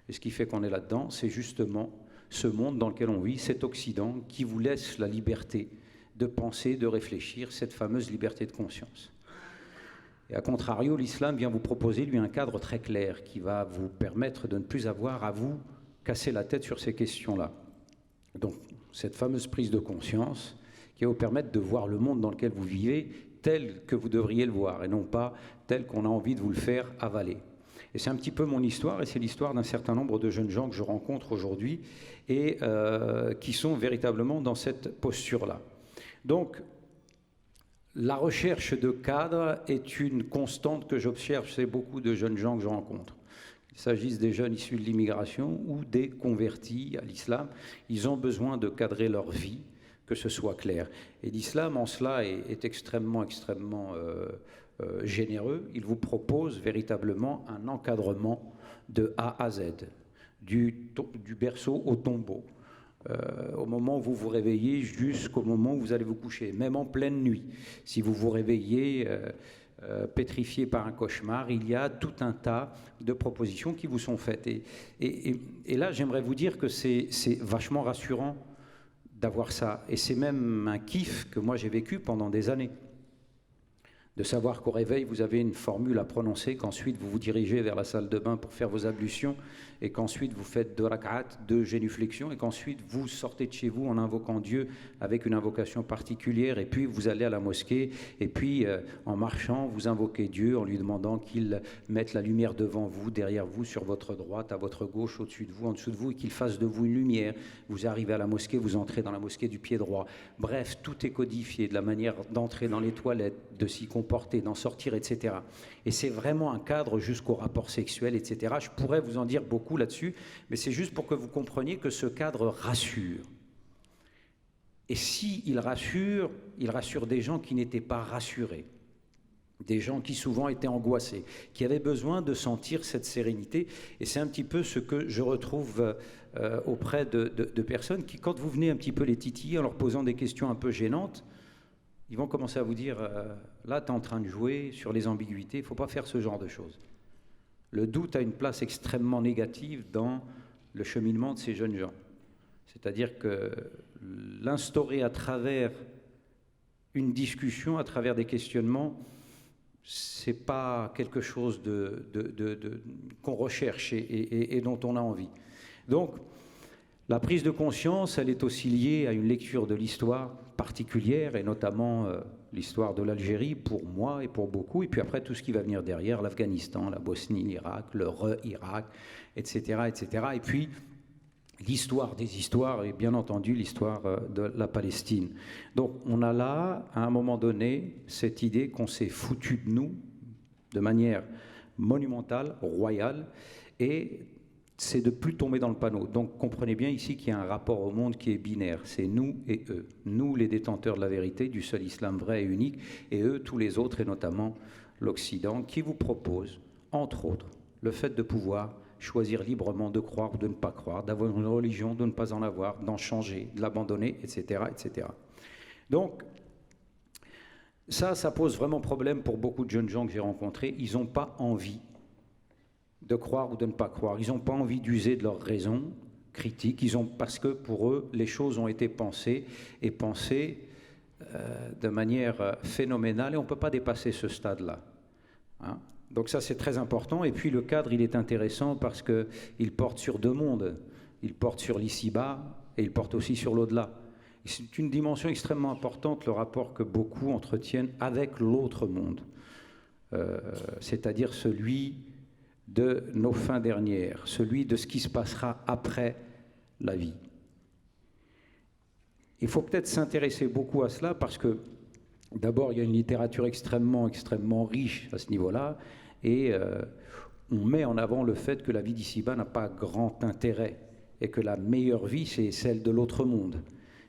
Et ce qui fait qu'on est là-dedans, c'est justement ce monde dans lequel on vit, cet Occident qui vous laisse la liberté de penser, de réfléchir, cette fameuse liberté de conscience. Et à contrario, l'islam vient vous proposer, lui, un cadre très clair qui va vous permettre de ne plus avoir à vous casser la tête sur ces questions-là. Donc, cette fameuse prise de conscience qui va vous permettre de voir le monde dans lequel vous vivez tel que vous devriez le voir, et non pas tel qu'on a envie de vous le faire avaler. Et c'est un petit peu mon histoire, et c'est l'histoire d'un certain nombre de jeunes gens que je rencontre aujourd'hui, et qui sont véritablement dans cette posture-là. Donc, la recherche de cadre est une constante que j'observe chez beaucoup de jeunes gens que je rencontre. Qu'il s'agisse des jeunes issus de l'immigration ou des convertis à l'islam, ils ont besoin de cadrer leur vie, que ce soit clair. Et l'islam, en cela, est extrêmement généreux. Il vous propose véritablement un encadrement de A à Z, du berceau au tombeau, au moment où vous vous réveillez jusqu'au moment où vous allez vous coucher, même en pleine nuit. Si vous vous réveillez pétrifié par un cauchemar, il y a tout un tas de propositions qui vous sont faites. Et là, j'aimerais vous dire que c'est vachement rassurant d'avoir ça. Et c'est même un kiff que moi j'ai vécu pendant des années. De savoir qu'au réveil, vous avez une formule à prononcer, qu'ensuite vous vous dirigez vers la salle de bain pour faire vos ablutions, et qu'ensuite vous faites 2 rak'at, 2 génuflexions, et qu'ensuite vous sortez de chez vous en invoquant Dieu avec une invocation particulière, et puis vous allez à la mosquée, et puis en marchant, vous invoquez Dieu en lui demandant qu'il mette la lumière devant vous, derrière vous, sur votre droite, à votre gauche, au-dessus de vous, en dessous de vous, et qu'il fasse de vous une lumière. Vous arrivez à la mosquée, vous entrez dans la mosquée du pied droit. Bref, tout est codifié, de la manière d'entrer dans les toilettes, de s'y comporter, d'en sortir, etc. Et c'est vraiment un cadre jusqu'au rapport sexuel, etc. Je pourrais vous en dire beaucoup là-dessus, mais c'est juste pour que vous compreniez que ce cadre rassure. Et s'il rassure, il rassure des gens qui n'étaient pas rassurés, des gens qui souvent étaient angoissés, qui avaient besoin de sentir cette sérénité. Et c'est un petit peu ce que je retrouve auprès de personnes qui, quand vous venez un petit peu les titiller en leur posant des questions un peu gênantes, ils vont commencer à vous dire là, tu es en train de jouer sur les ambiguïtés, il ne faut pas faire ce genre de choses. Le doute a une place extrêmement négative dans le cheminement de ces jeunes gens. C'est-à-dire que l'instaurer à travers une discussion, à travers des questionnements, ce n'est pas quelque chose qu'on recherche et dont on a envie. Donc, la prise de conscience, elle est aussi liée à une lecture de l'histoire particulière, et notamment l'histoire de l'Algérie, pour moi et pour beaucoup, et puis après tout ce qui va venir derrière, l'Afghanistan, la Bosnie, l'Irak, le Irak, etc., etc. Et puis, l'histoire des histoires, et bien entendu l'histoire de la Palestine. Donc, on a là, à un moment donné, cette idée qu'on s'est foutu de nous, de manière monumentale, royale, et c'est de ne plus tomber dans le panneau. Donc comprenez bien ici qu'il y a un rapport au monde qui est binaire. C'est nous et eux. Nous, les détenteurs de la vérité, du seul islam vrai et unique, et eux, tous les autres, et notamment l'Occident, qui vous propose, entre autres, le fait de pouvoir choisir librement de croire ou de ne pas croire, d'avoir une religion, de ne pas en avoir, d'en changer, de l'abandonner, etc., etc. Donc, ça pose vraiment problème pour beaucoup de jeunes gens que j'ai rencontrés. Ils n'ont pas envie de croire ou de ne pas croire. Ils n'ont pas envie d'user de leur raison critique. Parce que pour eux, les choses ont été pensées de manière phénoménale, et on ne peut pas dépasser ce stade-là. Hein? Donc ça, c'est très important. Et puis le cadre, il est intéressant parce qu'il porte sur 2 mondes. Il porte sur l'ici-bas et il porte aussi sur l'au-delà. C'est une dimension extrêmement importante, le rapport que beaucoup entretiennent avec l'autre monde, c'est-à-dire celui de nos fins dernières, celui de ce qui se passera après la vie. Il faut peut-être s'intéresser beaucoup à cela parce que, d'abord, il y a une littérature extrêmement riche à ce niveau-là, et on met en avant le fait que la vie d'ici-bas n'a pas grand intérêt, et que la meilleure vie, c'est celle de l'autre monde,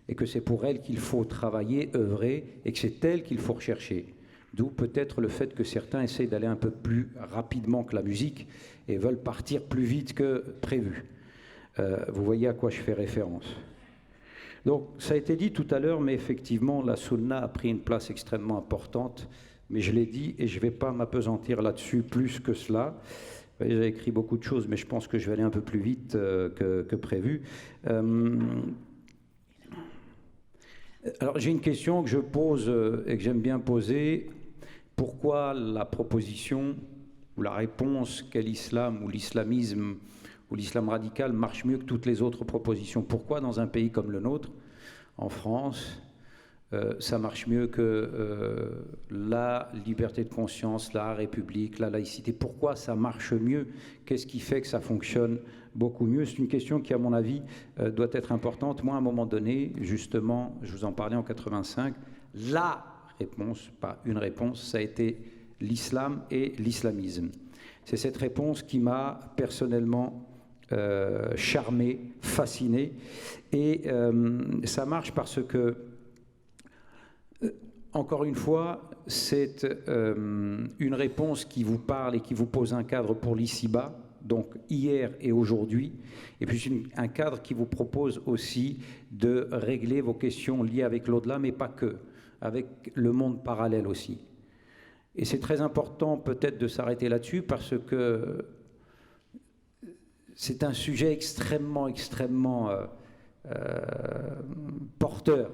et que c'est pour elle qu'il faut travailler, œuvrer, et que c'est elle qu'il faut rechercher. D'où peut-être le fait que certains essayent d'aller un peu plus rapidement que la musique et veulent partir plus vite que prévu. Vous voyez à quoi je fais référence. Donc, ça a été dit tout à l'heure, mais effectivement, la sunna a pris une place extrêmement importante. Mais je l'ai dit et je ne vais pas m'apesantir là-dessus plus que cela. J'ai écrit beaucoup de choses, mais je pense que je vais aller un peu plus vite que prévu. Alors, j'ai une question que je pose et que j'aime bien poser. Pourquoi la proposition ou la réponse qu'est l'islam ou l'islamisme ou l'islam radical marche mieux que toutes les autres propositions? Pourquoi dans un pays comme le nôtre, en France, ça marche mieux que la liberté de conscience, la République, la laïcité? Pourquoi ça marche mieux? Qu'est-ce qui fait que ça fonctionne beaucoup mieux? C'est une question qui, à mon avis, doit être importante. Moi, à un moment donné, justement, je vous en parlais en 85, la réponse, pas une réponse, ça a été l'islam et l'islamisme. C'est cette réponse qui m'a personnellement charmé, fasciné, et ça marche parce que, encore une fois, c'est une réponse qui vous parle et qui vous pose un cadre pour l'ici-bas, donc hier et aujourd'hui, et puis un cadre qui vous propose aussi de régler vos questions liées avec l'au-delà, mais pas que, avec le monde parallèle aussi. Et c'est très important peut-être de s'arrêter là-dessus parce que c'est un sujet extrêmement porteur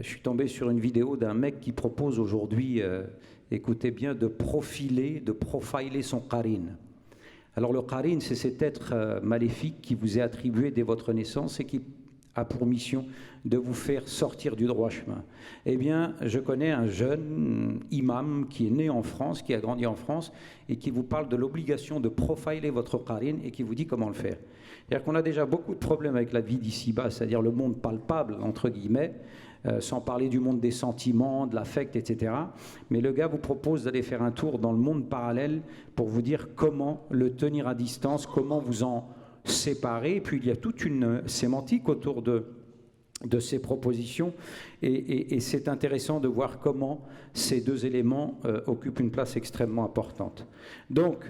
Je suis tombé sur une vidéo d'un mec qui propose aujourd'hui, écoutez bien, de profiler son qarine. Alors le qarine, c'est cet être maléfique qui vous est attribué dès votre naissance et qui a pour mission de vous faire sortir du droit chemin. Eh bien, je connais un jeune imam qui est né en France, qui a grandi en France, et qui vous parle de l'obligation de profiler votre qarine et qui vous dit comment le faire. C'est-à-dire qu'on a déjà beaucoup de problèmes avec la vie d'ici-bas, c'est-à-dire le monde palpable, entre guillemets, sans parler du monde des sentiments, de l'affect, etc. Mais le gars vous propose d'aller faire un tour dans le monde parallèle pour vous dire comment le tenir à distance, comment vous en séparer. Et puis il y a toute une sémantique autour de ces propositions et c'est intéressant de voir comment ces deux éléments occupent une place extrêmement importante. Donc,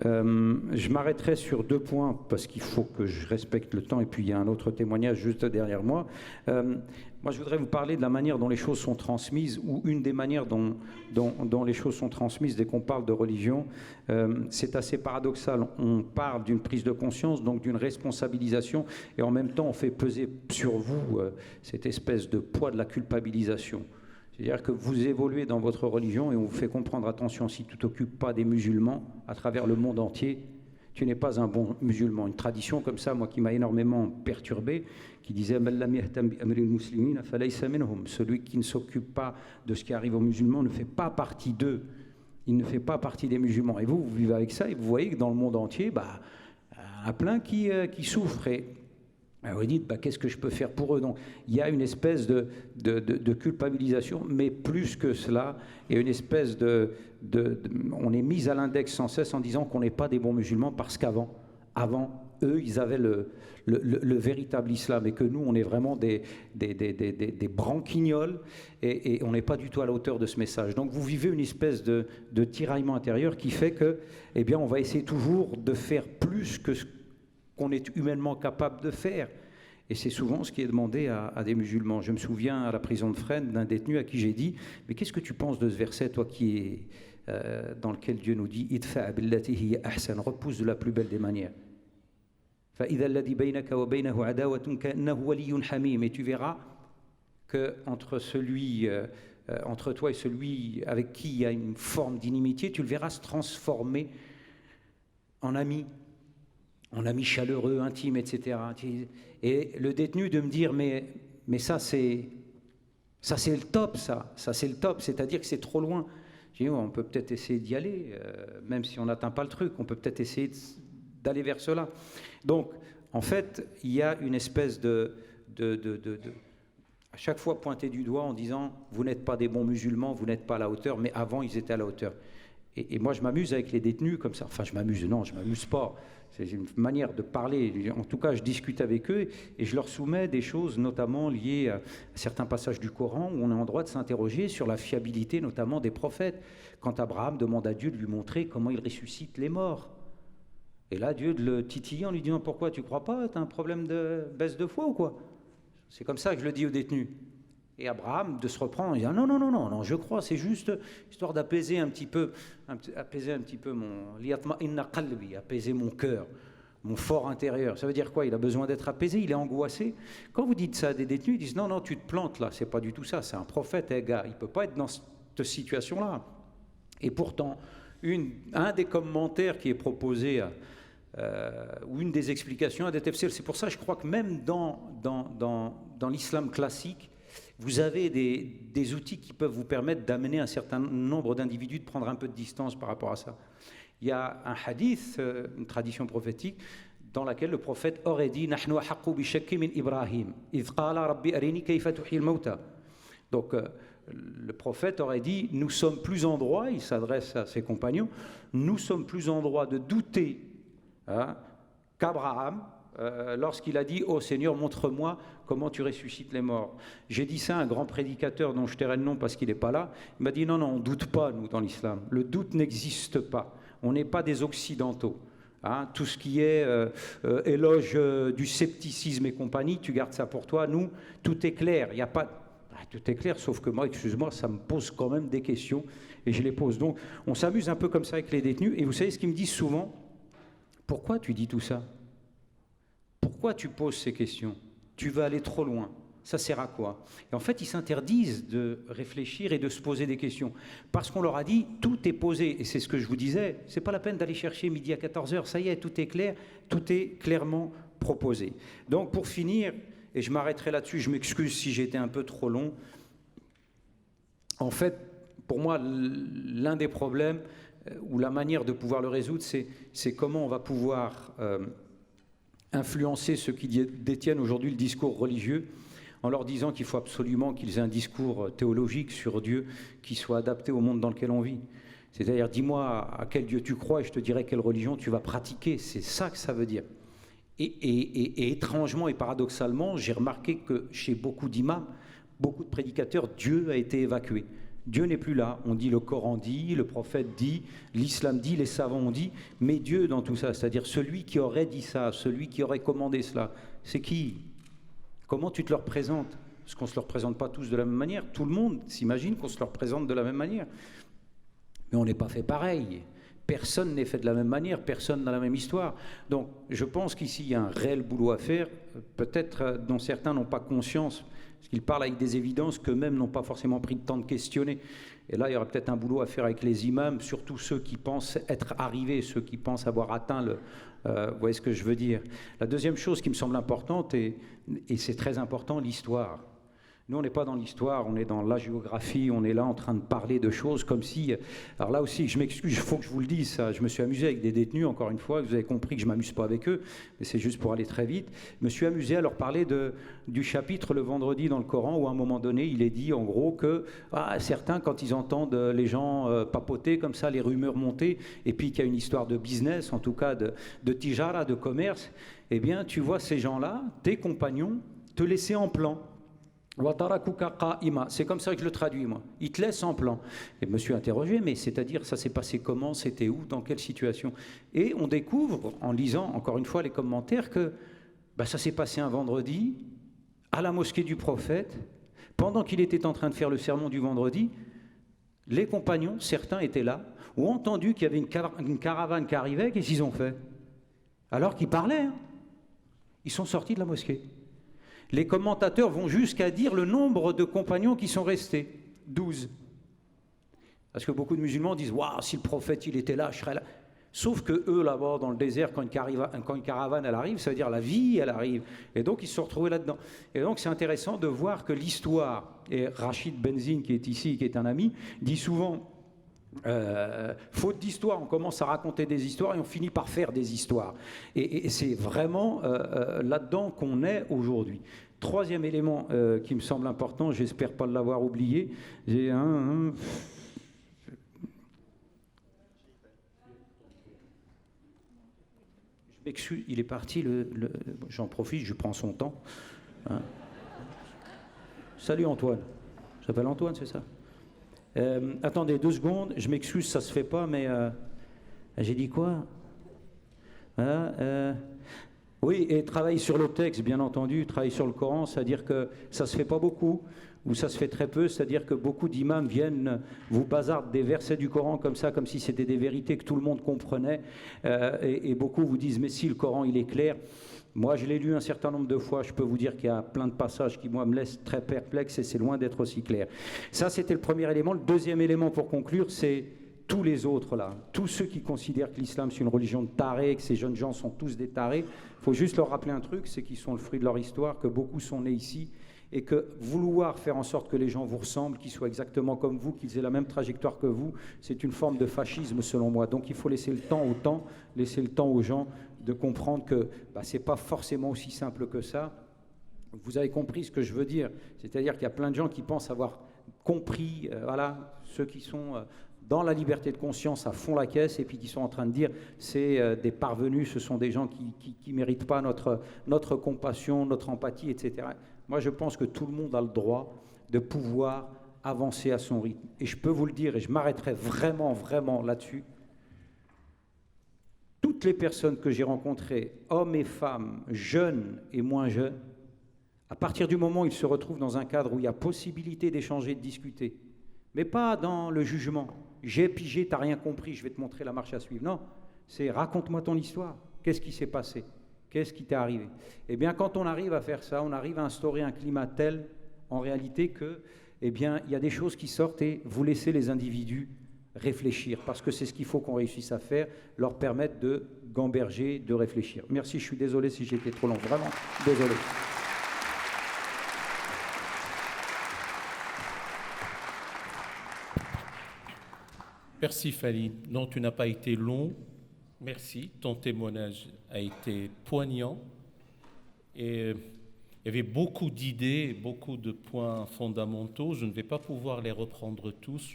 je m'arrêterai sur 2 points parce qu'il faut que je respecte le temps et puis il y a un autre témoignage juste derrière moi. Moi, je voudrais vous parler de la manière dont les choses sont transmises ou une des manières dont les choses sont transmises dès qu'on parle de religion. C'est assez paradoxal. On parle d'une prise de conscience, donc d'une responsabilisation et en même temps, on fait peser sur vous cette espèce de poids de la culpabilisation. C'est-à-dire que vous évoluez dans votre religion et on vous fait comprendre, attention, si tu ne t'occupes pas des musulmans à travers le monde entier, tu n'es pas un bon musulman. Une tradition comme ça, moi, qui m'a énormément perturbé, qui disait « Celui qui ne s'occupe pas de ce qui arrive aux musulmans ne fait pas partie d'eux. Il ne fait pas partie des musulmans. » Et vous vivez avec ça et vous voyez que dans le monde entier, il y en a plein qui souffrent. Et vous dites, qu'est-ce que je peux faire pour eux? Donc, il y a une espèce de culpabilisation, mais plus que cela, et une espèce on est mis à l'index sans cesse en disant qu'on n'est pas des bons musulmans parce qu'avant, eux, ils avaient le véritable islam, et que nous, on est vraiment des branquignoles, et on n'est pas du tout à la hauteur de ce message. Donc, vous vivez une espèce de tiraillement intérieur qui fait que, eh bien, on va essayer toujours de faire plus que ce qu'on est humainement capable de faire. Et c'est souvent ce qui est demandé à des musulmans. Je me souviens à la prison de Fresnes d'un détenu à qui j'ai dit « Mais qu'est-ce que tu penses de ce verset, toi qui est dans lequel Dieu nous dit « Idfa' billati hiya ahsan » repousse de la plus belle des manières. « Fa'idha alladhi baynaka wa baynahu adawatun ka'annahu waliyyun hamim » Et tu verras que entre toi et celui avec qui il y a une forme d'inimitié, tu le verras se transformer en ami chaleureux, intime, etc. Et le détenu de me dire, mais ça c'est le top, ça c'est le top, c'est-à-dire que c'est trop loin. Je dis, on peut peut-être essayer d'y aller, même si on n'atteint pas le truc, on peut peut-être essayer d'aller vers cela. Donc, en fait, il y a une espèce de à chaque fois pointer du doigt en disant, vous n'êtes pas des bons musulmans, vous n'êtes pas à la hauteur, mais avant ils étaient à la hauteur. Et moi je m'amuse avec les détenus comme ça, enfin je m'amuse pas. C'est une manière de parler. En tout cas, je discute avec eux et je leur soumets des choses, notamment liées à certains passages du Coran où on est en droit de s'interroger sur la fiabilité, notamment des prophètes. Quand Abraham demande à Dieu de lui montrer comment il ressuscite les morts. Et là, Dieu le titille en lui disant « Pourquoi tu ne crois pas? Tu as un problème de baisse de foi ou quoi ?» C'est comme ça que je le dis aux détenus. Et Abraham de se reprendre, il dit non, je crois, c'est juste histoire d'apaiser un petit peu apaiser mon cœur, mon fort intérieur. Ça veut dire quoi? Il a besoin d'être apaisé, il est angoissé. Quand vous dites ça à des détenus, ils disent non, tu te plantes là, c'est pas du tout ça, c'est un prophète, gars, il peut pas être dans cette situation-là. Et pourtant, un des commentaires qui est proposé ou une des explications à des tafsirs, c'est pour ça je crois que même dans l'islam classique, vous avez des outils qui peuvent vous permettre d'amener un certain nombre d'individus de prendre un peu de distance par rapport à ça. Il y a un hadith, une tradition prophétique, dans laquelle le prophète aurait dit « Nahnu ahaqqu bi shakki min Ibrahim, idh qala rabbi arini kayfa tuhyi al-mawta » Donc, le prophète aurait dit « Nous sommes plus en droit », il s'adresse à ses compagnons, « Nous sommes plus en droit de douter qu'Abraham, lorsqu'il a dit « Oh Seigneur, montre-moi comment tu ressuscites les morts ». J'ai dit ça à un grand prédicateur dont je tairai le nom parce qu'il n'est pas là. Il m'a dit « Non, on ne doute pas, nous, dans l'islam. Le doute n'existe pas. On n'est pas des occidentaux. » Tout ce qui est éloge du scepticisme et compagnie, tu gardes ça pour toi. Nous, tout est clair. Il n'y a pas... tout est clair, sauf que moi, excuse-moi, ça me pose quand même des questions et je les pose. Donc, on s'amuse un peu comme ça avec les détenus. Et vous savez ce qu'ils me disent souvent? Pourquoi tu dis tout ça? Pourquoi tu poses ces questions? Tu veux aller trop loin. Ça sert à quoi? Et en fait, ils s'interdisent de réfléchir et de se poser des questions. Parce qu'on leur a dit, tout est posé. Et c'est ce que je vous disais, c'est pas la peine d'aller chercher midi à 14h. Ça y est, tout est clair, tout est clairement proposé. Donc, pour finir, et je m'arrêterai là-dessus, je m'excuse si j'étais un peu trop long. En fait, pour moi, l'un des problèmes, ou la manière de pouvoir le résoudre, c'est comment on va pouvoir influencer ceux qui détiennent aujourd'hui le discours religieux, en leur disant qu'il faut absolument qu'ils aient un discours théologique sur Dieu qui soit adapté au monde dans lequel on vit. C'est-à-dire, dis-moi à quel Dieu tu crois et je te dirai quelle religion tu vas pratiquer. C'est ça que ça veut dire. Et étrangement et paradoxalement, j'ai remarqué que chez beaucoup d'imams, beaucoup de prédicateurs, Dieu a été évacué. Dieu n'est plus là. On dit le Coran dit, le prophète dit, l'islam dit, les savants ont dit, mais Dieu dans tout ça, c'est-à-dire celui qui aurait dit ça, celui qui aurait commandé cela, c'est qui? Comment tu te le représentes? Parce qu'on ne se le représente pas tous de la même manière. Tout le monde s'imagine qu'on se le représente de la même manière. Mais on n'est pas fait pareil. Personne n'est fait de la même manière, personne n'a la même histoire. Donc je pense qu'ici, il y a un réel boulot à faire, peut-être dont certains n'ont pas conscience, parce qu'ils parlent avec des évidences qu'eux-mêmes n'ont pas forcément pris le temps de questionner. Et là, il y aura peut-être un boulot à faire avec les imams, surtout ceux qui pensent être arrivés, ceux qui pensent avoir atteint le... vous voyez ce que je veux dire. La deuxième chose qui me semble importante, et c'est très important, l'histoire. Nous, on n'est pas dans l'histoire, on est dans la géographie, on est là en train de parler de choses comme si... Alors là aussi, je m'excuse, il faut que je vous le dise, ça. Je me suis amusé avec des détenus, encore une fois, vous avez compris que je ne m'amuse pas avec eux, mais c'est juste pour aller très vite. Je me suis amusé à leur parler du chapitre le vendredi dans le Coran, où à un moment donné, il est dit en gros que certains, quand ils entendent les gens papoter comme ça, les rumeurs monter, et puis qu'il y a une histoire de business, en tout cas de tijara, de commerce, eh bien, tu vois ces gens-là, tes compagnons, te laisser en plan. C'est comme ça que je le traduis, moi. Il te laisse en plan. Et je me suis interrogé, mais c'est-à-dire, ça s'est passé comment, c'était où, dans quelle situation? Et on découvre, en lisant encore une fois les commentaires, que ça s'est passé un vendredi, à la mosquée du prophète, pendant qu'il était en train de faire le sermon du vendredi, les compagnons, certains étaient là, ont entendu qu'il y avait une caravane qui arrivait, qu'est-ce qu'ils ont fait? Alors qu'ils parlaient, ils sont sortis de la mosquée. Les commentateurs vont jusqu'à dire le nombre de compagnons qui sont restés, 12. Parce que beaucoup de musulmans disent « Waouh, si le prophète il était là, je serais là ». Sauf que eux, là-bas, dans le désert, quand une caravane elle arrive, ça veut dire la vie, elle arrive. Et donc, ils se sont retrouvés là-dedans. Et donc, c'est intéressant de voir que l'histoire, et Rachid Benzine, qui est ici, qui est un ami, dit souvent... faute d'histoire, on commence à raconter des histoires et on finit par faire des histoires. Et c'est vraiment là-dedans qu'on est aujourd'hui. Troisième élément qui me semble important, j'espère pas l'avoir oublié, j'ai je m'excuse, il est parti, j'en profite, je prends son temps. Salut Antoine, je m'appelle Antoine, c'est ça? Attendez 2 secondes, je m'excuse, ça se fait pas, mais j'ai dit quoi? Voilà, oui, et travailler sur le texte, bien entendu, travailler sur le Coran, c'est-à-dire que ça se fait pas beaucoup, ou ça se fait très peu, c'est-à-dire que beaucoup d'imams viennent vous bazardent des versets du Coran comme ça, comme si c'était des vérités que tout le monde comprenait, et beaucoup vous disent, mais si le Coran il est clair. Moi, je l'ai lu un certain nombre de fois. Je peux vous dire qu'il y a plein de passages qui, moi, me laissent très perplexe et c'est loin d'être aussi clair. Ça, c'était le premier élément. Le deuxième élément, pour conclure, c'est tous les autres, là. Tous ceux qui considèrent que l'islam, c'est une religion de tarés, que ces jeunes gens sont tous des tarés. Il faut juste leur rappeler un truc, c'est qu'ils sont le fruit de leur histoire, que beaucoup sont nés ici et que vouloir faire en sorte que les gens vous ressemblent, qu'ils soient exactement comme vous, qu'ils aient la même trajectoire que vous, c'est une forme de fascisme, selon moi. Donc, il faut laisser le temps au temps, laisser le temps aux gens de comprendre que ce n'est pas forcément aussi simple que ça. Vous avez compris ce que je veux dire. C'est-à-dire qu'il y a plein de gens qui pensent avoir compris, ceux qui sont dans la liberté de conscience à fond la caisse et puis qui sont en train de dire c'est des parvenus, ce sont des gens qui ne méritent pas notre compassion, notre empathie, etc. Moi, je pense que tout le monde a le droit de pouvoir avancer à son rythme. Et je peux vous le dire, et je m'arrêterai vraiment, vraiment là-dessus, toutes les personnes que j'ai rencontrées, hommes et femmes, jeunes et moins jeunes, à partir du moment où ils se retrouvent dans un cadre où il y a possibilité d'échanger, de discuter, mais pas dans le jugement. J'ai pigé, t'as rien compris, je vais te montrer la marche à suivre. Non, c'est raconte-moi ton histoire. Qu'est-ce qui s'est passé? Qu'est-ce qui t'est arrivé? Eh bien, quand on arrive à faire ça, on arrive à instaurer un climat tel, en réalité, que, eh bien, il y a des choses qui sortent et vous laissez les individus réfléchir, parce que c'est ce qu'il faut qu'on réussisse à faire, leur permettre de gamberger, de réfléchir. Merci, je suis désolé si j'ai été trop long, vraiment désolé. Merci Fali. Non, tu n'as pas été long. Merci. Ton témoignage a été poignant. Et il y avait beaucoup d'idées, beaucoup de points fondamentaux. Je ne vais pas pouvoir les reprendre tous.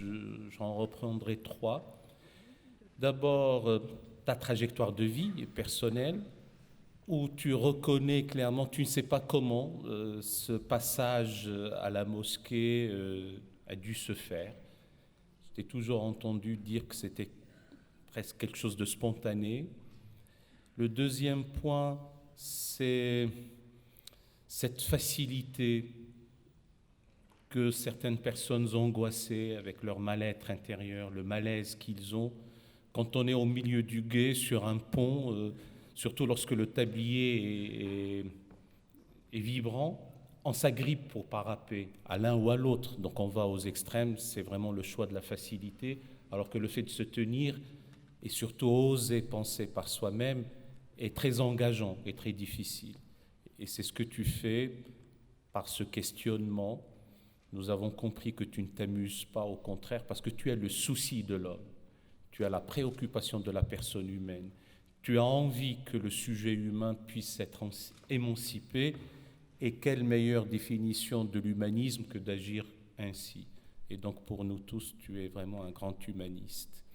J'en reprendrai 3. D'abord, ta trajectoire de vie personnelle, où tu reconnais clairement, tu ne sais pas comment ce passage à la mosquée a dû se faire. Je t'ai toujours entendu dire que c'était presque quelque chose de spontané. Le deuxième point, c'est cette facilité que certaines personnes angoissées avec leur mal-être intérieur, le malaise qu'ils ont, quand on est au milieu du gué sur un pont, surtout lorsque le tablier est vibrant, on s'agrippe pour paraper à l'un ou à l'autre. Donc on va aux extrêmes, c'est vraiment le choix de la facilité, alors que le fait de se tenir et surtout oser penser par soi-même est très engageant et très difficile. Et c'est ce que tu fais par ce questionnement. Nous avons compris que tu ne t'amuses pas, au contraire, parce que tu as le souci de l'homme, tu as la préoccupation de la personne humaine, tu as envie que le sujet humain puisse être émancipé. Et quelle meilleure définition de l'humanisme que d'agir ainsi. Et donc pour nous tous, tu es vraiment un grand humaniste.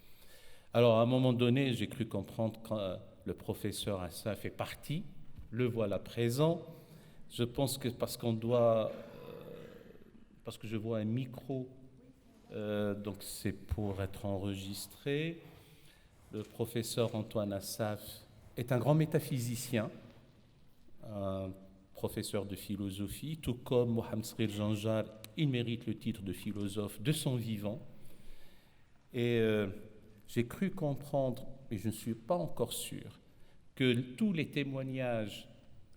Alors à un moment donné, j'ai cru comprendre quand le professeur Assa fait partie, le voilà présent. Je pense que parce que je vois un micro, donc c'est pour être enregistré. Le professeur Antoine Assaf est un grand métaphysicien, un professeur de philosophie, tout comme Mohamed Sril Janjar, il mérite le titre de philosophe de son vivant. Et j'ai cru comprendre, mais je ne suis pas encore sûr, que tous les témoignages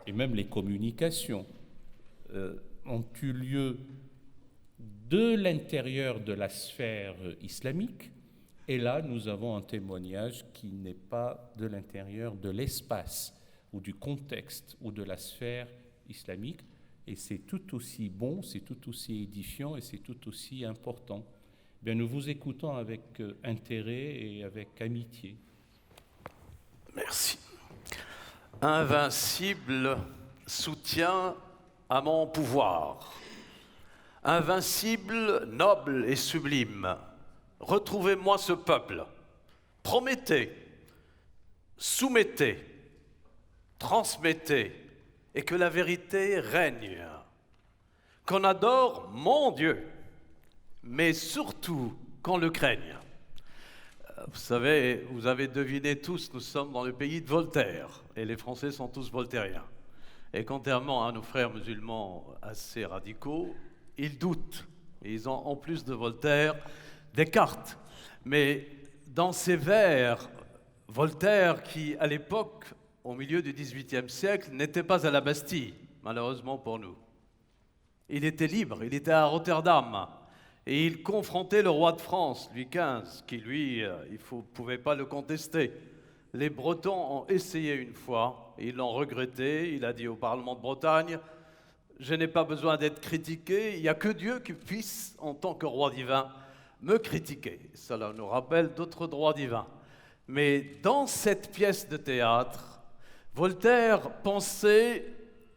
et même les communications ont eu lieu de l'intérieur de la sphère islamique. Et là, nous avons un témoignage qui n'est pas de l'intérieur de l'espace ou du contexte ou de la sphère islamique, et c'est tout aussi bon, c'est tout aussi édifiant et c'est tout aussi important. Bien, nous vous écoutons avec intérêt et avec amitié. Merci. Invincible soutien à mon pouvoir. Invincible, noble et sublime, retrouvez-moi ce peuple. Promettez, soumettez, transmettez, et que la vérité règne. Qu'on adore mon Dieu, mais surtout qu'on le craigne. Vous savez, vous avez deviné tous, nous sommes dans le pays de Voltaire, et les Français sont tous voltairiens. Et contrairement à nos frères musulmans assez radicaux, ils doutent. Ils ont, en plus de Voltaire, Descartes. Mais dans ces vers, Voltaire, qui à l'époque, au milieu du XVIIIe siècle, n'était pas à la Bastille, malheureusement pour nous. Il était libre, il était à Rotterdam, et il confrontait le roi de France, Louis XV, qui lui, il ne pouvait pas le contester. Les Bretons ont essayé une fois, et ils l'ont regretté. Il a dit au Parlement de Bretagne, « Je n'ai pas besoin d'être critiqué, il n'y a que Dieu qui puisse, en tant que roi divin, me critiquer. » Cela nous rappelle d'autres droits divins. Mais dans cette pièce de théâtre, Voltaire pensait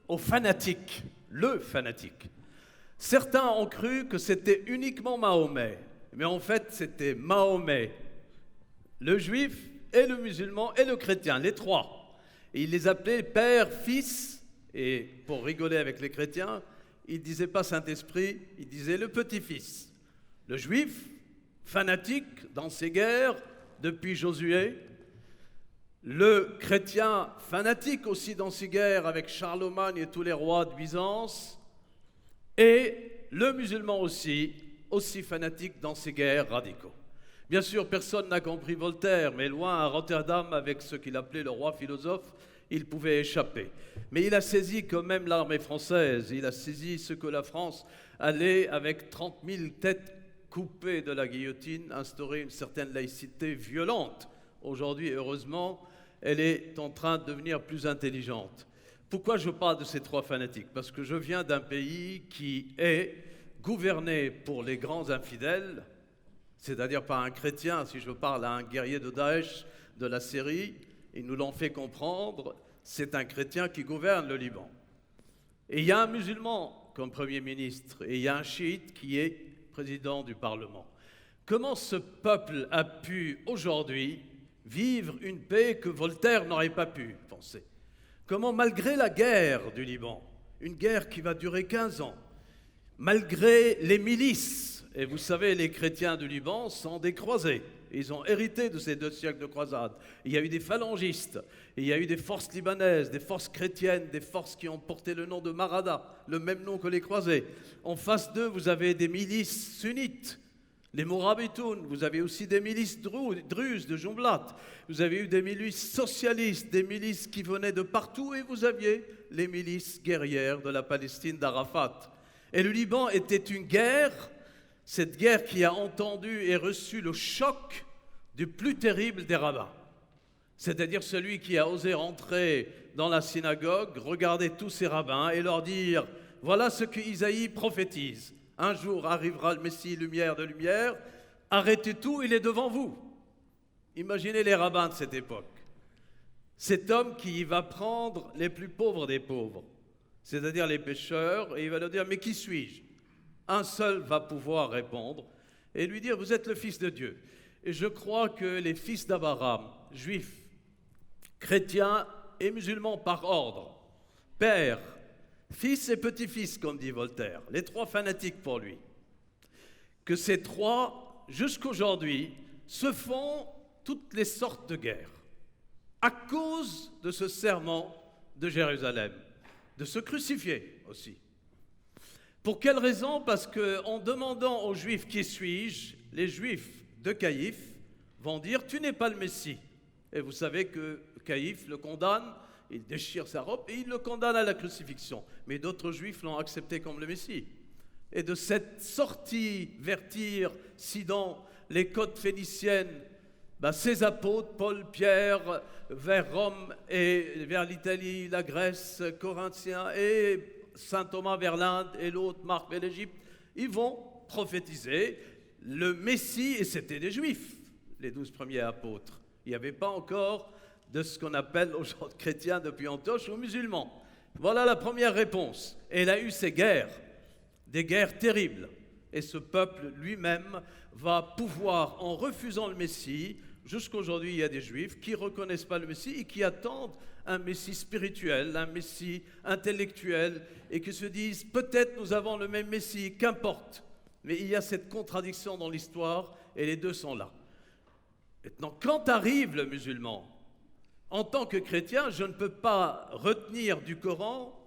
au fanatique, le fanatique. Certains ont cru que c'était uniquement Mahomet, mais en fait c'était Mahomet, le juif et le musulman et le chrétien, les trois. Et il les appelait père, fils, et pour rigoler avec les chrétiens, il ne disait pas Saint-Esprit, il disait le petit-fils. Le juif, fanatique dans ses guerres depuis Josué, le chrétien fanatique aussi dans ses guerres avec Charlemagne et tous les rois de Byzance, et le musulman aussi fanatique dans ses guerres radicaux. Bien sûr, personne n'a compris Voltaire, mais loin à Rotterdam, avec ce qu'il appelait le roi philosophe, il pouvait échapper. Mais il a saisi quand même l'armée française, il a saisi ce que la France allait, avec 30 000 têtes coupées de la guillotine, instaurer une certaine laïcité violente. Aujourd'hui, heureusement, elle est en train de devenir plus intelligente. Pourquoi je parle de ces trois fanatiques? Parce que je viens d'un pays qui est gouverné pour les grands infidèles, c'est-à-dire par un chrétien. Si je parle à un guerrier de Daesh de la Syrie, ils nous l'ont fait comprendre, c'est un chrétien qui gouverne le Liban. Et il y a un musulman comme Premier ministre, et il y a un chiite qui est président du Parlement. Comment ce peuple a pu aujourd'hui vivre une paix que Voltaire n'aurait pas pu penser? Comment, malgré la guerre du Liban, une guerre qui va durer 15 ans, malgré les milices, et vous savez, les chrétiens du Liban sont des croisés, ils ont hérité de ces 2 siècles de croisade. Il y a eu des phalangistes, il y a eu des forces libanaises, des forces chrétiennes, des forces qui ont porté le nom de Marada, le même nom que les croisés. En face d'eux, vous avez des milices sunnites, les Morabitoun, vous avez aussi des milices druzes de Jumblat, vous avez eu des milices socialistes, des milices qui venaient de partout, et vous aviez les milices guerrières de la Palestine d'Arafat. Et le Liban était une guerre, cette guerre qui a entendu et reçu le choc du plus terrible des rabbins. C'est-à-dire celui qui a osé rentrer dans la synagogue, regarder tous ces rabbins et leur dire « Voilà ce que Isaïe prophétise. Un jour arrivera le Messie, lumière de lumière. Arrêtez tout, il est devant vous. » Imaginez les rabbins de cette époque. Cet homme qui va prendre les plus pauvres des pauvres, c'est-à-dire les pécheurs, et il va leur dire « Mais qui suis-je » Un seul va pouvoir répondre et lui dire « Vous êtes le Fils de Dieu ». Et je crois que les fils d'Abraham, juifs, chrétiens et musulmans par ordre, père, fils et petit-fils, comme dit Voltaire, les trois fanatiques pour lui, que ces trois, jusqu'aujourd'hui, se font toutes les sortes de guerres à cause de ce serment de Jérusalem, de se crucifier aussi. Pour quelle raison? Parce qu'en demandant aux Juifs « Qui suis-je ?», les Juifs de Caïphe vont dire « Tu n'es pas le Messie ». Et vous savez que Caïphe le condamne, il déchire sa robe et il le condamne à la crucifixion. Mais d'autres Juifs l'ont accepté comme le Messie. Et de cette sortie vers Tyr, Sidon, les côtes phéniciennes, ces apôtres, Paul, Pierre, vers Rome et vers l'Italie, la Grèce, Corinthiens et Saint Thomas vers l'Inde et l'autre, Marc vers l'Égypte, ils vont prophétiser le Messie, et c'était des Juifs, les 12 premiers apôtres. Il n'y avait pas encore de ce qu'on appelle aujourd'hui chrétiens depuis Antioche ou musulmans. Voilà la première réponse. Et il a eu ces guerres, des guerres terribles. Et ce peuple lui-même va pouvoir, en refusant le Messie, jusqu'aujourd'hui il y a des Juifs qui ne reconnaissent pas le Messie et qui attendent un Messie spirituel, un Messie intellectuel, et qui se disent peut-être nous avons le même Messie, qu'importe. Mais il y a cette contradiction dans l'histoire et les deux sont là. Maintenant, quand arrive le musulman, en tant que chrétien, je ne peux pas retenir du Coran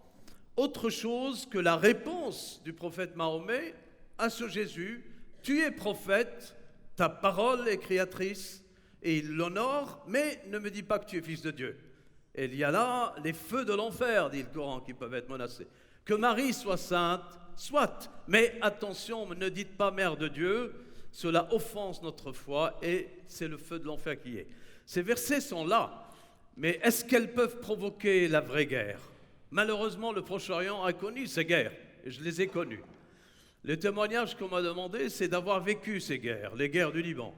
autre chose que la réponse du prophète Mahomet à ce Jésus. Tu es prophète, ta parole est créatrice, et il l'honore, mais ne me dis pas que tu es fils de Dieu. Et il y a là les feux de l'enfer, dit le Coran, qui peuvent être menacés. Que Marie soit sainte, soit, mais attention, ne dites pas mère de Dieu, cela offense notre foi et c'est le feu de l'enfer qui est. Ces versets sont là, mais est-ce qu'elles peuvent provoquer la vraie guerre? Malheureusement, le Proche-Orient a connu ces guerres, et je les ai connues. Le témoignage qu'on m'a demandé, c'est d'avoir vécu ces guerres, les guerres du Liban.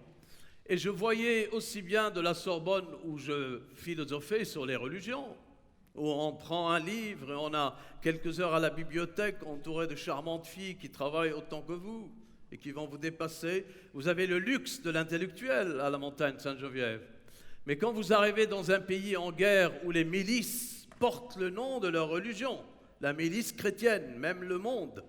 Et je voyais aussi bien de la Sorbonne où je philosophais sur les religions, où on prend un livre et on a quelques heures à la bibliothèque entouré de charmantes filles qui travaillent autant que vous et qui vont vous dépasser. Vous avez le luxe de l'intellectuel à la montagne Sainte-Geneviève. Mais quand vous arrivez dans un pays en guerre où les milices portent le nom de leur religion, la milice chrétienne, même le monde,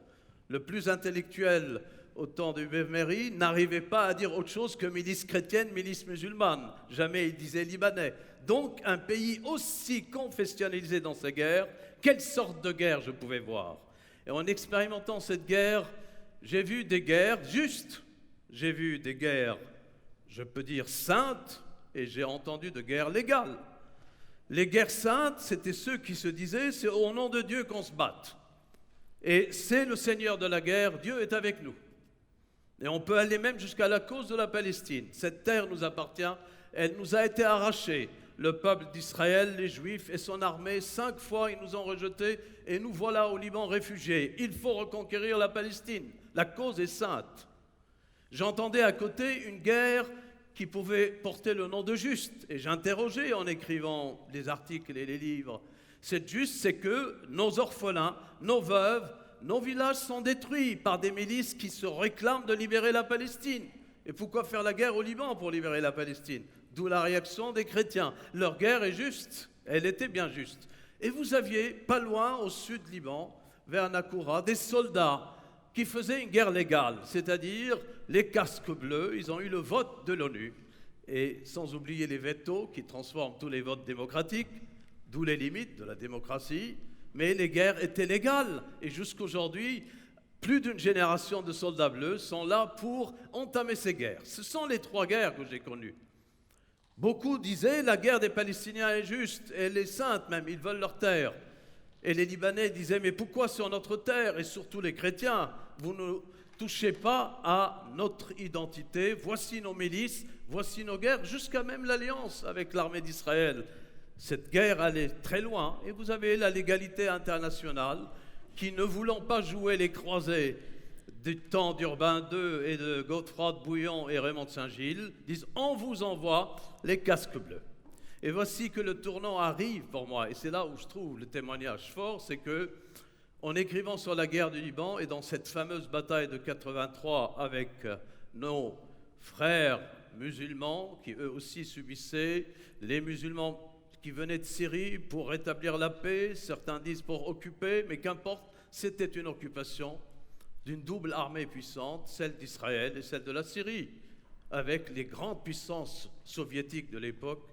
le plus intellectuel au temps de Méry, n'arrivait pas à dire autre chose que milice chrétienne, milice musulmane. Jamais il disait libanais. Donc, un pays aussi confessionnalisé dans ces guerres, quelle sorte de guerre je pouvais voir? Et en expérimentant cette guerre, j'ai vu des guerres justes, j'ai vu des guerres, je peux dire, saintes, et j'ai entendu de guerres légales. Les guerres saintes, c'était ceux qui se disaient, c'est au nom de Dieu qu'on se batte. Et c'est le Seigneur de la guerre, Dieu est avec nous. Et on peut aller même jusqu'à la cause de la Palestine. Cette terre nous appartient, elle nous a été arrachée. Le peuple d'Israël, les Juifs et son armée, 5 fois ils nous ont rejetés et nous voilà au Liban réfugiés. Il faut reconquérir la Palestine. La cause est sainte. J'entendais à côté une guerre qui pouvait porter le nom de juste. Et j'interrogeais en écrivant les articles et les livres. Cette juste, c'est que nos orphelins, nos veuves, nos villages sont détruits par des milices qui se réclament de libérer la Palestine. Et pourquoi faire la guerre au Liban pour libérer la Palestine? D'où la réaction des chrétiens. Leur guerre est juste, elle était bien juste. Et vous aviez, pas loin, au sud Liban, vers Nakoura, des soldats qui faisaient une guerre légale, c'est-à-dire les casques bleus, ils ont eu le vote de l'ONU. Et sans oublier les vétos qui transforment tous les votes démocratiques, d'où les limites de la démocratie, mais les guerres étaient légales. Et jusqu'aujourd'hui, plus d'une génération de soldats bleus sont là pour entamer ces guerres. Ce sont les 3 guerres que j'ai connues. Beaucoup disaient la guerre des Palestiniens est juste, elle est sainte même, ils veulent leur terre. Et les Libanais disaient mais pourquoi sur notre terre, et surtout les chrétiens, vous ne touchez pas à notre identité, voici nos milices, voici nos guerres, jusqu'à même l'alliance avec l'armée d'Israël. Cette guerre allait très loin et vous avez la légalité internationale qui, ne voulant pas jouer les croisés du temps d'Urbain II et de Godefroy de Bouillon et Raymond de Saint-Gilles, disent « on vous envoie les casques bleus ». Et voici que le tournant arrive pour moi, et c'est là où je trouve le témoignage fort, c'est que, en écrivant sur la guerre du Liban et dans cette fameuse bataille de 83 avec nos frères musulmans qui eux aussi subissaient, les musulmans qui venaient de Syrie pour rétablir la paix, certains disent pour occuper, mais qu'importe, c'était une occupation d'une double armée puissante, celle d'Israël et celle de la Syrie, avec les grandes puissances soviétiques de l'époque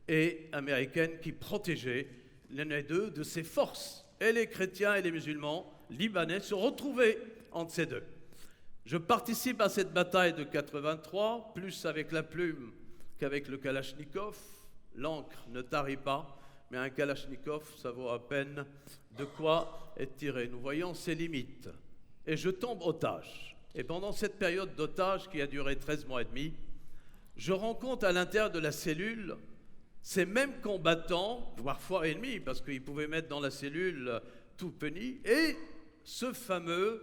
et américaines qui protégeaient l'un des deux de ces forces. Et les chrétiens et les musulmans libanais se retrouvaient entre ces deux. Je participe à cette bataille de 83, plus avec la plume qu'avec le Kalachnikov. L'encre ne tarit pas, mais un Kalachnikov, ça vaut à peine de quoi être tiré. Nous voyons ses limites. Et je tombe otage. Et pendant cette période d'otage qui a duré 13 mois et demi, je rencontre à l'intérieur de la cellule ces mêmes combattants, parfois ennemis, parce qu'ils pouvaient mettre dans la cellule tout penny, et ce fameux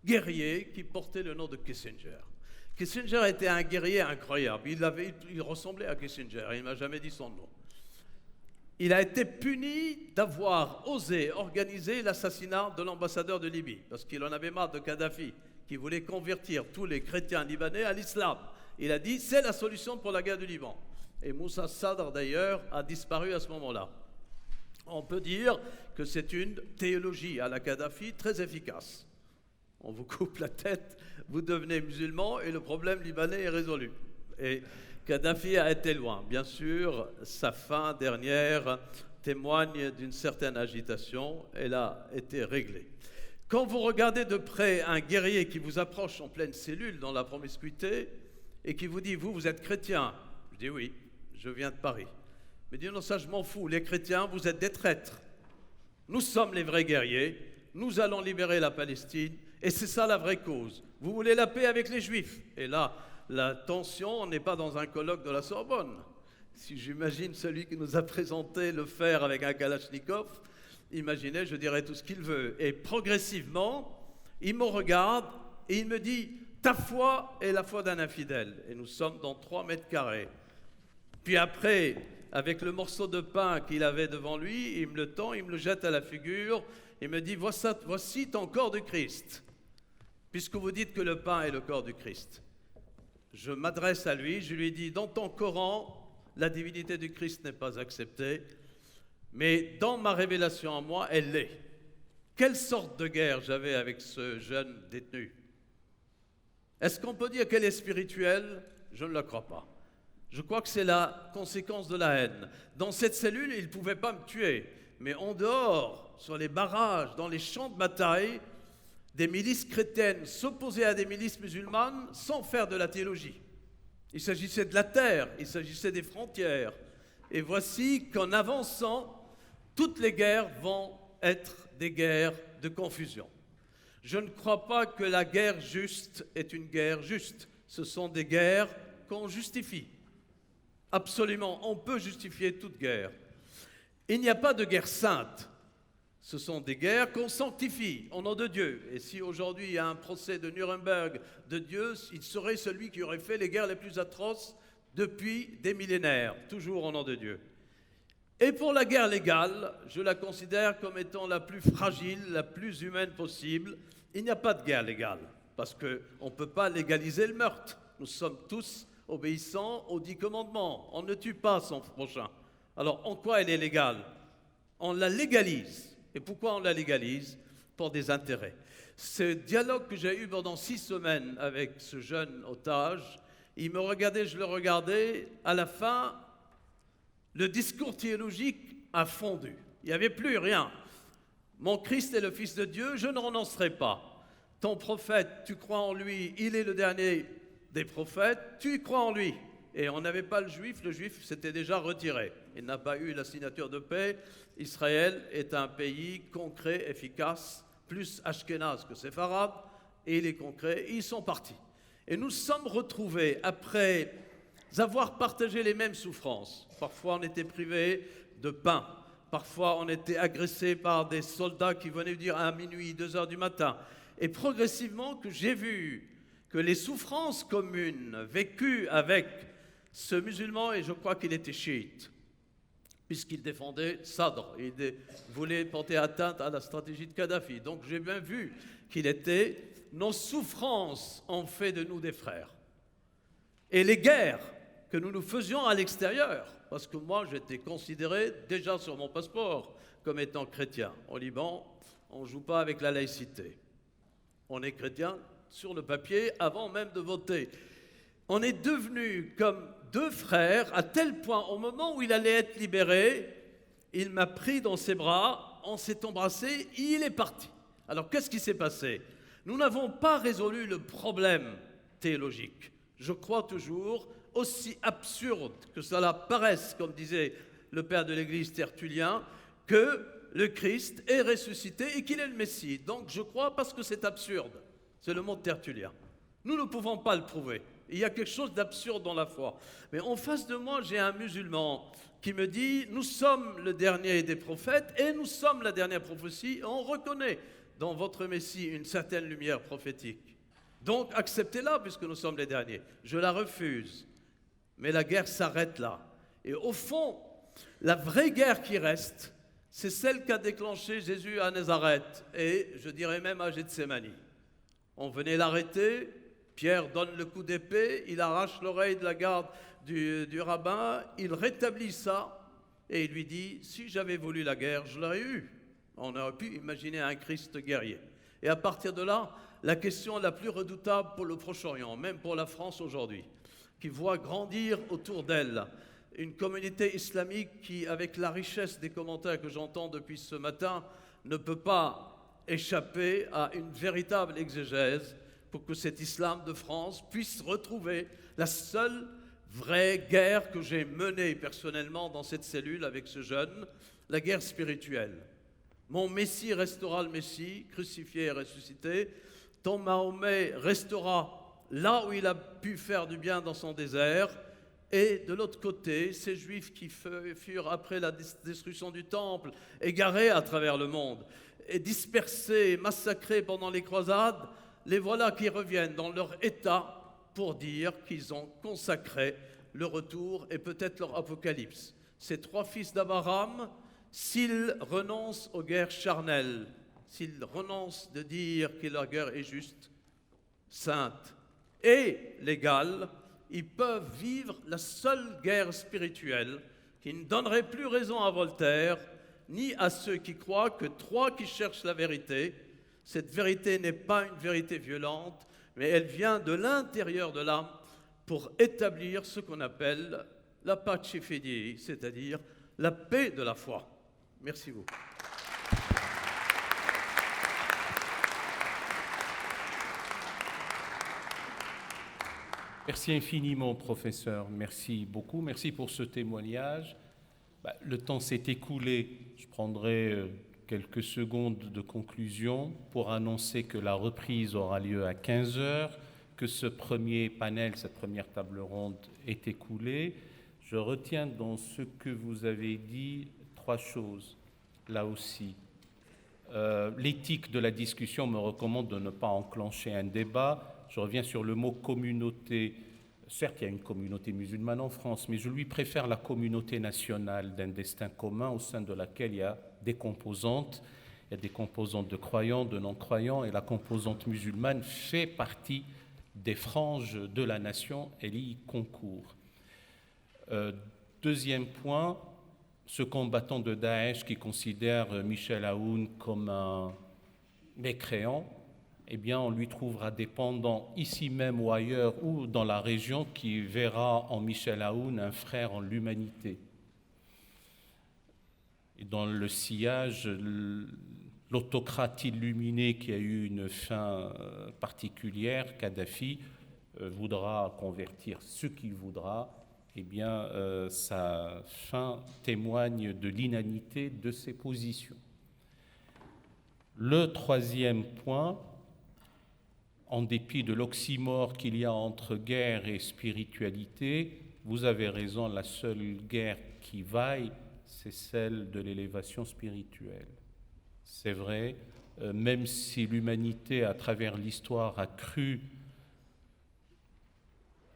guerrier qui portait le nom de Kissinger. Kissinger était un guerrier incroyable. Il ressemblait à Kissinger. Il ne m'a jamais dit son nom. Il a été puni d'avoir osé organiser l'assassinat de l'ambassadeur de Libye, parce qu'il en avait marre de Kadhafi, qui voulait convertir tous les chrétiens libanais à l'islam. Il a dit, c'est la solution pour la guerre du Liban. Et Moussa Sadr, d'ailleurs, a disparu à ce moment-là. On peut dire que c'est une théologie à la Kadhafi très efficace. On vous coupe la tête, vous devenez musulman et le problème libanais est résolu. Et Kadhafi a été loin. Bien sûr, sa fin dernière témoigne d'une certaine agitation. Elle a été réglée. Quand vous regardez de près un guerrier qui vous approche en pleine cellule dans la promiscuité et qui vous dit « vous êtes chrétien ?» Je dis « oui, je viens de Paris. » Mais dit « non, ça je m'en fous, les chrétiens, vous êtes des traîtres. Nous sommes les vrais guerriers, nous allons libérer la Palestine et c'est ça la vraie cause. Vous voulez la paix avec les Juifs ?» Et là, la tension n'est pas dans un colloque de la Sorbonne. Si j'imagine celui qui nous a présenté le faire avec un Kalachnikov, imaginez, je dirais tout ce qu'il veut. Et progressivement, il me regarde et il me dit « ta foi est la foi d'un infidèle. » Et nous sommes dans 3 mètres carrés. Puis après, avec le morceau de pain qu'il avait devant lui, il me le tend, il me le jette à la figure, il me dit « voici ton corps du Christ, puisque vous dites que le pain est le corps du Christ. » Je m'adresse à lui, je lui dis « dans ton Coran, la divinité du Christ n'est pas acceptée, mais dans ma révélation en moi, elle l'est. » Quelle sorte de guerre j'avais avec ce jeune détenu? Est-ce qu'on peut dire qu'elle est spirituelle? Je ne le crois pas. Je crois que c'est la conséquence de la haine. Dans cette cellule, il ne pouvait pas me tuer, mais en dehors, sur les barrages, dans les champs de bataille, des milices chrétiennes s'opposaient à des milices musulmanes sans faire de la théologie. Il s'agissait de la terre, il s'agissait des frontières. Et voici qu'en avançant, toutes les guerres vont être des guerres de confusion. Je ne crois pas que la guerre juste est une guerre juste. Ce sont des guerres qu'on justifie. Absolument, on peut justifier toute guerre. Il n'y a pas de guerre sainte. Ce sont des guerres qu'on sanctifie au nom de Dieu. Et si aujourd'hui il y a un procès de Nuremberg de Dieu, il serait celui qui aurait fait les guerres les plus atroces depuis des millénaires, toujours au nom de Dieu. Et pour la guerre légale, je la considère comme étant la plus fragile, la plus humaine possible. Il n'y a pas de guerre légale, parce qu'on ne peut pas légaliser le meurtre. Nous sommes tous obéissants aux 10 commandements. On ne tue pas son prochain. Alors, en quoi elle est légale? On la légalise. Et pourquoi on la légalise? Pour des intérêts. Ce dialogue que j'ai eu pendant 6 semaines avec ce jeune otage, il me regardait, je le regardais. À la fin, le discours théologique a fondu. Il n'y avait plus rien. Mon Christ est le Fils de Dieu, je ne renoncerai pas. Ton prophète, tu crois en lui, il est le dernier des prophètes, tu y crois en lui. Et on n'avait pas le juif s'était déjà retiré. Il n'a pas eu la signature de paix. Israël est un pays concret, efficace, plus ashkénaze que séfarade, et il est concret, ils sont partis. Et nous sommes retrouvés après avoir partagé les mêmes souffrances. Parfois on était privés de pain, parfois on était agressés par des soldats qui venaient dire à minuit, 2 heures du matin. Et progressivement que j'ai vu que les souffrances communes vécues avec ce musulman, et je crois qu'il était chiite, puisqu'il défendait Sadr, il voulait porter atteinte à la stratégie de Kadhafi. Donc j'ai bien vu qu'il était, nos souffrances ont fait de nous des frères. Et les guerres que nous nous faisions à l'extérieur, parce que moi j'étais considéré déjà sur mon passeport comme étant chrétien. Au Liban, on ne joue pas avec la laïcité. On est chrétien sur le papier avant même de voter. On est devenus comme 2 frères, à tel point, au moment où il allait être libéré, il m'a pris dans ses bras, on s'est embrassé, il est parti. Alors qu'est-ce qui s'est passé? Nous n'avons pas résolu le problème théologique. Je crois toujours, aussi absurde que cela paraisse, comme disait le père de l'Église Tertullien, que le Christ est ressuscité et qu'il est le Messie. Donc je crois parce que c'est absurde. C'est le mot de Tertullien. Nous ne pouvons pas le prouver. Il y a quelque chose d'absurde dans la foi. Mais en face de moi, j'ai un musulman qui me dit « Nous sommes le dernier des prophètes et nous sommes la dernière prophétie. On reconnaît dans votre Messie une certaine lumière prophétique. Donc acceptez-la puisque nous sommes les derniers. » Je la refuse. Mais la guerre s'arrête là. Et au fond, la vraie guerre qui reste, c'est celle qu'a déclenchée Jésus à Nazareth et je dirais même à Gethsémani. On venait l'arrêter, Pierre donne le coup d'épée, il arrache l'oreille de la garde du rabbin, il rétablit ça et il lui dit « Si j'avais voulu la guerre, je l'aurais eue. » On aurait pu imaginer un Christ guerrier. Et à partir de là, la question la plus redoutable pour le Proche-Orient, même pour la France aujourd'hui, qui voit grandir autour d'elle une communauté islamique qui, avec la richesse des commentaires que j'entends depuis ce matin, ne peut pas échapper à une véritable exégèse pour que cet islam de France puisse retrouver la seule vraie guerre que j'ai menée personnellement dans cette cellule avec ce jeune, la guerre spirituelle. Mon Messie restera le Messie, crucifié et ressuscité. Ton Mahomet restera là où il a pu faire du bien dans son désert. Et de l'autre côté, ces Juifs qui furent, après la destruction du Temple, égarés à travers le monde, et dispersés, massacrés pendant les croisades, les voilà qui reviennent dans leur état pour dire qu'ils ont consacré le retour et peut-être leur apocalypse. Ces 3 fils d'Abraham, s'ils renoncent aux guerres charnelles, s'ils renoncent de dire que leur guerre est juste, sainte et légale, ils peuvent vivre la seule guerre spirituelle qui ne donnerait plus raison à Voltaire, ni à ceux qui croient que 3 qui cherchent la vérité. Cette vérité n'est pas une vérité violente, mais elle vient de l'intérieur de l'âme pour établir ce qu'on appelle la pace fidei, c'est-à-dire la paix de la foi. Merci beaucoup. Merci infiniment, professeur. Merci beaucoup. Merci pour ce témoignage. Le temps s'est écoulé. Je prendrai quelques secondes de conclusion pour annoncer que la reprise aura lieu à 15 heures, que ce premier panel, cette première table ronde est écoulée. Je retiens dans ce que vous avez dit 3 choses, là aussi. L'éthique de la discussion me recommande de ne pas enclencher un débat. Je reviens sur le mot communauté. Certes, il y a une communauté musulmane en France, mais je lui préfère la communauté nationale d'un destin commun au sein de laquelle il y a des composantes. Il y a des composantes de croyants, de non-croyants, et la composante musulmane fait partie des franges de la nation, elle y concourt. Deuxième point, ce combattant de Daesh qui considère Michel Aoun comme un mécréant, eh bien, on lui trouvera des pendants ici même ou ailleurs ou dans la région qui verra en Michel Aoun un frère en l'humanité. Et dans le sillage, l'autocrate illuminé qui a eu une fin particulière, Kadhafi, voudra convertir ce qu'il voudra. Eh bien, sa fin témoigne de l'inanité de ses positions. Le troisième point, en dépit de l'oxymore qu'il y a entre guerre et spiritualité, vous avez raison, la seule guerre qui vaille, c'est celle de l'élévation spirituelle. C'est vrai, même si l'humanité, à travers l'histoire, a cru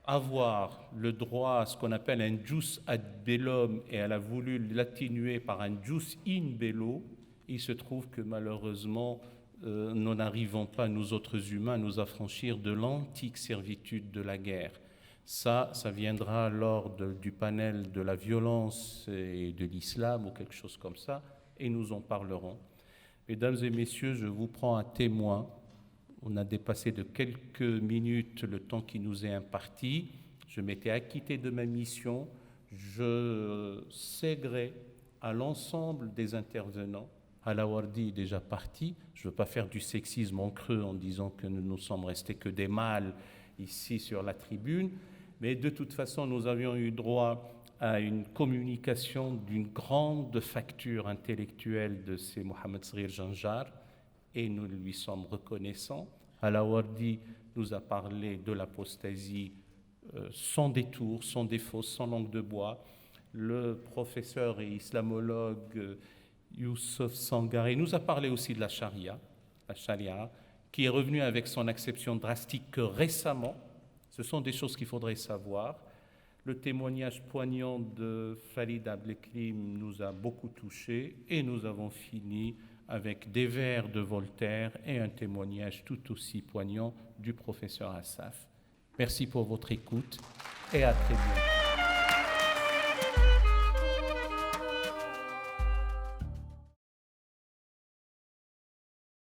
avoir le droit à ce qu'on appelle un jus ad bellum et elle a voulu l'atténuer par un jus in bello, il se trouve que malheureusement, nous n'arrivons pas, nous autres humains, à nous affranchir de l'antique servitude de la guerre. Ça viendra lors du panel de la violence et de l'islam ou quelque chose comme ça, et nous en parlerons. Mesdames et messieurs, je vous prends à témoin. On a dépassé de quelques minutes le temps qui nous est imparti. Je m'étais acquitté de ma mission. Je sais gré à l'ensemble des intervenants. Alawardi est déjà parti. Je ne veux pas faire du sexisme en creux en disant que nous ne sommes restés que des mâles ici sur la tribune. Mais de toute façon, nous avions eu droit à une communication d'une grande facture intellectuelle de ces Mohamed Sghir Janjar et nous lui sommes reconnaissants. Alawardi nous a parlé de l'apostasie sans détour, sans défaut, sans langue de bois. Le professeur et islamologue Youssef Sangaré nous a parlé aussi de la charia, qui est revenue avec son acception drastique que récemment. Ce sont des choses qu'il faudrait savoir. Le témoignage poignant de Farid Abdelkrim nous a beaucoup touchés et nous avons fini avec des vers de Voltaire et un témoignage tout aussi poignant du professeur Assaf. Merci pour votre écoute et à très bientôt.